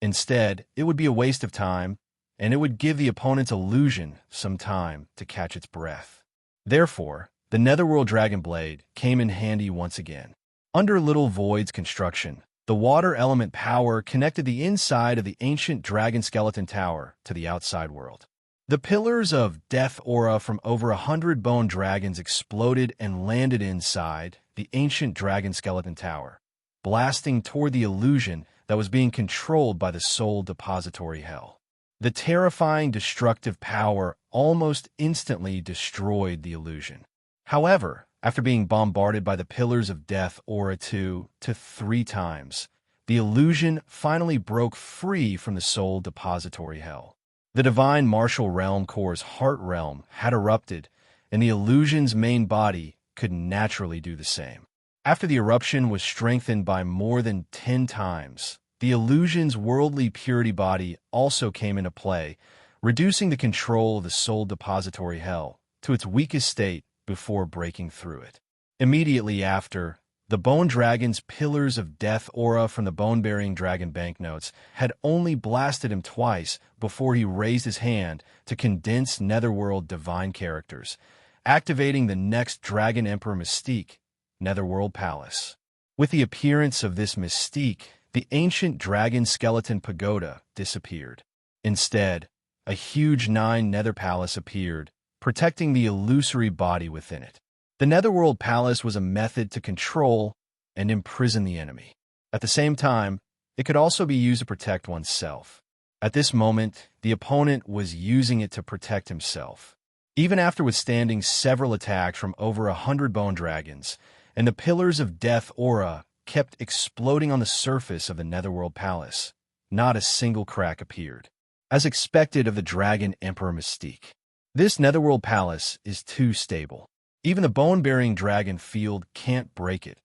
Speaker 1: Instead, it would be a waste of time, and it would give the opponent's illusion some time to catch its breath. Therefore, the Netherworld Dragon Blade came in handy once again. Under Little Void's construction, the water element power connected the inside of the ancient dragon skeleton tower to the outside world. The pillars of death aura from over 100 bone dragons exploded and landed inside the ancient dragon skeleton tower, blasting toward the illusion that was being controlled by the Soul Depository Hell. The terrifying destructive power almost instantly destroyed the illusion. However, after being bombarded by the Pillars of Death aura 2 to 3 times, the illusion finally broke free from the Soul Depository Hell. The Divine Martial Realm Core's Heart Realm had erupted, and the illusion's main body could naturally do the same. After the eruption was strengthened by more than 10 times, the illusion's worldly purity body also came into play, reducing the control of the Soul Depository Hell to its weakest state before breaking through it. Immediately after, the Bone Dragon's Pillars of Death aura from the Bone-Bearing Dragon banknotes had only blasted him twice before he raised his hand to condense Netherworld divine characters, activating the next Dragon Emperor Mystique, Netherworld Palace. With the appearance of this Mystique, the ancient dragon skeleton pagoda disappeared. Instead, a huge 9 nether palace appeared, protecting the illusory body within it. The Netherworld Palace was a method to control and imprison the enemy. At the same time, it could also be used to protect oneself. At this moment, the opponent was using it to protect himself. Even after withstanding several attacks from over 100 bone dragons, and the Pillars of Death aura kept exploding on the surface of the Netherworld Palace, not a single crack appeared. As expected of the Dragon Emperor Mystique, this Netherworld Palace is too stable. Even the bone-bearing dragon field can't break it.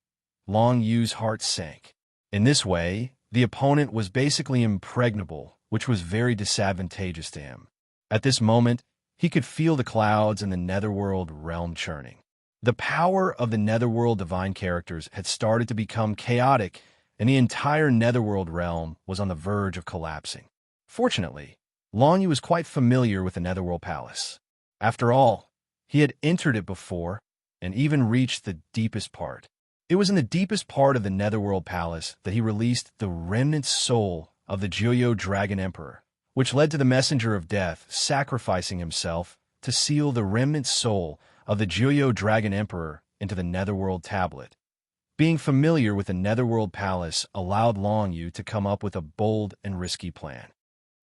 Speaker 1: Long Yu's heart sank. In this way, the opponent was basically impregnable, which was very disadvantageous to him. At this moment, he could feel the clouds in the Netherworld realm churning. The power of the Netherworld divine characters had started to become chaotic, and the entire Netherworld realm was on the verge of collapsing. Fortunately, Long Yu was quite familiar with the Netherworld Palace. After all, he had entered it before, and even reached the deepest part. It was in the deepest part of the Netherworld Palace that he released the remnant soul of the Joyo Dragon Emperor, which led to the Messenger of Death sacrificing himself to seal the remnant soul of the Joyo Dragon Emperor into the Netherworld Tablet. Being familiar with the Netherworld Palace allowed Long Yu to come up with a bold and risky plan.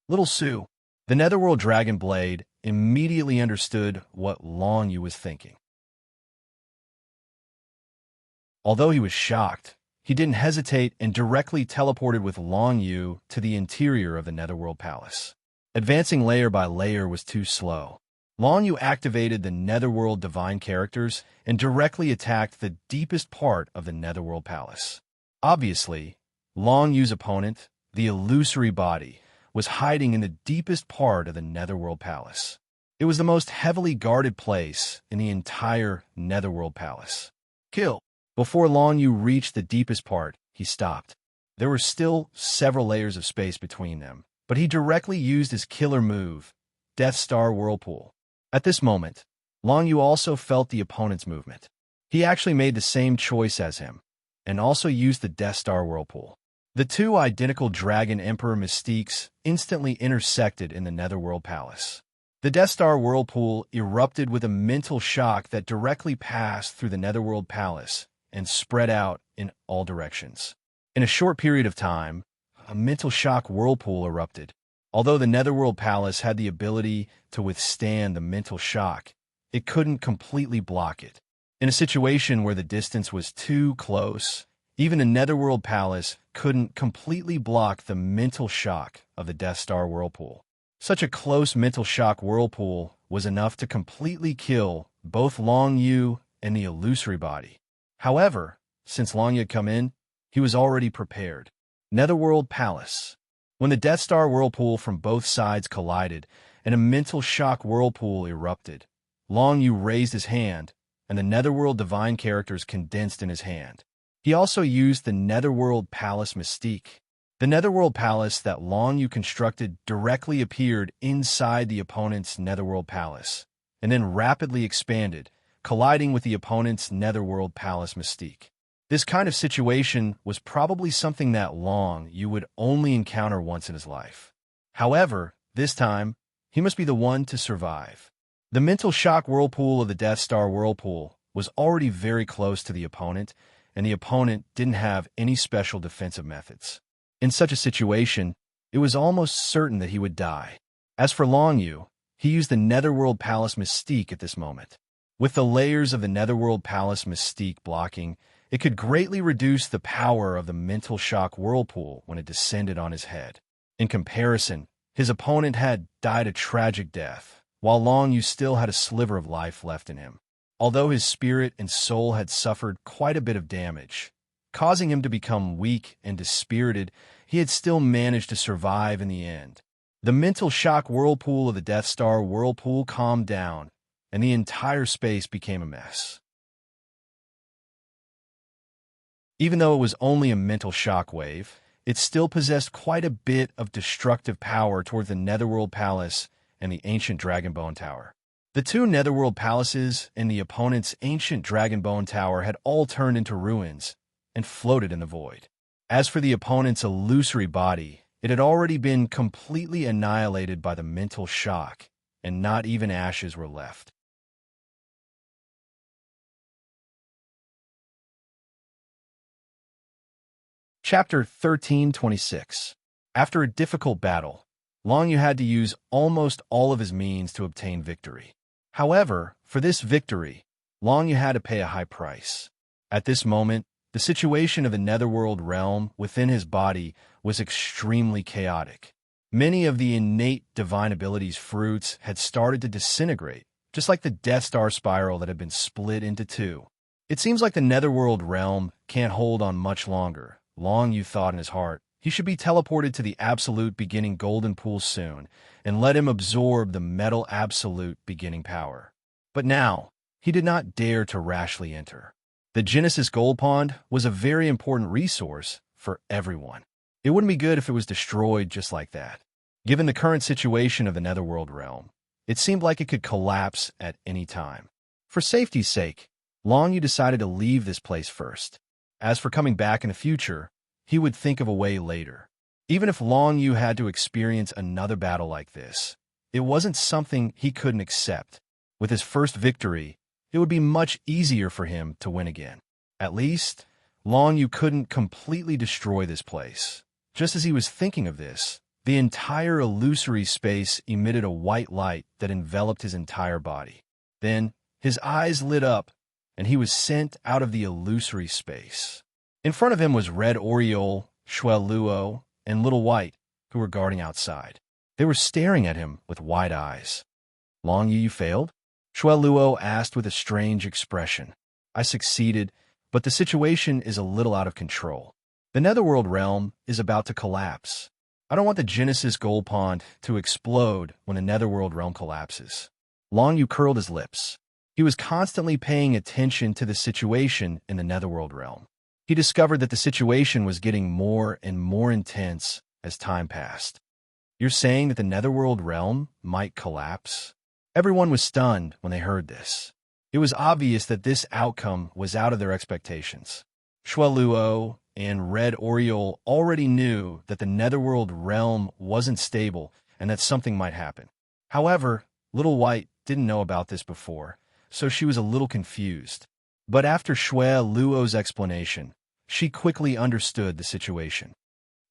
Speaker 1: Little Su, the Netherworld Dragon Blade, immediately understood what Long Yu was thinking. Although he was shocked, he didn't hesitate and directly teleported with Long Yu to the interior of the Netherworld Palace. Advancing layer by layer was too slow. Long Yu activated the Netherworld divine characters and directly attacked the deepest part of the Netherworld Palace. Obviously, Long Yu's opponent, the illusory body, was hiding in the deepest part of the Netherworld Palace. It was the most heavily guarded place in the entire Netherworld Palace. Kill! Before Long Yu reached the deepest part, he stopped. There were still several layers of space between them, but he directly used his killer move, Death Star Whirlpool. At this moment, Long Yu also felt the opponent's movement. He actually made the same choice as him, and also used the Death Star Whirlpool. The two identical Dragon Emperor Mystiques instantly intersected in the Netherworld Palace. The Death Star Whirlpool erupted with a mental shock that directly passed through the Netherworld Palace and spread out in all directions. In a short period of time, a mental shock whirlpool erupted. Although the Netherworld Palace had the ability to withstand the mental shock, it couldn't completely block it. In a situation where the distance was too close, even the Netherworld Palace couldn't completely block the mental shock of the Death Star Whirlpool. Such a close mental shock whirlpool was enough to completely kill both Long Yu and the illusory body. However, since Long Yu had come in, he was already prepared. Netherworld Palace. When the Death Star Whirlpool from both sides collided and a mental shock whirlpool erupted, Long Yu raised his hand, and the Netherworld divine characters condensed in his hand. He also used the Netherworld Palace Mystique. The Netherworld Palace that Long Yu constructed directly appeared inside the opponent's Netherworld Palace, and then rapidly expanded, colliding with the opponent's Netherworld Palace Mystique. This kind of situation was probably something that Long Yu would only encounter once in his life. However, this time, he must be the one to survive. The mental shock whirlpool of the Death Star Whirlpool was already very close to the opponent, and the opponent didn't have any special defensive methods. In such a situation, it was almost certain that he would die. As for Long Yu, he used the Netherworld Palace Mystique at this moment. With the layers of the Netherworld Palace Mystique blocking, it could greatly reduce the power of the mental shock whirlpool when it descended on his head. In comparison, his opponent had died a tragic death, while Long Yu still had a sliver of life left in him. Although his spirit and soul had suffered quite a bit of damage, causing him to become weak and dispirited, he had still managed to survive in the end. The mental shock whirlpool of the Death Star Whirlpool calmed down, and the entire space became a mess. Even though it was only a mental shockwave, it still possessed quite a bit of destructive power toward the Netherworld Palace and the ancient Dragonbone Tower. The two Netherworld Palaces and the opponent's ancient Dragonbone Tower had all turned into ruins and floated in the void. As for the opponent's illusory body, it had already been completely annihilated by the mental shock, and not even ashes were left. Chapter 1326. After a difficult battle, Long Yu had to use almost all of his means to obtain victory. However, for this victory, Long Yu had to pay a high price. At this moment, the situation of the Netherworld realm within his body was extremely chaotic. Many of the innate divine abilities fruits had started to disintegrate, just like the Death Star spiral that had been split into two. It seems like the Netherworld realm can't hold on much longer. Long Yu thought in his heart, he should be teleported to the absolute beginning golden pool soon, and let him absorb the metal absolute beginning power. But now, he did not dare to rashly enter. The Genesis Gold Pond was a very important resource for everyone. It wouldn't be good if it was destroyed just like that. Given the current situation of the Netherworld realm, it seemed like it could collapse at any time. For safety's sake, Long Yu decided to leave this place first. As for coming back in the future, he would think of a way later. Even if Long Yu had to experience another battle like this, it wasn't something he couldn't accept. With his first victory, it would be much easier for him to win again. At least, Long Yu couldn't completely destroy this place. Just as he was thinking of this, the entire illusory space emitted a white light that enveloped his entire body. Then, his eyes lit up, and he was sent out of the illusory space. In front of him was Red Oriole, Shuel Luo, and Little White, who were guarding outside. They were staring at him with wide eyes. Long Yu, you failed? Shuel Luo asked with a strange expression. I succeeded, but the situation is a little out of control. The Netherworld realm is about to collapse. I don't want the Genesis Gold Pond to explode when the Netherworld realm collapses. Long Yu curled his lips. He was constantly paying attention to the situation in the Netherworld realm. He discovered that the situation was getting more and more intense as time passed. You're saying that the Netherworld realm might collapse? Everyone was stunned when they heard this. It was obvious that this outcome was out of their expectations. Shuel Luo and Red Oriole already knew that the Netherworld realm wasn't stable and that something might happen. However, Little White didn't know about this before, so she was a little confused. But after Shuel Luo's explanation, she quickly understood the situation.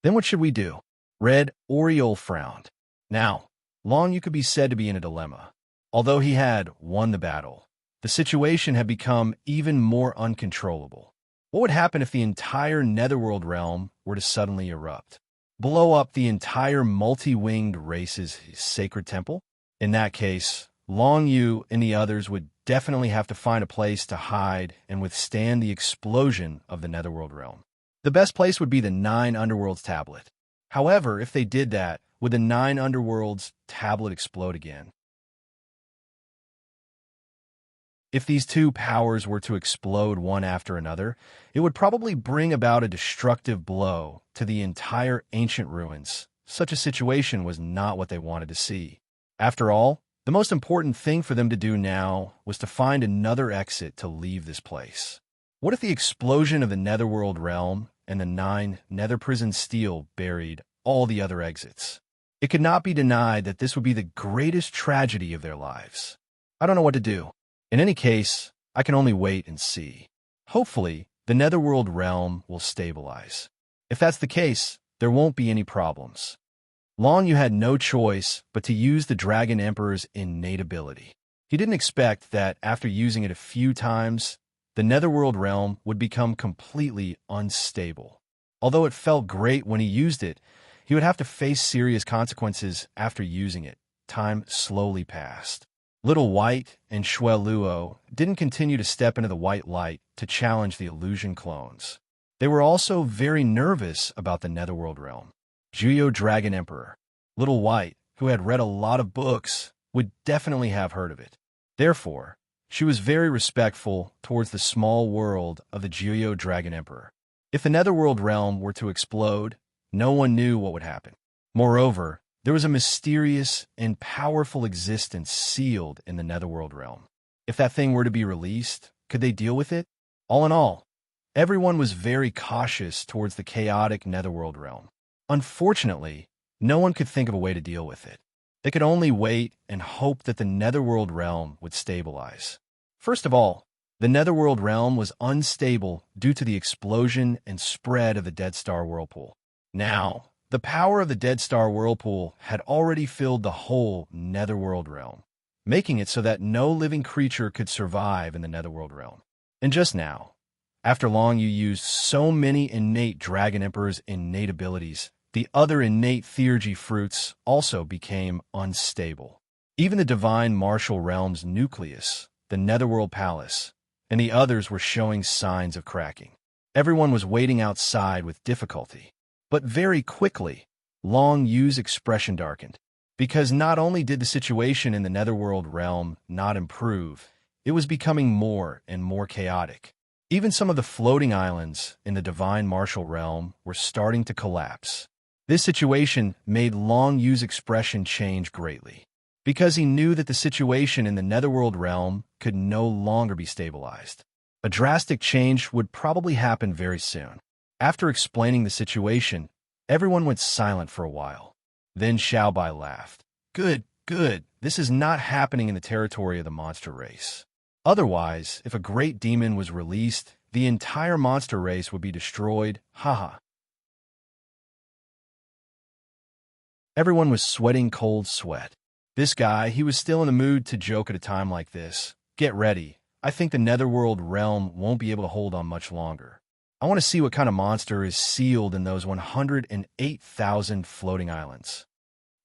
Speaker 1: Then what should we do? Red Oriole frowned. Now, Long Yu could be said to be in a dilemma. Although he had won the battle, the situation had become even more uncontrollable. What would happen if the entire Netherworld realm were to suddenly erupt? Blow up the entire multi-winged race's sacred temple? In that case, Long Yu and the others would definitely have to find a place to hide and withstand the explosion of the Netherworld realm. The best place would be the 9 Underworlds tablet. However, if they did that, would the 9 Underworlds tablet explode again? If these two powers were to explode one after another, it would probably bring about a destructive blow to the entire ancient ruins. Such a situation was not what they wanted to see. After all, the most important thing for them to do now was to find another exit to leave this place. What if the explosion of the Netherworld realm and the 9 Nether Prison Steel buried all the other exits? It could not be denied that this would be the greatest tragedy of their lives. I don't know what to do. In any case, I can only wait and see. Hopefully, the Netherworld realm will stabilize. If that's the case, there won't be any problems. Long Yu had no choice but to use the Dragon Emperor's innate ability. He didn't expect that after using it a few times, the Netherworld realm would become completely unstable. Although it felt great when he used it, he would have to face serious consequences after using it. Time slowly passed. Little White and Shuel Luo didn't continue to step into the white light to challenge the illusion clones. They were also very nervous about the Netherworld realm. Juyo Dragon Emperor. Little White, who had read a lot of books, would definitely have heard of it. Therefore, she was very respectful towards the small world of the Juyo Dragon Emperor. If the Netherworld realm were to explode, no one knew what would happen. Moreover, there was a mysterious and powerful existence sealed in the Netherworld realm. If that thing were to be released, could they deal with it? All in all, Everyone was very cautious towards the chaotic netherworld realm. Unfortunately, no one could think of a way to deal with it. They could only wait and hope that the netherworld realm would stabilize. First of all, the netherworld realm was unstable due to the explosion and spread of the Dead Star Whirlpool. Now, the power of the Dead Star Whirlpool had already filled the whole netherworld realm, making it so that no living creature could survive in the netherworld realm. And just now, after long you used so many innate Dragon Emperor's innate abilities, the other innate theurgy fruits also became unstable. Even the divine martial realm's nucleus, the netherworld palace, and the others were showing signs of cracking. Everyone was waiting outside with difficulty. But very quickly, Long Yu's expression darkened, because not only did the situation in the netherworld realm not improve, it was becoming more and more chaotic. Even some of the floating islands in the divine martial realm were starting to collapse. This situation made Long Yu's expression change greatly, because he knew that the situation in the netherworld realm could no longer be stabilized. A drastic change would probably happen very soon. After explaining the situation, everyone went silent for a while. Then Xiaobai laughed. Good, this is not happening in the territory of the monster race. Otherwise, if a great demon was released, the entire monster race would be destroyed, haha. Everyone was sweating cold sweat. This guy, he was still in the mood to joke at a time like this. Get ready. I think the netherworld realm won't be able to hold on much longer. I want to see what kind of monster is sealed in those 108,000 floating islands.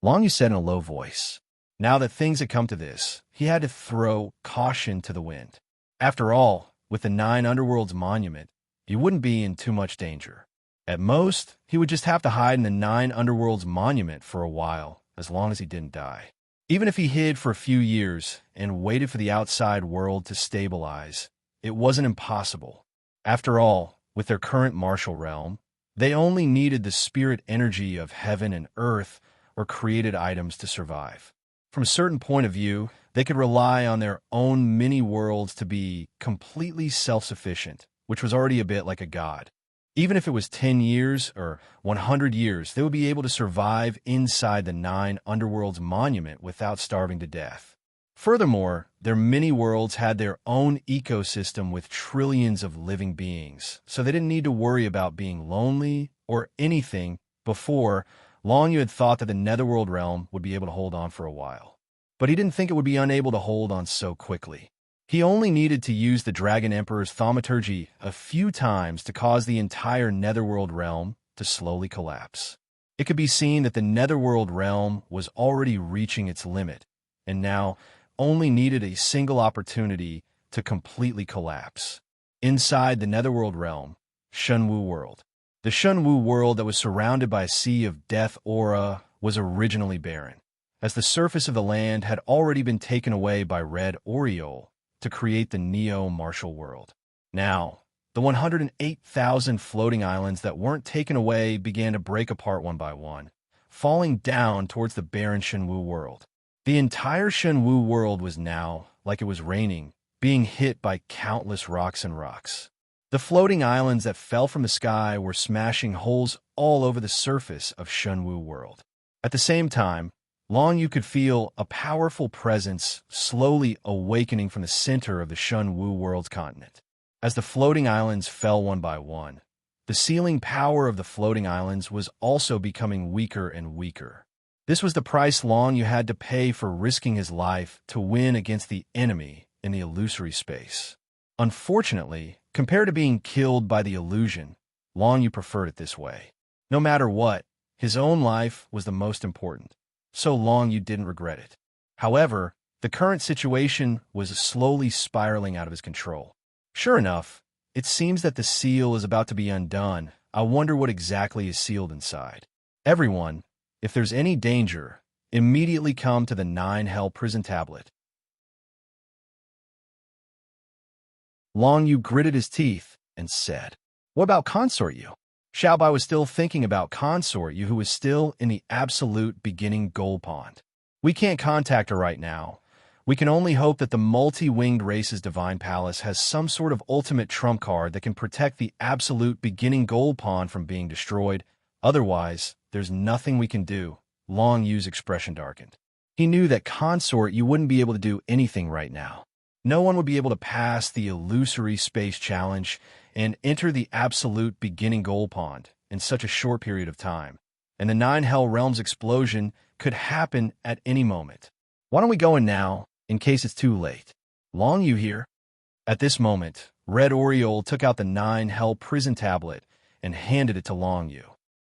Speaker 1: Long Yu said in a low voice. Now that things had come to this, he had to throw caution to the wind. After all, with the 9 Underworlds monument, he wouldn't be in too much danger. At most, he would just have to hide in the 9 Underworlds monument for a while, as long as he didn't die. Even if he hid for a few years and waited for the outside world to stabilize, it wasn't impossible. After all, with their current martial realm, they only needed the spirit energy of heaven and earth or created items to survive. From a certain point of view, they could rely on their own mini-worlds to be completely self-sufficient, which was already a bit like a god. Even if it was 10 years or 100 years, they would be able to survive inside the 9 Underworlds monument without starving to death. Furthermore, their mini-worlds had their own ecosystem with trillions of living beings, so they didn't need to worry about being lonely or anything. Before, Long Yu had thought that the netherworld realm would be able to hold on for a while. But he didn't think it would be unable to hold on so quickly. He only needed to use the Dragon Emperor's thaumaturgy a few times to cause the entire netherworld realm to slowly collapse. It could be seen that the netherworld realm was already reaching its limit, and now only needed a single opportunity to completely collapse. Inside the netherworld realm, Shenwu World. The Shenwu world that was surrounded by a sea of death aura was originally barren, as the surface of the land had already been taken away by Red Oriole to create the Neo-Martial world. Now, the 108,000 floating islands that weren't taken away began to break apart one by one, falling down towards the barren Shenwu world. The entire Shenwu world was now, like it was raining, being hit by countless rocks and rocks. The floating islands that fell from the sky were smashing holes all over the surface of Shenwu world. At the same time, Long Yu could feel a powerful presence slowly awakening from the center of the Shenwu world's continent. As the floating islands fell one by one, the sealing power of the floating islands was also becoming weaker and weaker. This was the price Long Yu had to pay for risking his life to win against the enemy in the illusory space. Unfortunately, compared to being killed by the illusion, Long Yu preferred it this way. No matter what, his own life was the most important. So Long Yu didn't regret it. However, the current situation was slowly spiraling out of his control. Sure enough, it seems that the seal is about to be undone. I wonder what exactly is sealed inside. Everyone, if there's any danger, immediately come to the 9 Hell Prison Tablet. Long Yu gritted his teeth and said, "What about Consort Yu?" Xiaobai was still thinking about Consort Yu, who was still in the absolute beginning goal pond. "We can't contact her right now. We can only hope that the multi-winged race's divine palace has some sort of ultimate trump card that can protect the absolute beginning gold pawn from being destroyed. Otherwise, there's nothing we can do. Long Yu's expression darkened. He knew that consort you wouldn't be able to do anything right now. No one would be able to pass the illusory space challenge and enter the absolute beginning gold pond in such a short period of time. And the Nine Hell Realms explosion could happen at any moment. Why don't we go in now, in case it's too late? Long Yu here? At this moment, Red Oriole took out the Nine Hell prison tablet and handed it to Long Yu.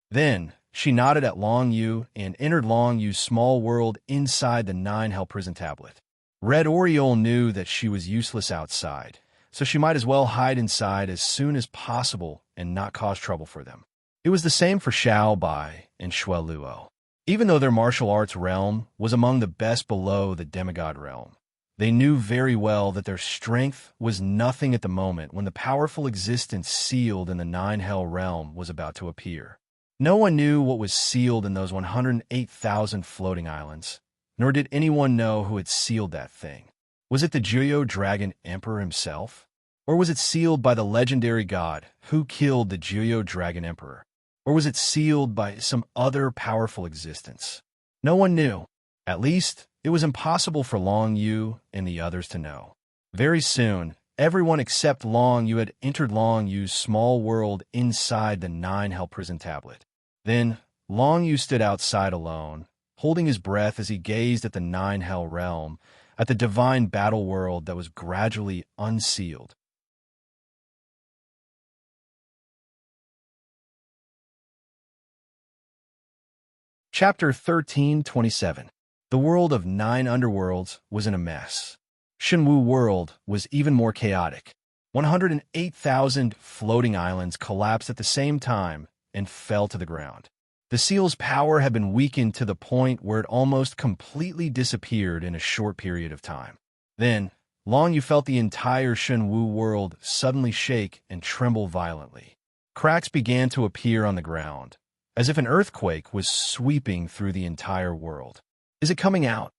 Speaker 1: Then, she nodded at Long Yu and entered Long Yu's small world inside the Nine Hell prison tablet. Red Oriole knew that she was useless outside, so she might as well hide inside as soon as possible and not cause trouble for them. It was the same for Xiao Bai and Shui Luo. Even though their martial arts realm was among the best below the demigod realm, they knew very well that their strength was nothing at the moment when the powerful existence sealed in the Nine Hell realm was about to appear. No one knew what was sealed in those 108,000 floating islands, nor did anyone know who had sealed that thing. Was it the Jiuyo Dragon Emperor himself? Or was it sealed by the legendary god who killed the Jiuyo Dragon Emperor? Or was it sealed by some other powerful existence? No one knew. At least, it was impossible for Long Yu and the others to know. Very soon, everyone except Long Yu had entered Long Yu's small world inside the Nine Hell prison tablet. Then, Long Yu stood outside alone, holding his breath as he gazed at the Nine Hell realm, at the divine battle world that was gradually unsealed. Chapter 1327. The world of 9 underworlds was in a mess. Shenwu World was even more chaotic. 108,000 floating islands collapsed at the same time and fell to the ground. The seal's power had been weakened to the point where it almost completely disappeared in a short period of time. Then, Long Yu felt the entire Shenwu world suddenly shake and tremble violently. Cracks began to appear on the ground, as if an earthquake was sweeping through the entire world. Is it coming out?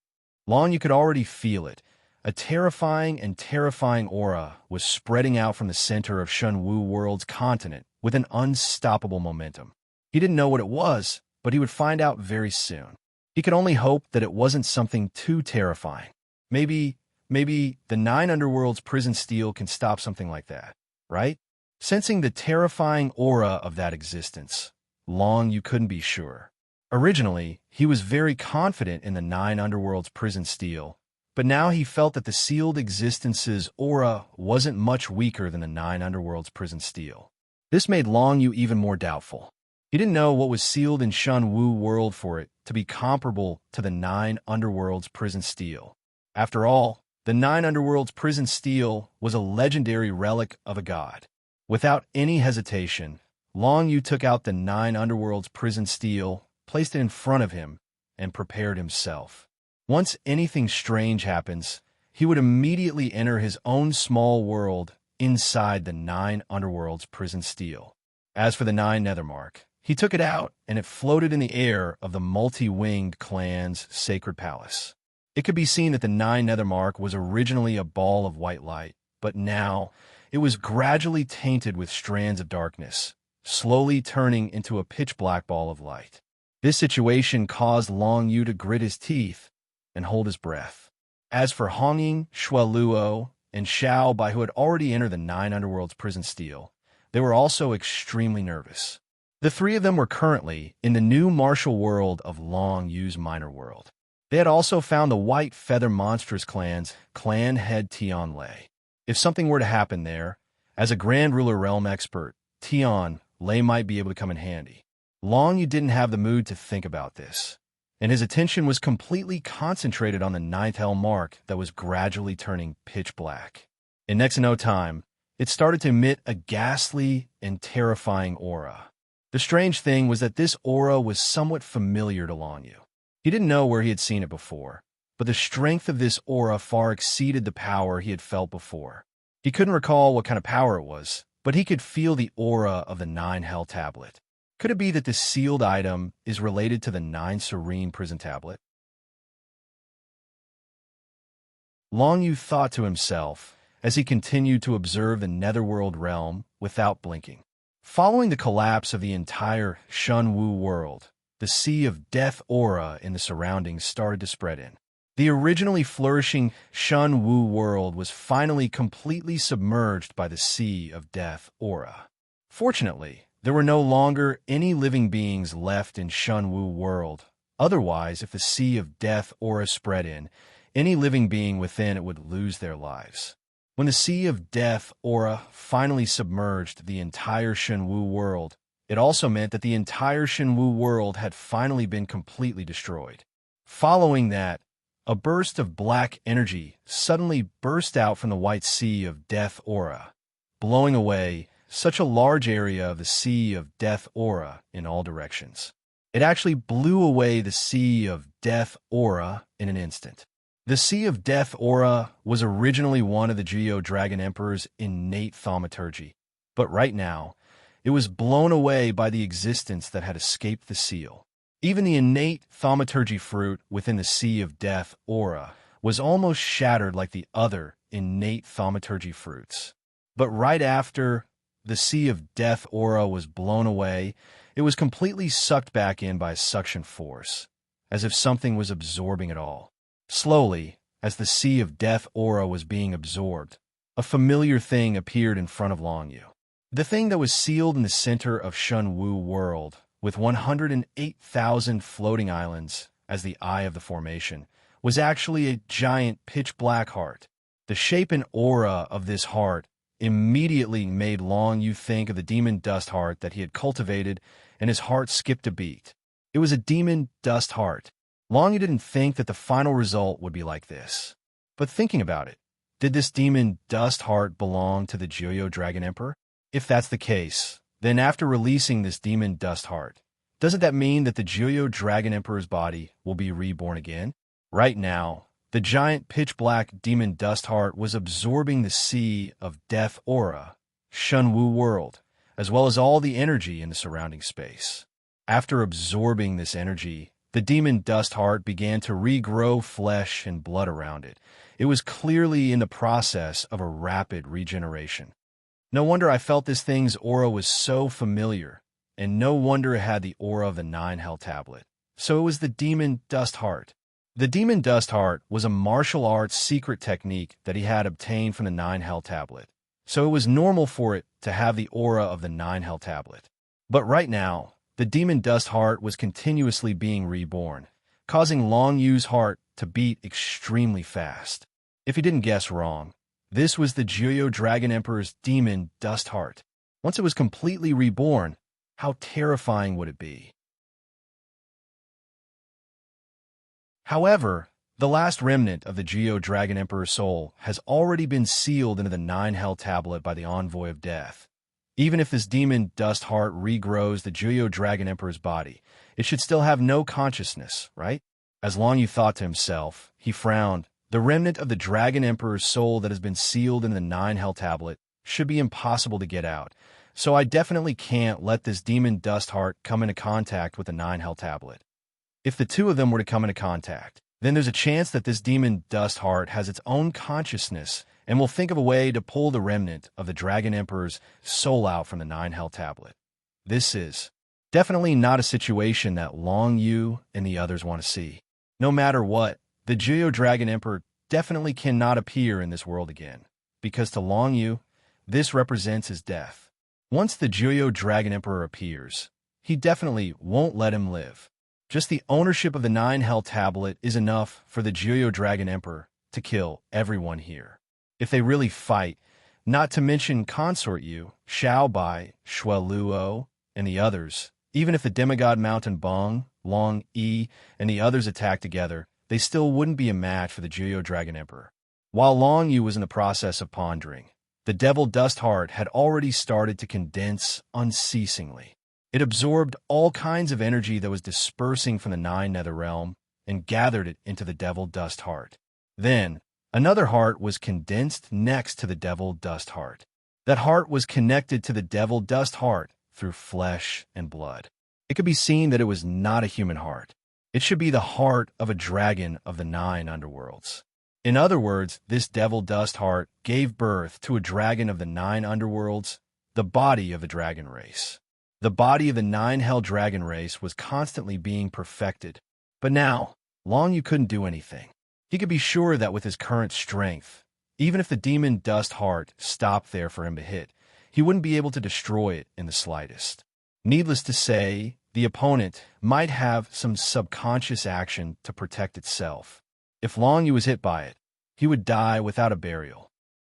Speaker 1: Long Yu could already feel it. A terrifying aura was spreading out from the center of Shenwu World's continent with an unstoppable momentum. He didn't know what it was, but he would find out very soon. He could only hope that it wasn't something too terrifying. Maybe the 9 underworlds prison steel can stop something like that, right? Sensing the terrifying aura of that existence, Long Yu couldn't be sure. Originally, he was very confident in the 9 underworlds prison steel, but now he felt that the sealed existence's aura wasn't much weaker than the 9 underworlds prison steel. This made Long Yu even more doubtful. He didn't know what was sealed in Shenwu World for it to be comparable to the 9 underworlds prison steel. After all, the 9 underworlds prison steel was a legendary relic of a god. Without any hesitation, Long Yu took out the 9 underworlds prison steel, placed it in front of him, and prepared himself. Once anything strange happens, he would immediately enter his own small world inside the 9 underworlds prison steel. As for the 9 Nethermark, he took it out, and it floated in the air of the multi-winged clan's sacred palace. It could be seen that the 9 Nethermark was originally a ball of white light, but now it was gradually tainted with strands of darkness, slowly turning into a pitch-black ball of light. This situation caused Long Yu to grit his teeth and hold his breath. As for Hongying, Shui Luo, and Xiao Bai, who had already entered the 9 underworlds prison steel, they were also extremely nervous. The 3 of them were currently in the new martial world of Long Yu's minor world. They had also found the White Feather Monsters clan's clan head Tian Lei. If something were to happen there, as a Grand Ruler realm expert, Tian Lei might be able to come in handy. Long Yu didn't have the mood to think about this, and his attention was completely concentrated on the 9th Hell mark that was gradually turning pitch black. In next to no time, it started to emit a ghastly and terrifying aura. The strange thing was that this aura was somewhat familiar to Long Yu. He didn't know where he had seen it before, but the strength of this aura far exceeded the power he had felt before. He couldn't recall what kind of power it was, but he could feel the aura of the 9 Hell tablet. Could it be that this sealed item is related to the 9 Serene prison tablet? Long Yu thought to himself as he continued to observe the netherworld realm without blinking. Following the collapse of the entire Shunwu world, the sea of death aura in the surroundings started to spread in. The originally flourishing Shunwu world was finally completely submerged by the sea of death aura. Fortunately, there were no longer any living beings left in Shunwu world. Otherwise, if the sea of death aura spread in, any living being within it would lose their lives. When the sea of death aura finally submerged the entire Shunwu world, it also meant that the entire Shunwu world had finally been completely destroyed. Following that, a burst of black energy suddenly burst out from the white sea of death aura, blowing away such a large area of the sea of death aura in all directions. It actually blew away the sea of death aura in an instant. The Sea of Death aura was originally one of the Geo Dragon Emperor's innate thaumaturgy, but right now, it was blown away by the existence that had escaped the seal. Even the innate thaumaturgy fruit within the Sea of Death aura was almost shattered like the other innate thaumaturgy fruits. But right after the Sea of Death aura was blown away, it was completely sucked back in by a suction force, as if something was absorbing it all. Slowly, as the Sea of Death aura was being absorbed, a familiar thing appeared in front of Long Yu. The thing that was sealed in the center of Shunwu world, with 108,000 floating islands as the eye of the formation, was actually a giant pitch-black heart. The shape and aura of this heart immediately made Long Yu think of the demon dust heart that he had cultivated, and his heart skipped a beat. It was a demon dust heart. Long Yu didn't think that the final result would be like this. But thinking about it, did this demon dust heart belong to the Geo Dragon Emperor? If that's the case, then after releasing this demon dust heart, doesn't that mean that the Geo Dragon Emperor's body will be reborn again? Right now, the giant pitch-black demon dust heart was absorbing the Sea of Death aura, Shunwu world, as well as all the energy in the surrounding space. After absorbing this energy, the demon dust heart began to regrow flesh and blood around it. It was clearly in the process of a rapid regeneration. No wonder I felt this thing's aura was so familiar, and no wonder it had the aura of the 9 Hell Tablet. So it was the demon dust heart. The demon dust heart was a martial arts secret technique that he had obtained from the 9 Hell Tablet. So it was normal for it to have the aura of the 9 Hell Tablet. But right now, the demon dust heart was continuously being reborn, causing Long Yu's heart to beat extremely fast. If he didn't guess wrong, this was the Geo Dragon Emperor's demon dust heart. Once it was completely reborn, how terrifying would it be? However, the last remnant of the Geo Dragon Emperor's soul has already been sealed into the 9 Hell Tablet by the Envoy of Death. Even if this demon dust heart regrows the Geo Dragon Emperor's body, it should still have no consciousness, right? As Long Yu thought to himself, he frowned. The remnant of the Dragon Emperor's soul that has been sealed in the 9 Hell Tablet should be impossible to get out, so I definitely can't let this demon dust heart come into contact with the 9 Hell Tablet. If the two of them were to come into contact, then there's a chance that this demon dust heart has its own consciousness and will think of a way to pull the remnant of the Dragon Emperor's soul out from the 9 Hell Tablet. This is definitely not a situation that Long Yu and the others want to see. No matter what, the Geo Dragon Emperor definitely cannot appear in this world again, because to Long Yu, this represents his death. Once the Geo Dragon Emperor appears, he definitely won't let him live. Just the ownership of the 9 Hell Tablet is enough for the Geo Dragon Emperor to kill everyone here. If they really fight, not to mention Consort Yu, Xiao Bai, Shueluo, and the others, even if the Demigod Mountain Bong, Long Yi, and the others attack together, they still wouldn't be a match for the Geo Dragon Emperor. While Long Yu was in the process of pondering, the Devil Dust Heart had already started to condense unceasingly. It absorbed all kinds of energy that was dispersing from the 9 Nether Realm and gathered it into the Devil Dust Heart. Then, another heart was condensed next to the Devil Dust Heart. That heart was connected to the Devil Dust Heart through flesh and blood. It could be seen that it was not a human heart. It should be the heart of a dragon of the 9 underworlds. In other words, this devil dust heart gave birth to a dragon of the 9 underworlds, the body of the dragon race. The body of the 9 hell dragon race was constantly being perfected. But now, Long Yu couldn't do anything. He could be sure that with his current strength, even if the demon dust heart stopped there for him to hit, he wouldn't be able to destroy it in the slightest. Needless to say, the opponent might have some subconscious action to protect itself. If Long Yu was hit by it, he would die without a burial.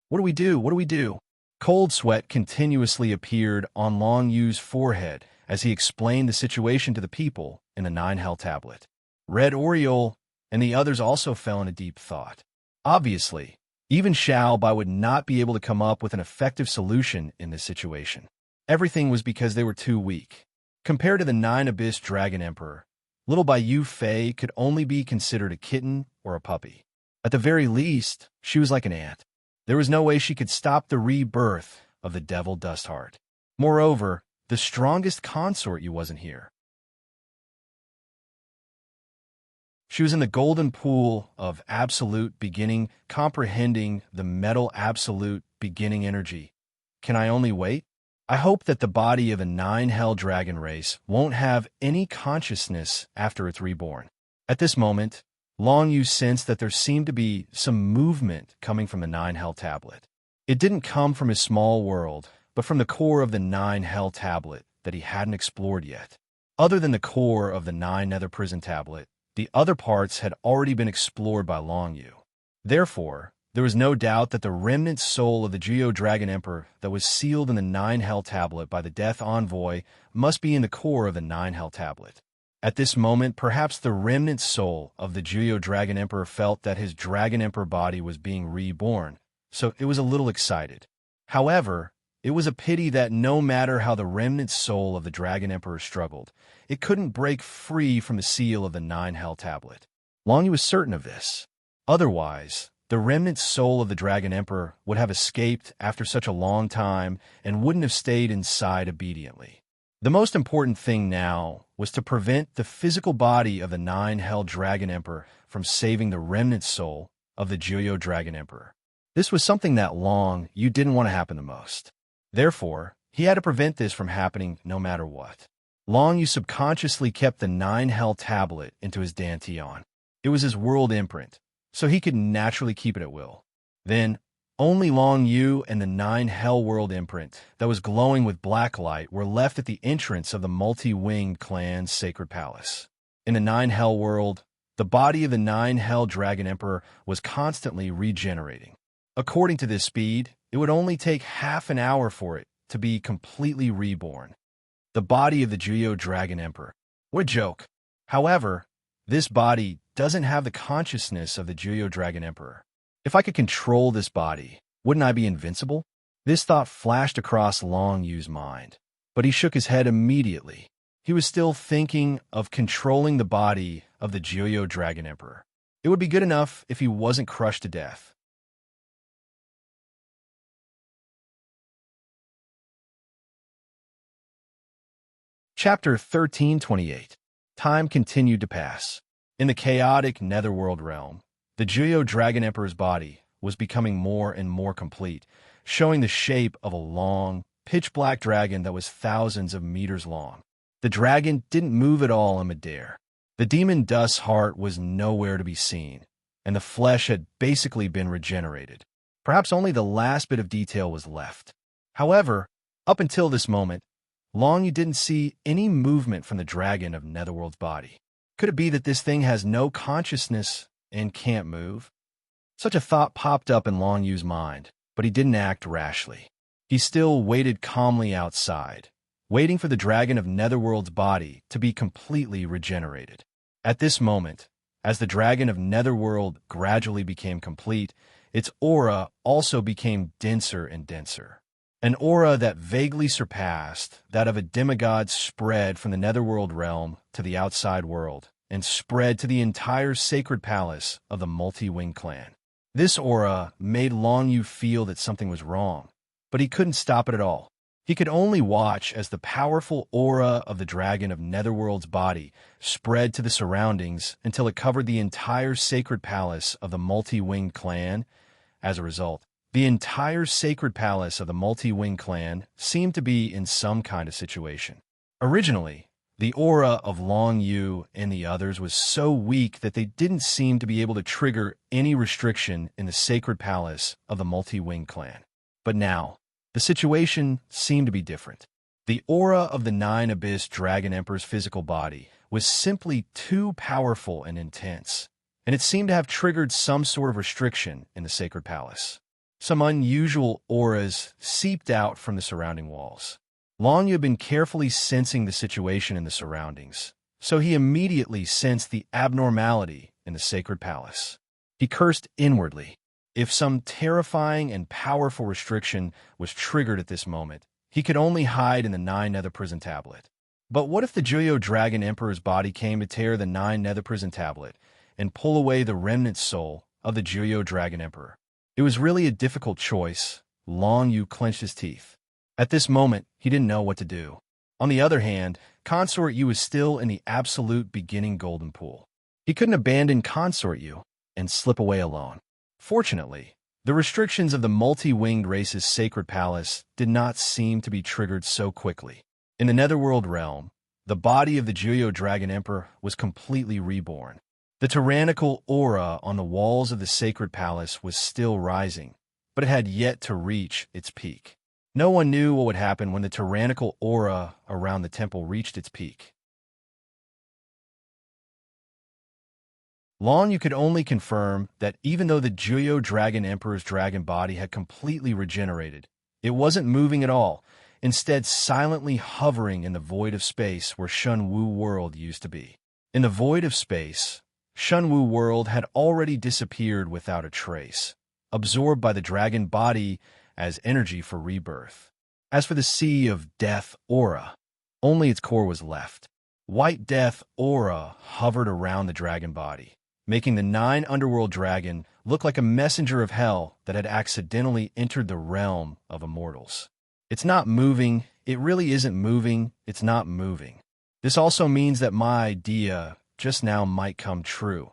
Speaker 1: What do we do? What do we do? Cold sweat continuously appeared on Long Yu's forehead as he explained the situation to the people in the 9 hell tablet. Red Oriole and the others also fell into deep thought. Obviously, even Xiao Bai would not be able to come up with an effective solution in this situation. Everything was because they were too weak. Compared to the 9 Abyss Dragon Emperor, little Bai Yu Fei could only be considered a kitten or a puppy. At the very least, she was like an ant. There was no way she could stop the rebirth of the devil dust heart. Moreover, the strongest consort Yu wasn't here. She was in the golden pool of absolute beginning, comprehending the metal absolute beginning energy. Can I only wait? I hope that the body of a 9 hell dragon race won't have any consciousness after it's reborn. At this moment, Long Yu sensed that there seemed to be some movement coming from the 9 hell tablet. It didn't come from his small world, but from the core of the 9 hell tablet that he hadn't explored yet. Other than the core of the 9 nether prison tablet, the other parts had already been explored by Long Yu. Therefore, there was no doubt that the remnant soul of the Geo Dragon Emperor that was sealed in the 9 hell tablet by the Death Envoy must be in the core of the 9 hell tablet. At this moment, perhaps the remnant soul of the Geo Dragon Emperor felt that his Dragon Emperor body was being reborn, so it was a little excited. However, it was a pity that no matter how the remnant soul of the Dragon Emperor struggled, it couldn't break free from the seal of the 9 hell tablet. Long Yu was certain of this. Otherwise, the remnant soul of the Dragon Emperor would have escaped after such a long time and wouldn't have stayed inside obediently. The most important thing now was to prevent the physical body of the 9 hell Dragon Emperor from saving the remnant soul of the Geo Dragon Emperor. This was something that Long Yu didn't want to happen the most. Therefore, he had to prevent this from happening no matter what. Long Yu subconsciously kept the 9 hell tablet into his dantian. It was his world imprint, so he could naturally keep it at will. Then, only Long Yu and the 9 hell world imprint that was glowing with black light were left at the entrance of the multi-winged clan's sacred palace. In the 9 hell world, the body of the 9 hell Dragon Emperor was constantly regenerating. According to this speed, it would only take half an hour for it to be completely reborn. The body of the Geo Dragon Emperor. What a joke. However, this body doesn't have the consciousness of the Geo Dragon Emperor. If I could control this body, wouldn't I be invincible? This thought flashed across Long Yu's mind, but he shook his head immediately. He was still thinking of controlling the body of the Geo Dragon Emperor. It would be good enough if he wasn't crushed to death. Chapter 1328. Time continued to pass. In the chaotic netherworld realm, the Geo Dragon Emperor's body was becoming more and more complete, showing the shape of a long, pitch-black dragon that was thousands of meters long. The dragon didn't move at all in midair. The demon dust's heart was nowhere to be seen, and the flesh had basically been regenerated. Perhaps only the last bit of detail was left. However, up until this moment, Long Yu didn't see any movement from the dragon of Netherworld's body. Could it be that this thing has no consciousness and can't move? Such a thought popped up in Long Yu's mind, but he didn't act rashly. He still waited calmly outside, waiting for the dragon of Netherworld's body to be completely regenerated. At this moment, as the dragon of Netherworld gradually became complete, its aura also became denser and denser. An aura that vaguely surpassed that of a demigod spread from the Netherworld realm to the outside world and spread to the entire sacred palace of the multi-winged clan. This aura made Long Yu feel that something was wrong, but he couldn't stop it at all. He could only watch as the powerful aura of the dragon of Netherworld's body spread to the surroundings until it covered the entire sacred palace of the multi-winged clan. As a result, the entire sacred palace of the multi-winged clan seemed to be in some kind of situation. Originally, the aura of Long Yu and the others was so weak that they didn't seem to be able to trigger any restriction in the sacred palace of the multi-winged clan. But now, the situation seemed to be different. The aura of the Nine Abyss Dragon Emperor's physical body was simply too powerful and intense, and it seemed to have triggered some sort of restriction in the sacred palace. Some unusual auras seeped out from the surrounding walls. Long Yu had been carefully sensing the situation in the surroundings, so he immediately sensed the abnormality in the sacred palace. He cursed inwardly. If some terrifying and powerful restriction was triggered at this moment, he could only hide in the Nine Nether Prison Tablet. But what if the Juyo Dragon Emperor's body came to tear the Nine Nether Prison Tablet and pull away the remnant soul of the Juyo Dragon Emperor? It was really a difficult choice. Long Yu clenched his teeth. At this moment, he didn't know what to do. On the other hand, Consort Yu was still in the absolute beginning golden pool. He couldn't abandon Consort Yu and slip away alone. Fortunately, the restrictions of the multi-winged race's sacred palace did not seem to be triggered so quickly. In the Netherworld realm, the body of the Juyo Dragon Emperor was completely reborn. The tyrannical aura on the walls of the sacred palace was still rising, but it had yet to reach its peak. No one knew what would happen when the tyrannical aura around the temple reached its peak. Long Yu could only confirm that even though the Juyo Dragon Emperor's dragon body had completely regenerated, it wasn't moving at all, instead silently hovering in the void of space where Shunwu World used to be. In the void of space, Shunwu World had already disappeared without a trace, absorbed by the dragon body as energy for rebirth. As for the Sea of Death aura, only its core was left. White Death aura hovered around the dragon body, making the Nine Underworld Dragon look like a messenger of hell that had accidentally entered the realm of immortals. It's not moving. It really isn't moving. It's not moving. This also means that my idea just now might come true.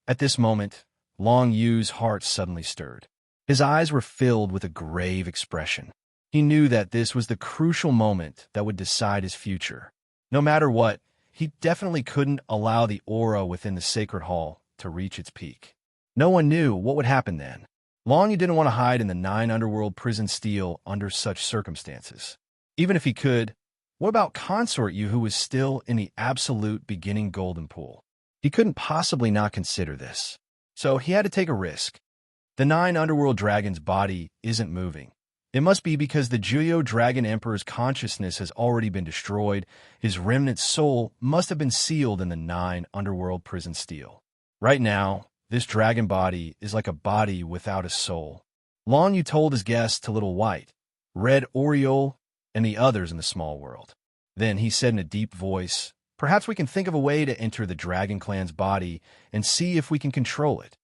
Speaker 1: At this moment, Long Yu's heart suddenly stirred. His eyes were filled with a grave expression. He knew that this was the crucial moment that would decide his future. No matter what, he definitely couldn't allow the aura within the sacred hall to reach its peak. No one knew what would happen then. Long Yu didn't want to hide in the Nine Underworld prison steel under such circumstances. Even if he could, what about Consort Yu, who was still in the absolute beginning golden pool? He couldn't possibly not consider this. So he had to take a risk. The Nine Underworld Dragon's body isn't moving. It must be because the Juyo Dragon Emperor's consciousness has already been destroyed. His remnant soul must have been sealed in the Nine Underworld prison steel. Right now, this dragon body is like a body without a soul. Long Yu told his guests to Little White, Red Oriole, and the others in the small world. Then he said in a deep voice, "Perhaps we can think of a way to enter the Dragon Clan's body and see if we can control it."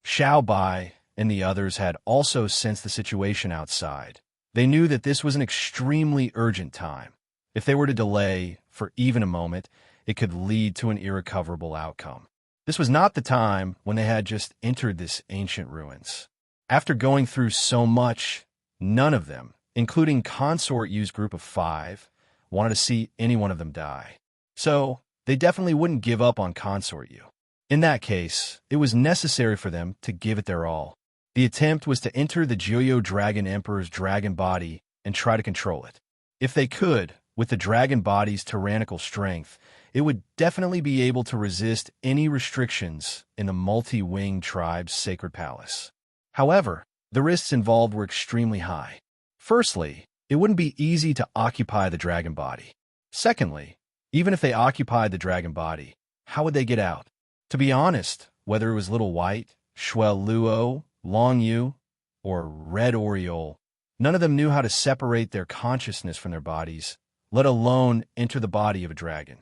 Speaker 1: Xiao Bai and the others had also sensed the situation outside. They knew that this was an extremely urgent time. If they were to delay for even a moment, it could lead to an irrecoverable outcome. This was not the time when they had just entered this ancient ruins. After going through so much, none of them, including Consort Yu's group of 5, wanted to see any one of them die. So, they definitely wouldn't give up on Consort Yu. In that case, it was necessary for them to give it their all. The attempt was to enter the Juyo Dragon Emperor's dragon body and try to control it. If they could, with the dragon body's tyrannical strength, it would definitely be able to resist any restrictions in the multi-winged tribe's sacred palace. However, the risks involved were extremely high. Firstly, it wouldn't be easy to occupy the dragon body. Secondly, even if they occupied the dragon body, how would they get out? To be honest, whether it was Little White, Shuel Luo, Long Yu, or Red Oriole, none of them knew how to separate their consciousness from their bodies, let alone enter the body of a dragon.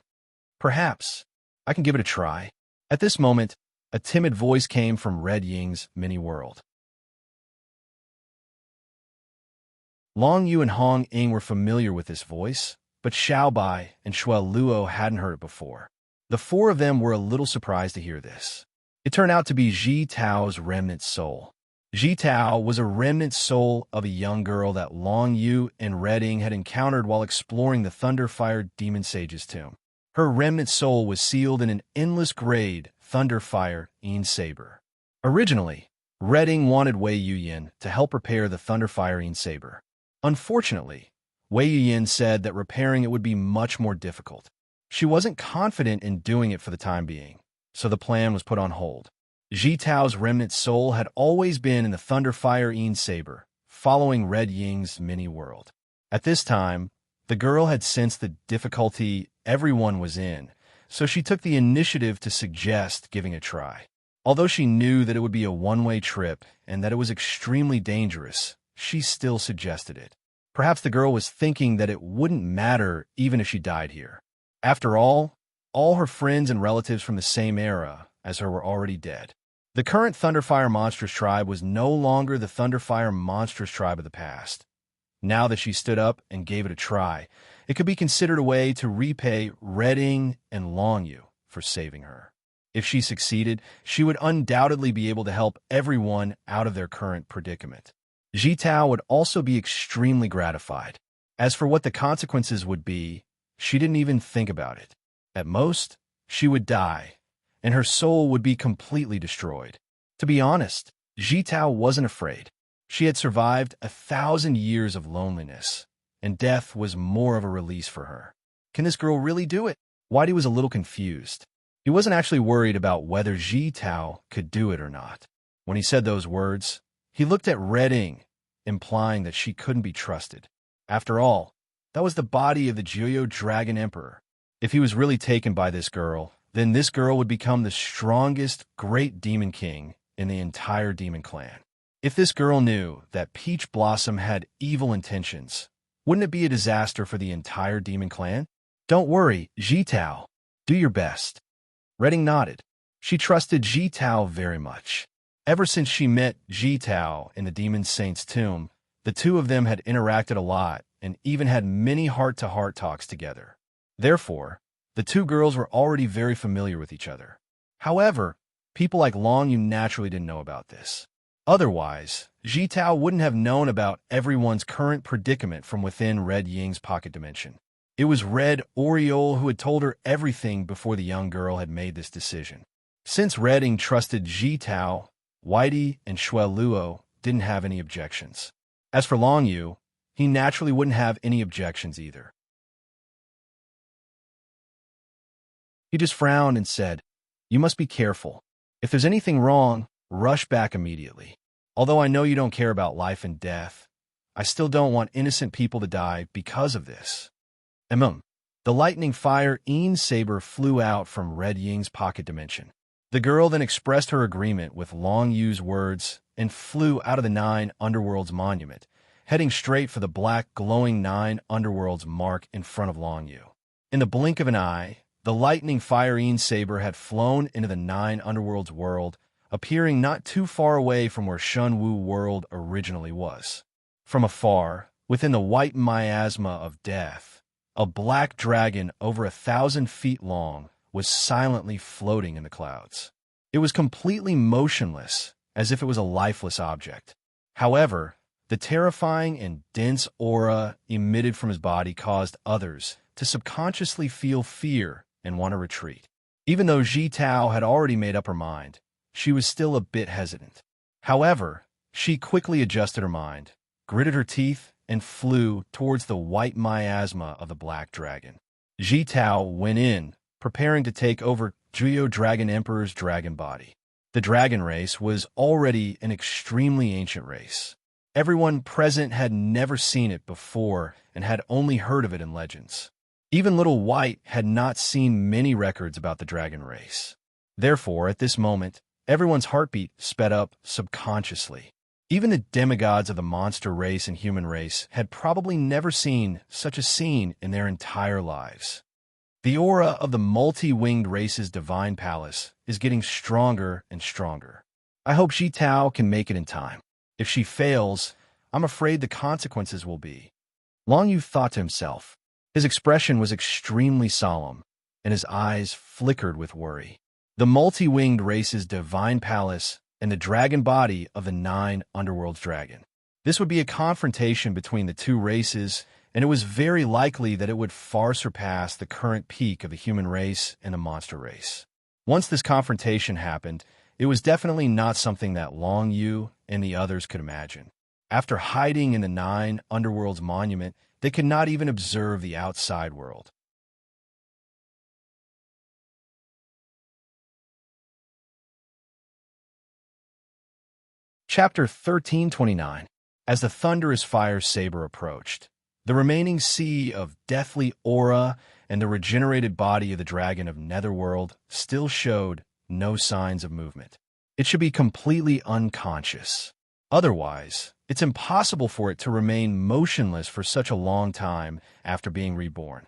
Speaker 1: Perhaps I can give it a try. At this moment, a timid voice came from Red Ying's mini-world. Long Yu and Hong Ying were familiar with this voice, but Xiao Bai and Shuai Luo hadn't heard it before. The four of them were a little surprised to hear this. It turned out to be Ji Tao's remnant soul. Ji Tao was a remnant soul of a young girl that Long Yu and Red Ying had encountered while exploring the Thunderfire Demon Sage's tomb. Her remnant soul was sealed in an endless grade Thunderfire Yin Saber. Originally, Red Ying wanted Wei Yuyin to help repair the Thunderfire Yin Saber. Unfortunately, Wei Yuyin said that repairing it would be much more difficult. She wasn't confident in doing it for the time being, so the plan was put on hold. Ji Tao's remnant soul had always been in the Thunderfire Yin Saber, following Red Ying's mini-world. At this time, the girl had sensed the difficulty everyone was in, so she took the initiative to suggest giving it a try. Although she knew that it would be a one-way trip and that it was extremely dangerous, she still suggested it. Perhaps the girl was thinking that it wouldn't matter even if she died here. After all her friends and relatives from the same era as her were already dead. The current Thunderfire Monstrous Tribe was no longer the Thunderfire Monstrous Tribe of the past. Now that she stood up and gave it a try, it could be considered a way to repay Red Ying and Long Yu for saving her. If she succeeded, she would undoubtedly be able to help everyone out of their current predicament. Ji Tao would also be extremely gratified. As for what the consequences would be, she didn't even think about it. At most, she would die, and her soul would be completely destroyed. To be honest, Ji Tao wasn't afraid. She had survived 1,000 years of loneliness, and death was more of a release for her. Can this girl really do it? Whitey was a little confused. He wasn't actually worried about whether Ji Tao could do it or not. When he said those words, he looked at Red Ying, implying that she couldn't be trusted. After all, that was the body of the Jiuyo Dragon Emperor. If he was really taken by this girl, then this girl would become the strongest great demon king in the entire demon clan. If this girl knew that Peach Blossom had evil intentions, wouldn't it be a disaster for the entire demon clan? Don't worry, Ji Tao. Do your best. Red Ying nodded. She trusted Ji Tao very much. Ever since she met Ji Tao in the Demon Saint's tomb, the two of them had interacted a lot and even had many heart-to-heart talks together. Therefore, the two girls were already very familiar with each other. However, people like Long Yu naturally didn't know about this. Otherwise, Ji Tao wouldn't have known about everyone's current predicament from within Red Ying's pocket dimension. It was Red Oriole who had told her everything before the young girl had made this decision. Since Red Ying trusted Ji Tao, Whitey and Shuai Luo didn't have any objections. As for Long Yu, he naturally wouldn't have any objections either. He just frowned and said, "You must be careful. If there's anything wrong, rush back immediately. Although I know you don't care about life and death, I still don't want innocent people to die because of this." The lightning fire Yin Saber flew out from Red Ying's pocket dimension. The girl then expressed her agreement with Long Yu's words and flew out of the 9 Underworlds monument, heading straight for the black glowing 9 Underworlds mark in front of Long Yu. In the blink of an eye, the lightning fire Yin Saber had flown into the 9 Underworlds world, appearing not too far away from where Shunwu world originally was. From afar, within the white miasma of death, a black dragon over 1,000 feet long was silently floating in the clouds. It was completely motionless, as if it was a lifeless object. However, the terrifying and dense aura emitted from his body caused others to subconsciously feel fear and want to retreat. Even though Ji Tao had already made up her mind, she was still a bit hesitant. However, she quickly adjusted her mind, gritted her teeth, and flew towards the white miasma of the black dragon. Ji Tao went in, preparing to take over Jiuyo Dragon Emperor's dragon body. The dragon race was already an extremely ancient race. Everyone present had never seen it before and had only heard of it in legends. Even Little White had not seen many records about the dragon race. Therefore, at this moment, everyone's heartbeat sped up subconsciously. Even the demigods of the monster race and human race had probably never seen such a scene in their entire lives. The aura of the multi-winged race's divine palace is getting stronger and stronger. I hope Ji Tao can make it in time. If she fails, I'm afraid the consequences will be. Long Yu thought to himself. His expression was extremely solemn, and his eyes flickered with worry. The multi-winged race's divine palace and the dragon body of the 9 underworld's dragon. This would be a confrontation between the two races, and it was very likely that it would far surpass the current peak of the human race and the monster race. Once this confrontation happened, it was definitely not something that Long Yu and the others could imagine. After hiding in the 9 underworld's monument, they could not even observe the outside world. Chapter 1329. As the thunderous fire saber approached, the remaining sea of deathly aura and the regenerated body of the dragon of Netherworld still showed no signs of movement. It should be completely unconscious. Otherwise, it's impossible for it to remain motionless for such a long time after being reborn.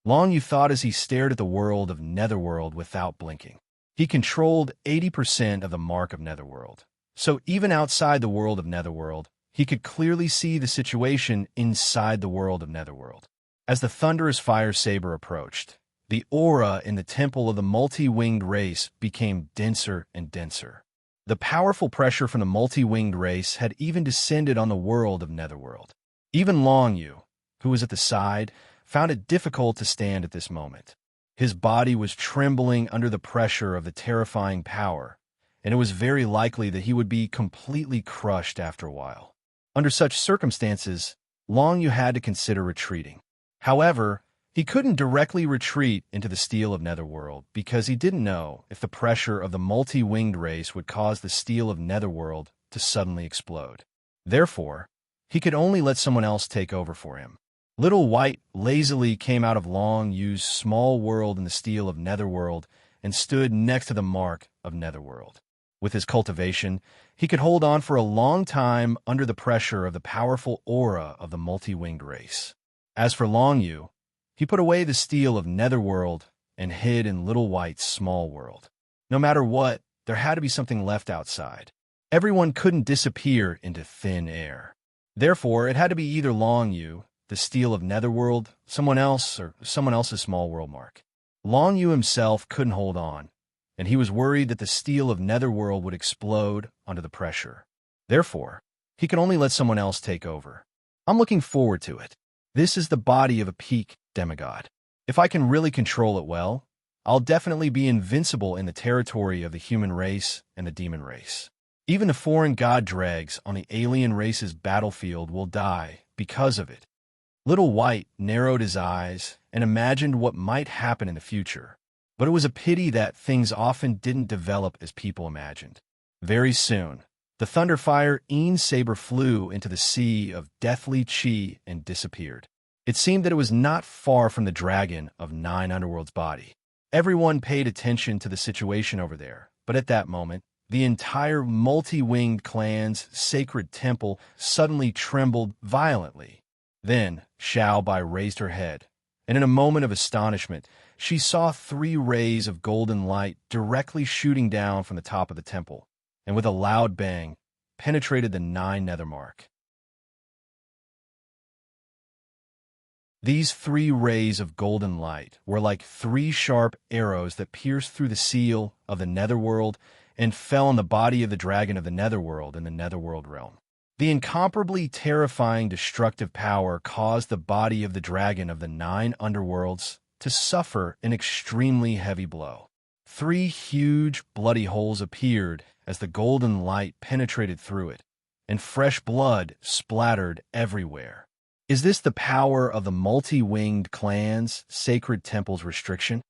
Speaker 1: Long Yu thought as he stared at the world of Netherworld without blinking. He controlled 80% of the mark of Netherworld. So even outside the world of Netherworld, he could clearly see the situation inside the world of Netherworld. As the thunderous fire saber approached, the aura in the temple of the multi-winged race became denser and denser. The powerful pressure from the multi-winged race had even descended on the world of Netherworld. Even Long Yu, who was at the side, found it difficult to stand at this moment. His body was trembling under the pressure of the terrifying power, and it was very likely that he would be completely crushed after a while. Under such circumstances, Long Yu had to consider retreating. However, he couldn't directly retreat into the steel of Netherworld because he didn't know if the pressure of the multi-winged race would cause the steel of Netherworld to suddenly explode. Therefore, he could only let someone else take over for him. Little White lazily came out of Long Yu's small world in the steel of Netherworld and stood next to the mark of Netherworld. With his cultivation, he could hold on for a long time under the pressure of the powerful aura of the multi-winged race. As for Long Yu, he put away the steel of Netherworld and hid in Little White's small world. No matter what, there had to be something left outside. Everyone couldn't disappear into thin air. Therefore, it had to be either Long Yu, the steel of Netherworld, someone else, or someone else's small world mark. Long Yu himself couldn't hold on, and he was worried that the steel of Netherworld would explode under the pressure. Therefore, he could only let someone else take over. I'm looking forward to it. This is the body of a peak demigod. If I can really control it well, I'll definitely be invincible in the territory of the human race and the demon race. Even the foreign god dregs on the alien race's battlefield will die because of it. Little White narrowed his eyes and imagined what might happen in the future. But it was a pity that things often didn't develop as people imagined. Very soon, the Thunderfire Een saber flew into the sea of deathly chi and disappeared. It seemed that it was not far from the dragon of 9 Underworld's body. Everyone paid attention to the situation over there, but at that moment, the entire multi-winged clan's sacred temple suddenly trembled violently. Then, Xiao Bai raised her head, and in a moment of astonishment, she saw 3 rays of golden light directly shooting down from the top of the temple, and with a loud bang, penetrated the 9 nethermark. These 3 rays of golden light were like 3 sharp arrows that pierced through the seal of the netherworld and fell on the body of the dragon of the netherworld in the netherworld realm. The incomparably terrifying destructive power caused the body of the dragon of the 9 underworlds to suffer an extremely heavy blow. 3 huge, bloody holes appeared as the golden light penetrated through it, and fresh blood splattered everywhere. Is this the power of the multi-winged clan's sacred temple's restriction?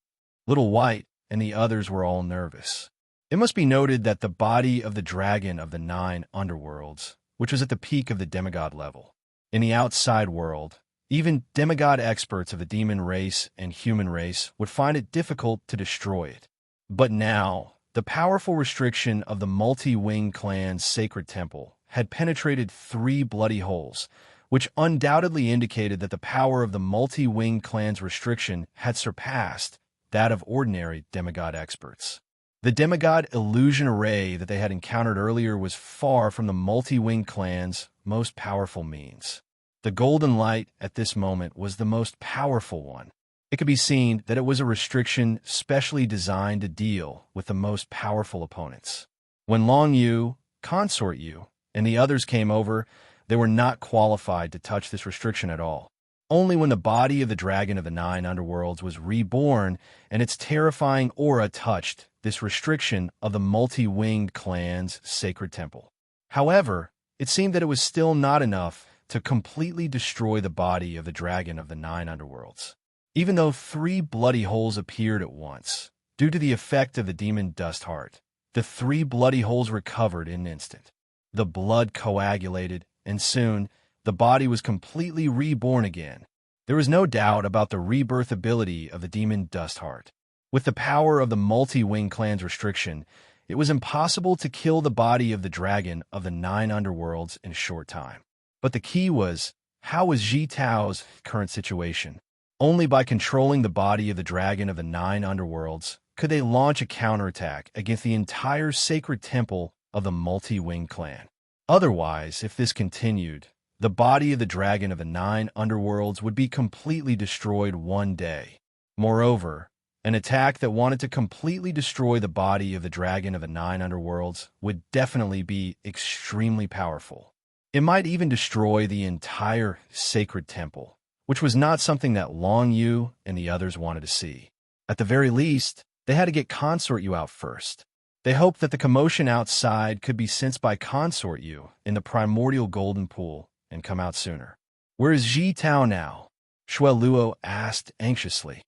Speaker 1: Little White and the others were all nervous. It must be noted that the body of the dragon of the 9 underworlds, which was at the peak of the demigod level. In the outside world, even demigod experts of the demon race and human race would find it difficult to destroy it. But now, the powerful restriction of the multi-winged clan's sacred temple had penetrated 3 bloody holes, which undoubtedly indicated that the power of the multi-winged clan's restriction had surpassed that of ordinary demigod experts. The demigod illusion array that they had encountered earlier was far from the multi-winged clan's most powerful means. The golden light at this moment was the most powerful one. It could be seen that it was a restriction specially designed to deal with the most powerful opponents. When Long Yu, Consort Yu, and the others came over, they were not qualified to touch this restriction at all. Only when the body of the dragon of the 9 underworlds was reborn and its terrifying aura touched this restriction of the multi-winged clan's sacred temple. However, it seemed that it was still not enough to completely destroy the body of the dragon of the 9 underworlds. Even though 3 bloody holes appeared at once, due to the effect of the demon dust heart, the 3 bloody holes recovered in an instant. The blood coagulated, and soon, the body was completely reborn again. There was no doubt about the rebirth ability of the demon dust heart. With the power of the multi-winged clan's restriction, it was impossible to kill the body of the dragon of the 9 underworlds in a short time. But the key was, how was Ji Tao's current situation? Only by controlling the body of the dragon of the 9 underworlds could they launch a counterattack against the entire sacred temple of the multi-winged clan. Otherwise, if this continued, the body of the dragon of the 9 underworlds would be completely destroyed one day. Moreover, an attack that wanted to completely destroy the body of the dragon of the 9 underworlds would definitely be extremely powerful. It might even destroy the entire sacred temple, which was not something that Long Yu and the others wanted to see. At the very least, they had to get Consort Yu out first. They hoped that the commotion outside could be sensed by Consort Yu in the primordial golden pool and come out sooner. "Where is Ji Tao now?" Shui Luo asked anxiously.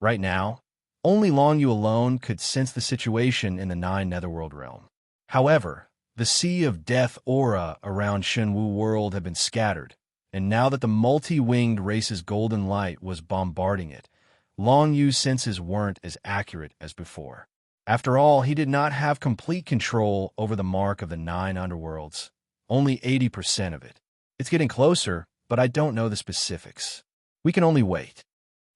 Speaker 1: Right now, only Long Yu alone could sense the situation in the 9 Netherworld realm. However, the sea of death aura around Shenwu world had been scattered, and now that the multi-winged race's golden light was bombarding it, Long Yu's senses weren't as accurate as before. After all, he did not have complete control over the mark of the 9 underworlds, only 80% of it. "It's getting closer, but I don't know the specifics. We can only wait,"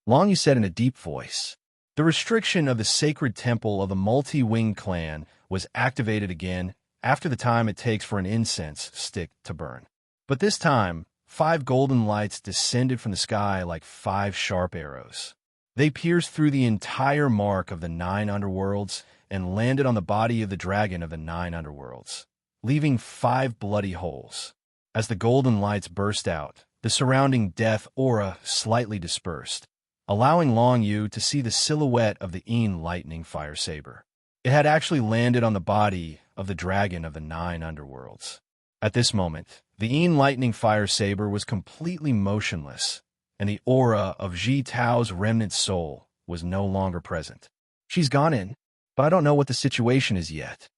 Speaker 1: Long Yu said in a deep voice. The restriction of the sacred temple of the multi-winged clan was activated again after the time it takes for an incense stick to burn. But this time, 5 golden lights descended from the sky like 5 sharp arrows. They pierced through the entire mark of the 9 underworlds and landed on the body of the dragon of the 9 underworlds, leaving 5 bloody holes. As the golden lights burst out, the surrounding death aura slightly dispersed, allowing Long Yu to see the silhouette of the Yin lightning fire saber. It had actually landed on the body of the dragon of the 9 underworlds. At this moment, the Yin lightning fire saber was completely motionless, and the aura of Ji Tao's remnant soul was no longer present. "She's gone in, but I don't know what the situation is yet,"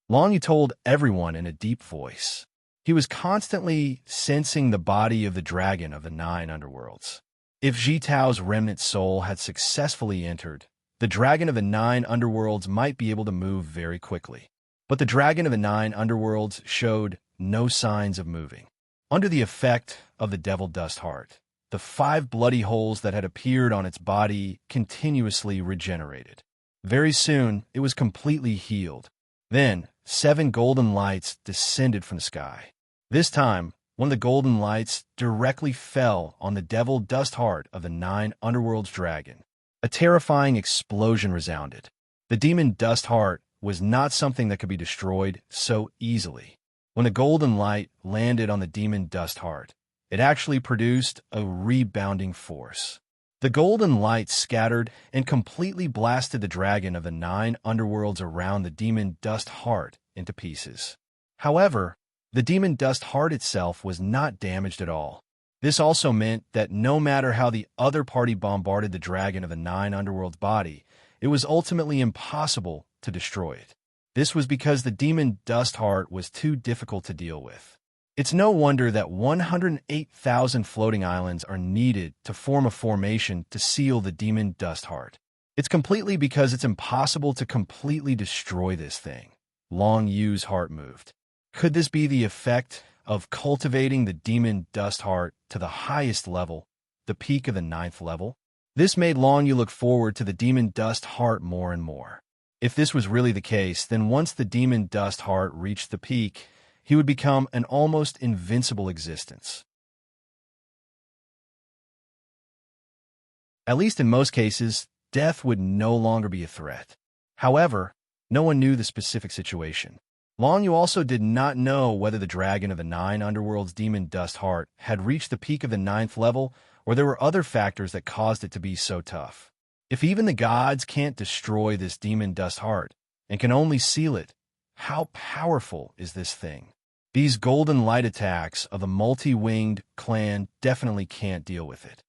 Speaker 1: Long Yu told everyone in a deep voice. He was constantly sensing the body of the dragon of the 9 underworlds. If Ji Tao's remnant soul had successfully entered, the dragon of the 9 underworlds might be able to move very quickly. But the dragon of the 9 underworlds showed no signs of moving. Under the effect of the devil dust heart, the 5 bloody holes that had appeared on its body continuously regenerated. Very soon, it was completely healed. Then, 7 golden lights descended from the sky. This time, one of the golden lights directly fell on the devil dust heart of the 9 underworld's dragon. A terrifying explosion resounded. The demon dust heart was not something that could be destroyed so easily. When the golden light landed on the demon dust heart, it actually produced a rebounding force. The golden light scattered and completely blasted the dragon of the 9 underworlds around the demon dust heart into pieces. However, the demon dust heart itself was not damaged at all. This also meant that no matter how the other party bombarded the dragon of the 9 underworlds body, it was ultimately impossible to destroy it. This was because the demon dust heart was too difficult to deal with. It's no wonder that 108,000 floating islands are needed to form a formation to seal the demon dust heart. It's completely because it's impossible to completely destroy this thing. Long Yu's heart moved. Could this be the effect of cultivating the demon dust heart to the highest level, the peak of the 9th level? This made Long Yu look forward to the demon dust heart more and more. If this was really the case, then once the demon dust heart reached the peak, he would become an almost invincible existence. At least in most cases, death would no longer be a threat. However, no one knew the specific situation. Long Yu also did not know whether the dragon of the 9 underworld's demon dust heart had reached the peak of the 9th level, or there were other factors that caused it to be so tough. If even the gods can't destroy this demon dust heart, and can only seal it, how powerful is this thing? These golden light attacks of the multi-winged clan definitely can't deal with it.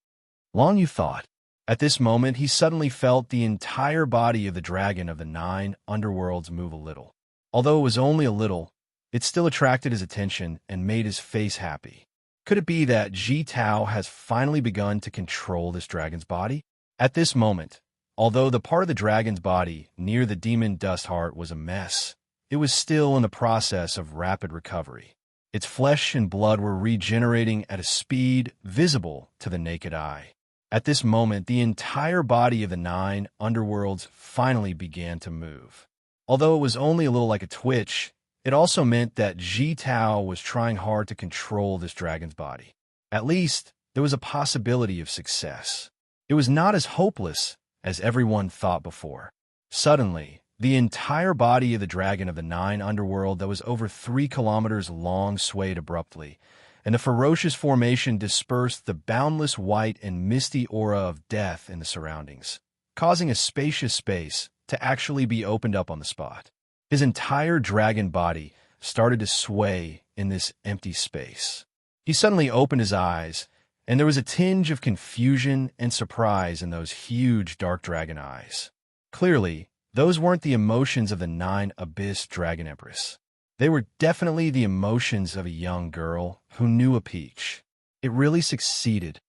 Speaker 1: Long Yu thought. At this moment, he suddenly felt the entire body of the dragon of the 9 underworlds move a little. Although it was only a little, it still attracted his attention and made his face happy. Could it be that Ji Tao has finally begun to control this dragon's body? At this moment, although the part of the dragon's body near the demon dust heart was a mess, it was still in the process of rapid recovery. Its flesh and blood were regenerating at a speed visible to the naked eye. At this moment, the entire body of the 9 underworlds finally began to move. Although it was only a little like a twitch, it also meant that Ji Tao was trying hard to control this dragon's body. At least, there was a possibility of success. It was not as hopeless as everyone thought before. Suddenly, the entire body of the dragon of the 9 underworld that was over 3 kilometers long swayed abruptly, and the ferocious formation dispersed the boundless white and misty aura of death in the surroundings, causing a spacious space to actually be opened up on the spot. His entire dragon body started to sway in this empty space. He suddenly opened his eyes, and there was a tinge of confusion and surprise in those huge dark dragon eyes. Clearly, those weren't the emotions of the 9 Abyss Dragon Empress. They were definitely the emotions of a young girl who knew a peach. It really succeeded.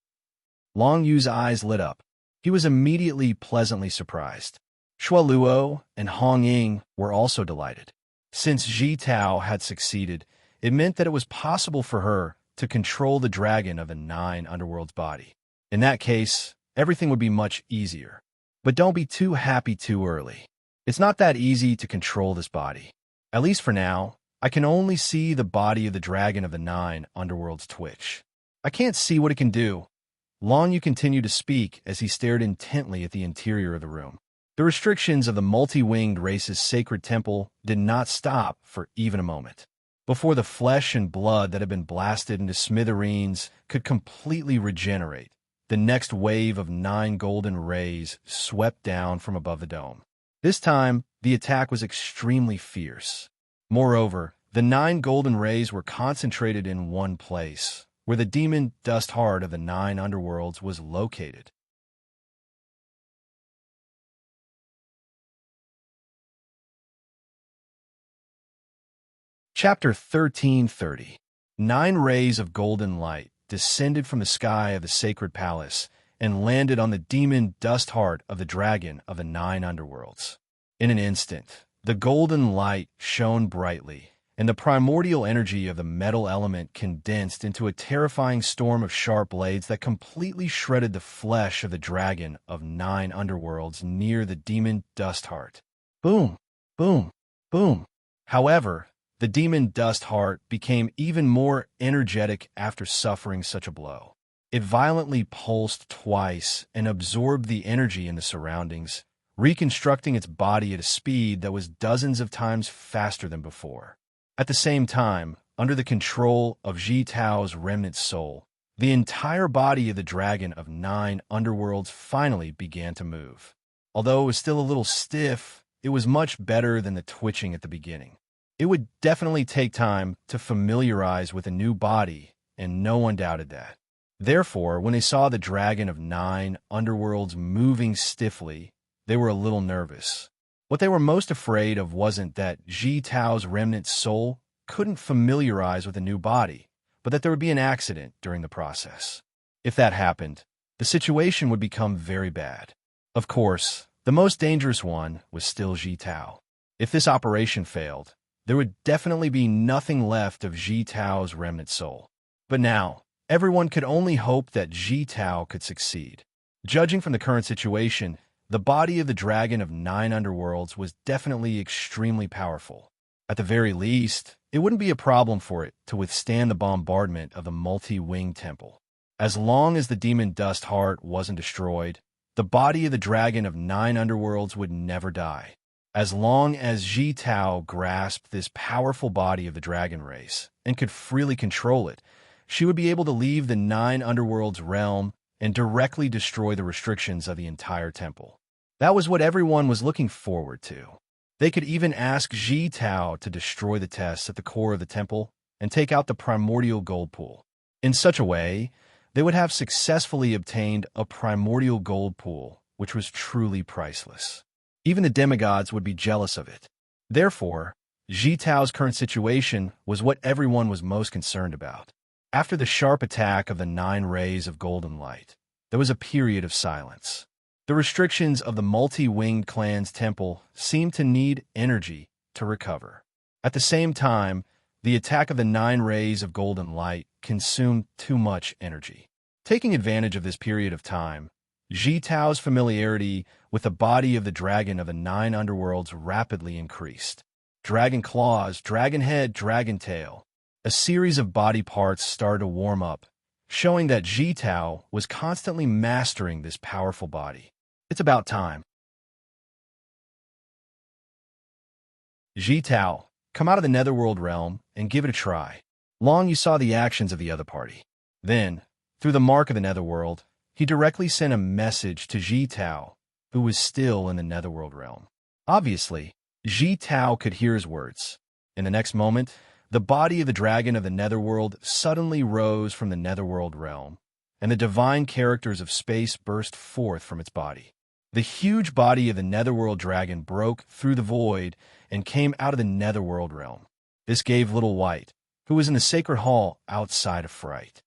Speaker 1: Long Yu's eyes lit up. He was immediately pleasantly surprised. Shuo Luo and Hong Ying were also delighted. Since Ji Tao had succeeded, it meant that it was possible for her to control the dragon of the 9 underworld's body. In that case, everything would be much easier. But don't be too happy too early. It's not that easy to control this body. At least for now, I can only see the body of the dragon of the 9 underworlds twitch. I can't see what it can do. Long Yu continued to speak as he stared intently at the interior of the room. The restrictions of the multi-winged race's sacred temple did not stop for even a moment. Before the flesh and blood that had been blasted into smithereens could completely regenerate, the next wave of 9 golden rays swept down from above the dome. This time, the attack was extremely fierce. Moreover, the 9 golden rays were concentrated in one place, where the demon dust heart of the 9 underworlds was located. Chapter 1330. 9 rays of golden light descended from the sky of the sacred palace and landed on the demon dust heart of the dragon of the 9 underworlds. In an instant, the golden light shone brightly, and the primordial energy of the metal element condensed into a terrifying storm of sharp blades that completely shredded the flesh of the dragon of 9 underworlds near the demon dust heart. Boom, boom, boom. However, the demon dust heart became even more energetic after suffering such a blow. It violently pulsed twice and absorbed the energy in the surroundings, reconstructing its body at a speed that was dozens of times faster than before. At the same time, under the control of Ji Tao's remnant soul, the entire body of the dragon of 9 underworlds finally began to move. Although it was still a little stiff, it was much better than the twitching at the beginning. It would definitely take time to familiarize with a new body, and no one doubted that. Therefore, when they saw the dragon of 9 underworlds moving stiffly, they were a little nervous. What they were most afraid of wasn't that Ji Tao's remnant soul couldn't familiarize with a new body, but that there would be an accident during the process. If that happened, the situation would become very bad. Of course, the most dangerous one was still Ji Tao. If this operation failed, there would definitely be nothing left of Ji Tao's remnant soul. But now, everyone could only hope that Ji Tao could succeed. Judging from the current situation, the body of the dragon of 9 underworlds was definitely extremely powerful. At the very least, it wouldn't be a problem for it to withstand the bombardment of the multi-winged temple. As long as the demon dust heart wasn't destroyed, the body of the dragon of 9 underworlds would never die. As long as Ji Tao grasped this powerful body of the dragon race and could freely control it, she would be able to leave the 9 underworlds realm and directly destroy the restrictions of the entire temple. That was what everyone was looking forward to. They could even ask Ji Tao to destroy the tests at the core of the temple and take out the primordial gold pool. In such a way, they would have successfully obtained a primordial gold pool, which was truly priceless. Even the demigods would be jealous of it. Therefore, Ji Tao's current situation was what everyone was most concerned about. After the sharp attack of the 9 rays of golden light, there was a period of silence. The restrictions of the multi-winged clan's temple seemed to need energy to recover. At the same time, the attack of the 9 rays of golden light consumed too much energy. Taking advantage of this period of time, Ji Tao's familiarity with the body of the dragon of the 9 underworlds rapidly increased. Dragon claws, dragon head, dragon tail. A series of body parts started to warm up, showing that Ji Tao was constantly mastering this powerful body. It's about time. Ji Tao, come out of the netherworld realm and give it a try. Long you saw the actions of the other party. Then, through the mark of the netherworld, he directly sent a message to Ji Tao, who was still in the netherworld realm. Obviously, Ji Tao could hear his words. In the next moment, the body of the dragon of the netherworld suddenly rose from the netherworld realm, and the divine characters of space burst forth from its body. The huge body of the netherworld dragon broke through the void and came out of the netherworld realm. This gave Little White, who was in the sacred hall, outside of fright.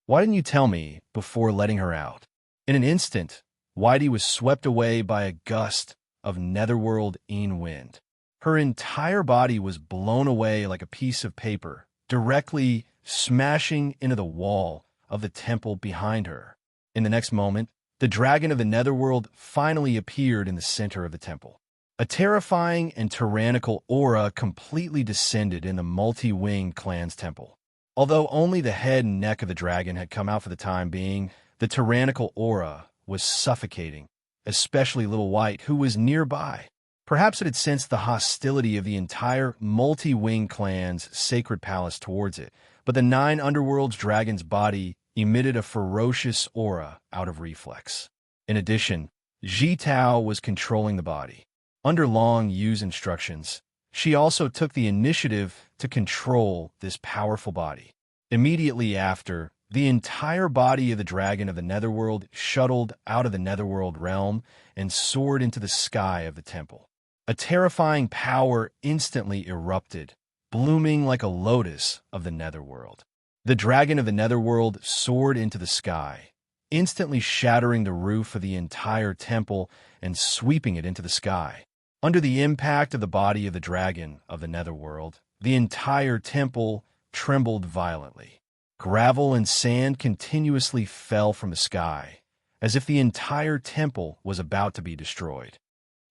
Speaker 1: Why didn't you tell me before letting her out? In an instant, Whitey was swept away by a gust of netherworld wind. Her entire body was blown away like a piece of paper, directly smashing into the wall of the temple behind her. In the next moment, the dragon of the netherworld finally appeared in the center of the temple. A terrifying and tyrannical aura completely descended in the multi-winged clan's temple. Although only the head and neck of the dragon had come out for the time being, the tyrannical aura was suffocating, especially Little White, who was nearby. Perhaps it had sensed the hostility of the entire multi-winged clan's sacred palace towards it, but the 9 underworlds dragon's body emitted a ferocious aura out of reflex. In addition, Ji Tao was controlling the body. Under Long Yu's instructions, she also took the initiative to control this powerful body. Immediately after, the entire body of the dragon of the netherworld shuttled out of the netherworld realm and soared into the sky of the temple. A terrifying power instantly erupted, blooming like a lotus of the netherworld. The dragon of the netherworld soared into the sky, instantly shattering the roof of the entire temple and sweeping it into the sky. Under the impact of the body of the dragon of the netherworld, the entire temple trembled violently. Gravel and sand continuously fell from the sky, as if the entire temple was about to be destroyed.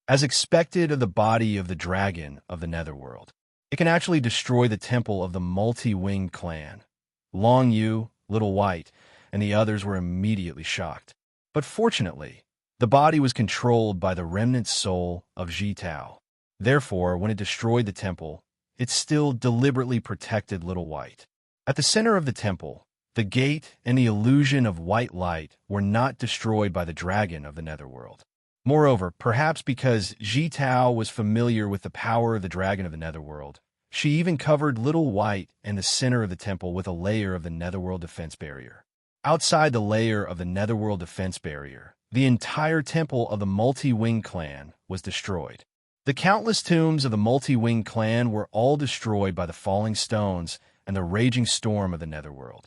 Speaker 1: As expected of the body of the dragon of the netherworld, it can actually destroy the temple of the multi-winged clan. Long Yu, Little White, and the others were immediately shocked. But fortunately, the body was controlled by the remnant soul of Ji Tao. Therefore, when it destroyed the temple, it still deliberately protected Little White. At the center of the temple, the gate and the illusion of white light were not destroyed by the dragon of the netherworld. Moreover, perhaps because Ji Tao was familiar with the power of the dragon of the netherworld, she even covered Little White and the center of the temple with a layer of the netherworld defense barrier. Outside the layer of the netherworld defense barrier, the entire temple of the multi-winged clan was destroyed. The countless tombs of the multi-winged clan were all destroyed by the falling stones and the raging storm of the netherworld.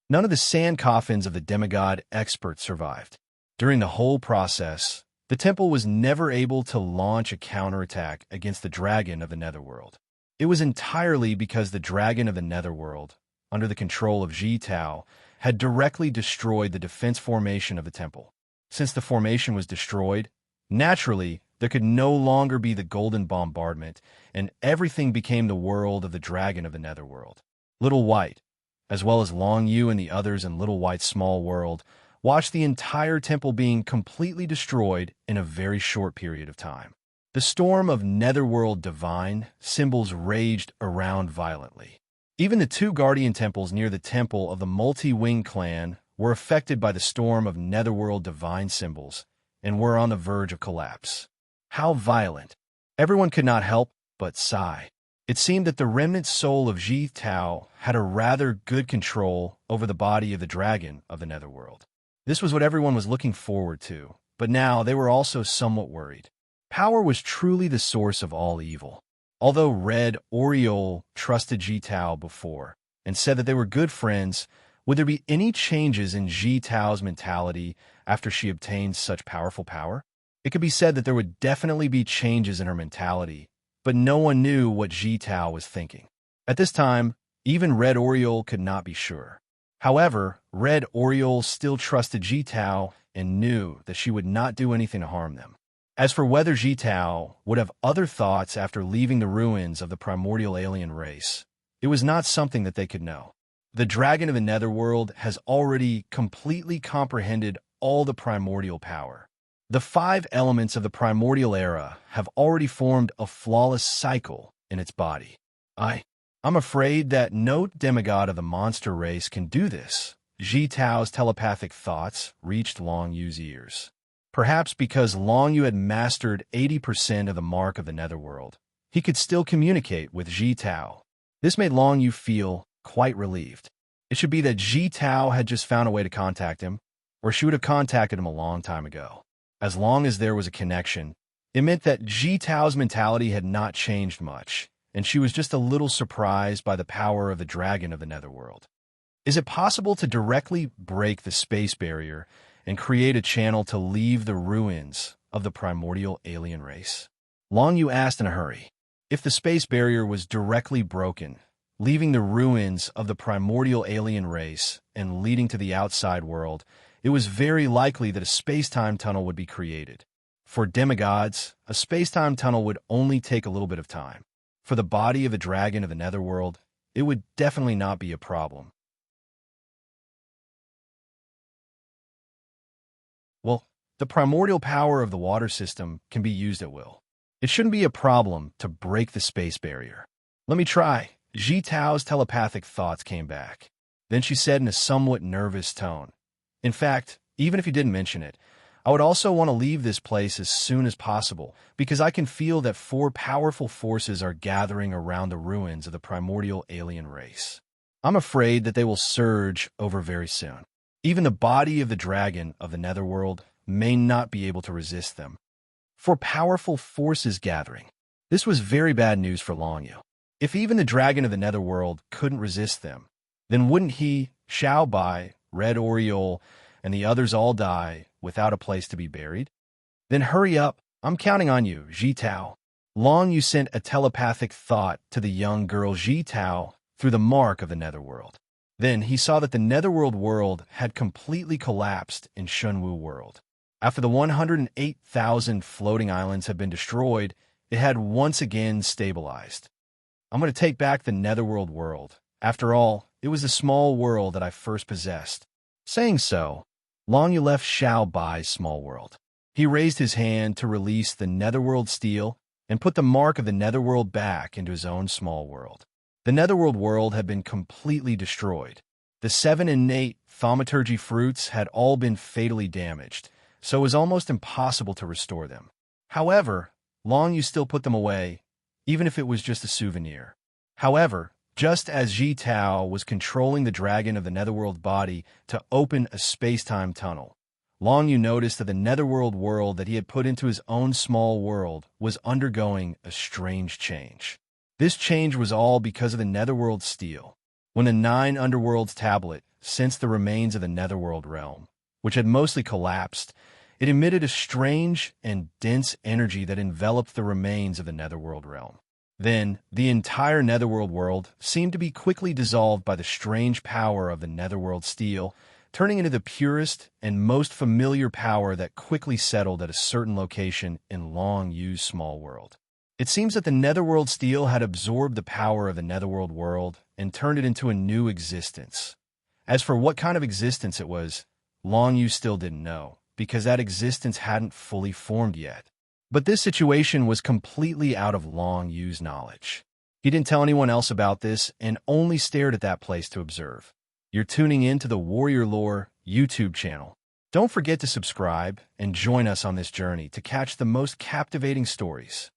Speaker 1: None of the sand coffins of the demigod experts survived. During the whole process, the temple was never able to launch a counterattack against the dragon of the netherworld. It was entirely because the dragon of the netherworld, under the control of Ji Tao, had directly destroyed the defense formation of the temple. Since the formation was destroyed, naturally, there could no longer be the golden bombardment, and everything became the world of the dragon of the netherworld. Little White, as well as Long Yu and the others in Little White's small world, watched the entire temple being completely destroyed in a very short period of time. The storm of netherworld divine symbols raged around violently. Even the two guardian temples near the temple of the multi-wing clan were affected by the storm of netherworld divine symbols and were on the verge of collapse. How violent! Everyone could not help but sigh. It seemed that the remnant soul of Ji Tao had a rather good control over the body of the dragon of the netherworld. This was what everyone was looking forward to, but now they were also somewhat worried. Power was truly the source of all evil. Although Red Oriole trusted Ji Tao before and said that they were good friends, would there be any changes in Ji Tao's mentality after she obtained such powerful power? It could be said that there would definitely be changes in her mentality, but no one knew what Ji Tao was thinking. At this time, even Red Oriole could not be sure. However, Red Oriole still trusted Ji Tao and knew that she would not do anything to harm them. As for whether Ji Tao would have other thoughts after leaving the ruins of the primordial alien race, it was not something that they could know. The dragon of the netherworld has already completely comprehended all the primordial power. The 5 elements of the primordial era have already formed a flawless cycle in its body. I'm afraid that no demigod of the monster race can do this. Ji Tao's telepathic thoughts reached Long Yu's ears. Perhaps because Long Yu had mastered 80% of the mark of the netherworld, he could still communicate with Ji Tao. This made Long Yu feel quite relieved. It should be that Ji Tao had just found a way to contact him, or she would have contacted him a long time ago. As long as there was a connection, it meant that Ji Tao's mentality had not changed much, and she was just a little surprised by the power of the dragon of the netherworld. Is it possible to directly break the space barrier and create a channel to leave the ruins of the primordial alien race? Long Yu asked in a hurry. If the space barrier was directly broken, leaving the ruins of the primordial alien race and leading to the outside world, it was very likely that a space-time tunnel would be created. For demigods, a space-time tunnel would only take a little bit of time. For the body of the dragon of the netherworld, it would definitely not be a problem. Well, the primordial power of the water system can be used at will. It shouldn't be a problem to break the space barrier. Let me try. Ji Tao's telepathic thoughts came back. Then she said in a somewhat nervous tone, "In fact, even if you didn't mention it, I would also want to leave this place as soon as possible, because I can feel that 4 powerful forces are gathering around the ruins of the primordial alien race. I'm afraid that they will surge over very soon. Even the body of the dragon of the netherworld may not be able to resist them. 4 powerful forces gathering." This was very bad news for Long Yu. If even the dragon of the netherworld couldn't resist them, then wouldn't he, Xiao Bai, Red Oriole, and the others all die without a place to be buried? Then hurry up, I'm counting on you, Ji Tao. Long Yu sent a telepathic thought to the young girl Ji Tao through the mark of the netherworld. Then he saw that the netherworld world had completely collapsed in Shunwu world. After the 108,000 floating islands had been destroyed, it had once again stabilized. I'm going to take back the netherworld world. After all, it was the small world that I first possessed. Saying so, Long Yu left Xiao Bai's small world. He raised his hand to release the netherworld steel and put the mark of the netherworld back into his own small world. The netherworld world had been completely destroyed. The 7 innate thaumaturgy fruits had all been fatally damaged, so it was almost impossible to restore them. However, Long Yu still put them away, even if it was just a souvenir. However, just as Ji Tao was controlling the dragon of the netherworld body to open a space-time tunnel, Long Yu noticed that the netherworld world that he had put into his own small world was undergoing a strange change. This change was all because of the netherworld steel. When the 9 underworlds tablet sensed the remains of the netherworld realm, which had mostly collapsed, it emitted a strange and dense energy that enveloped the remains of the netherworld realm. Then, the entire Netherworld world seemed to be quickly dissolved by the strange power of the Netherworld steel, turning into the purest and most familiar power that quickly settled at a certain location in Long Yu's small world. It seems that the Netherworld steel had absorbed the power of the Netherworld world and turned it into a new existence. As for what kind of existence it was, Long Yu still didn't know, because that existence hadn't fully formed yet. But this situation was completely out of Long Yu's knowledge. He didn't tell anyone else about this and only stared at that place to observe. You're tuning in to the Warrior Lore YouTube channel. Don't forget to subscribe and join us on this journey to catch the most captivating stories.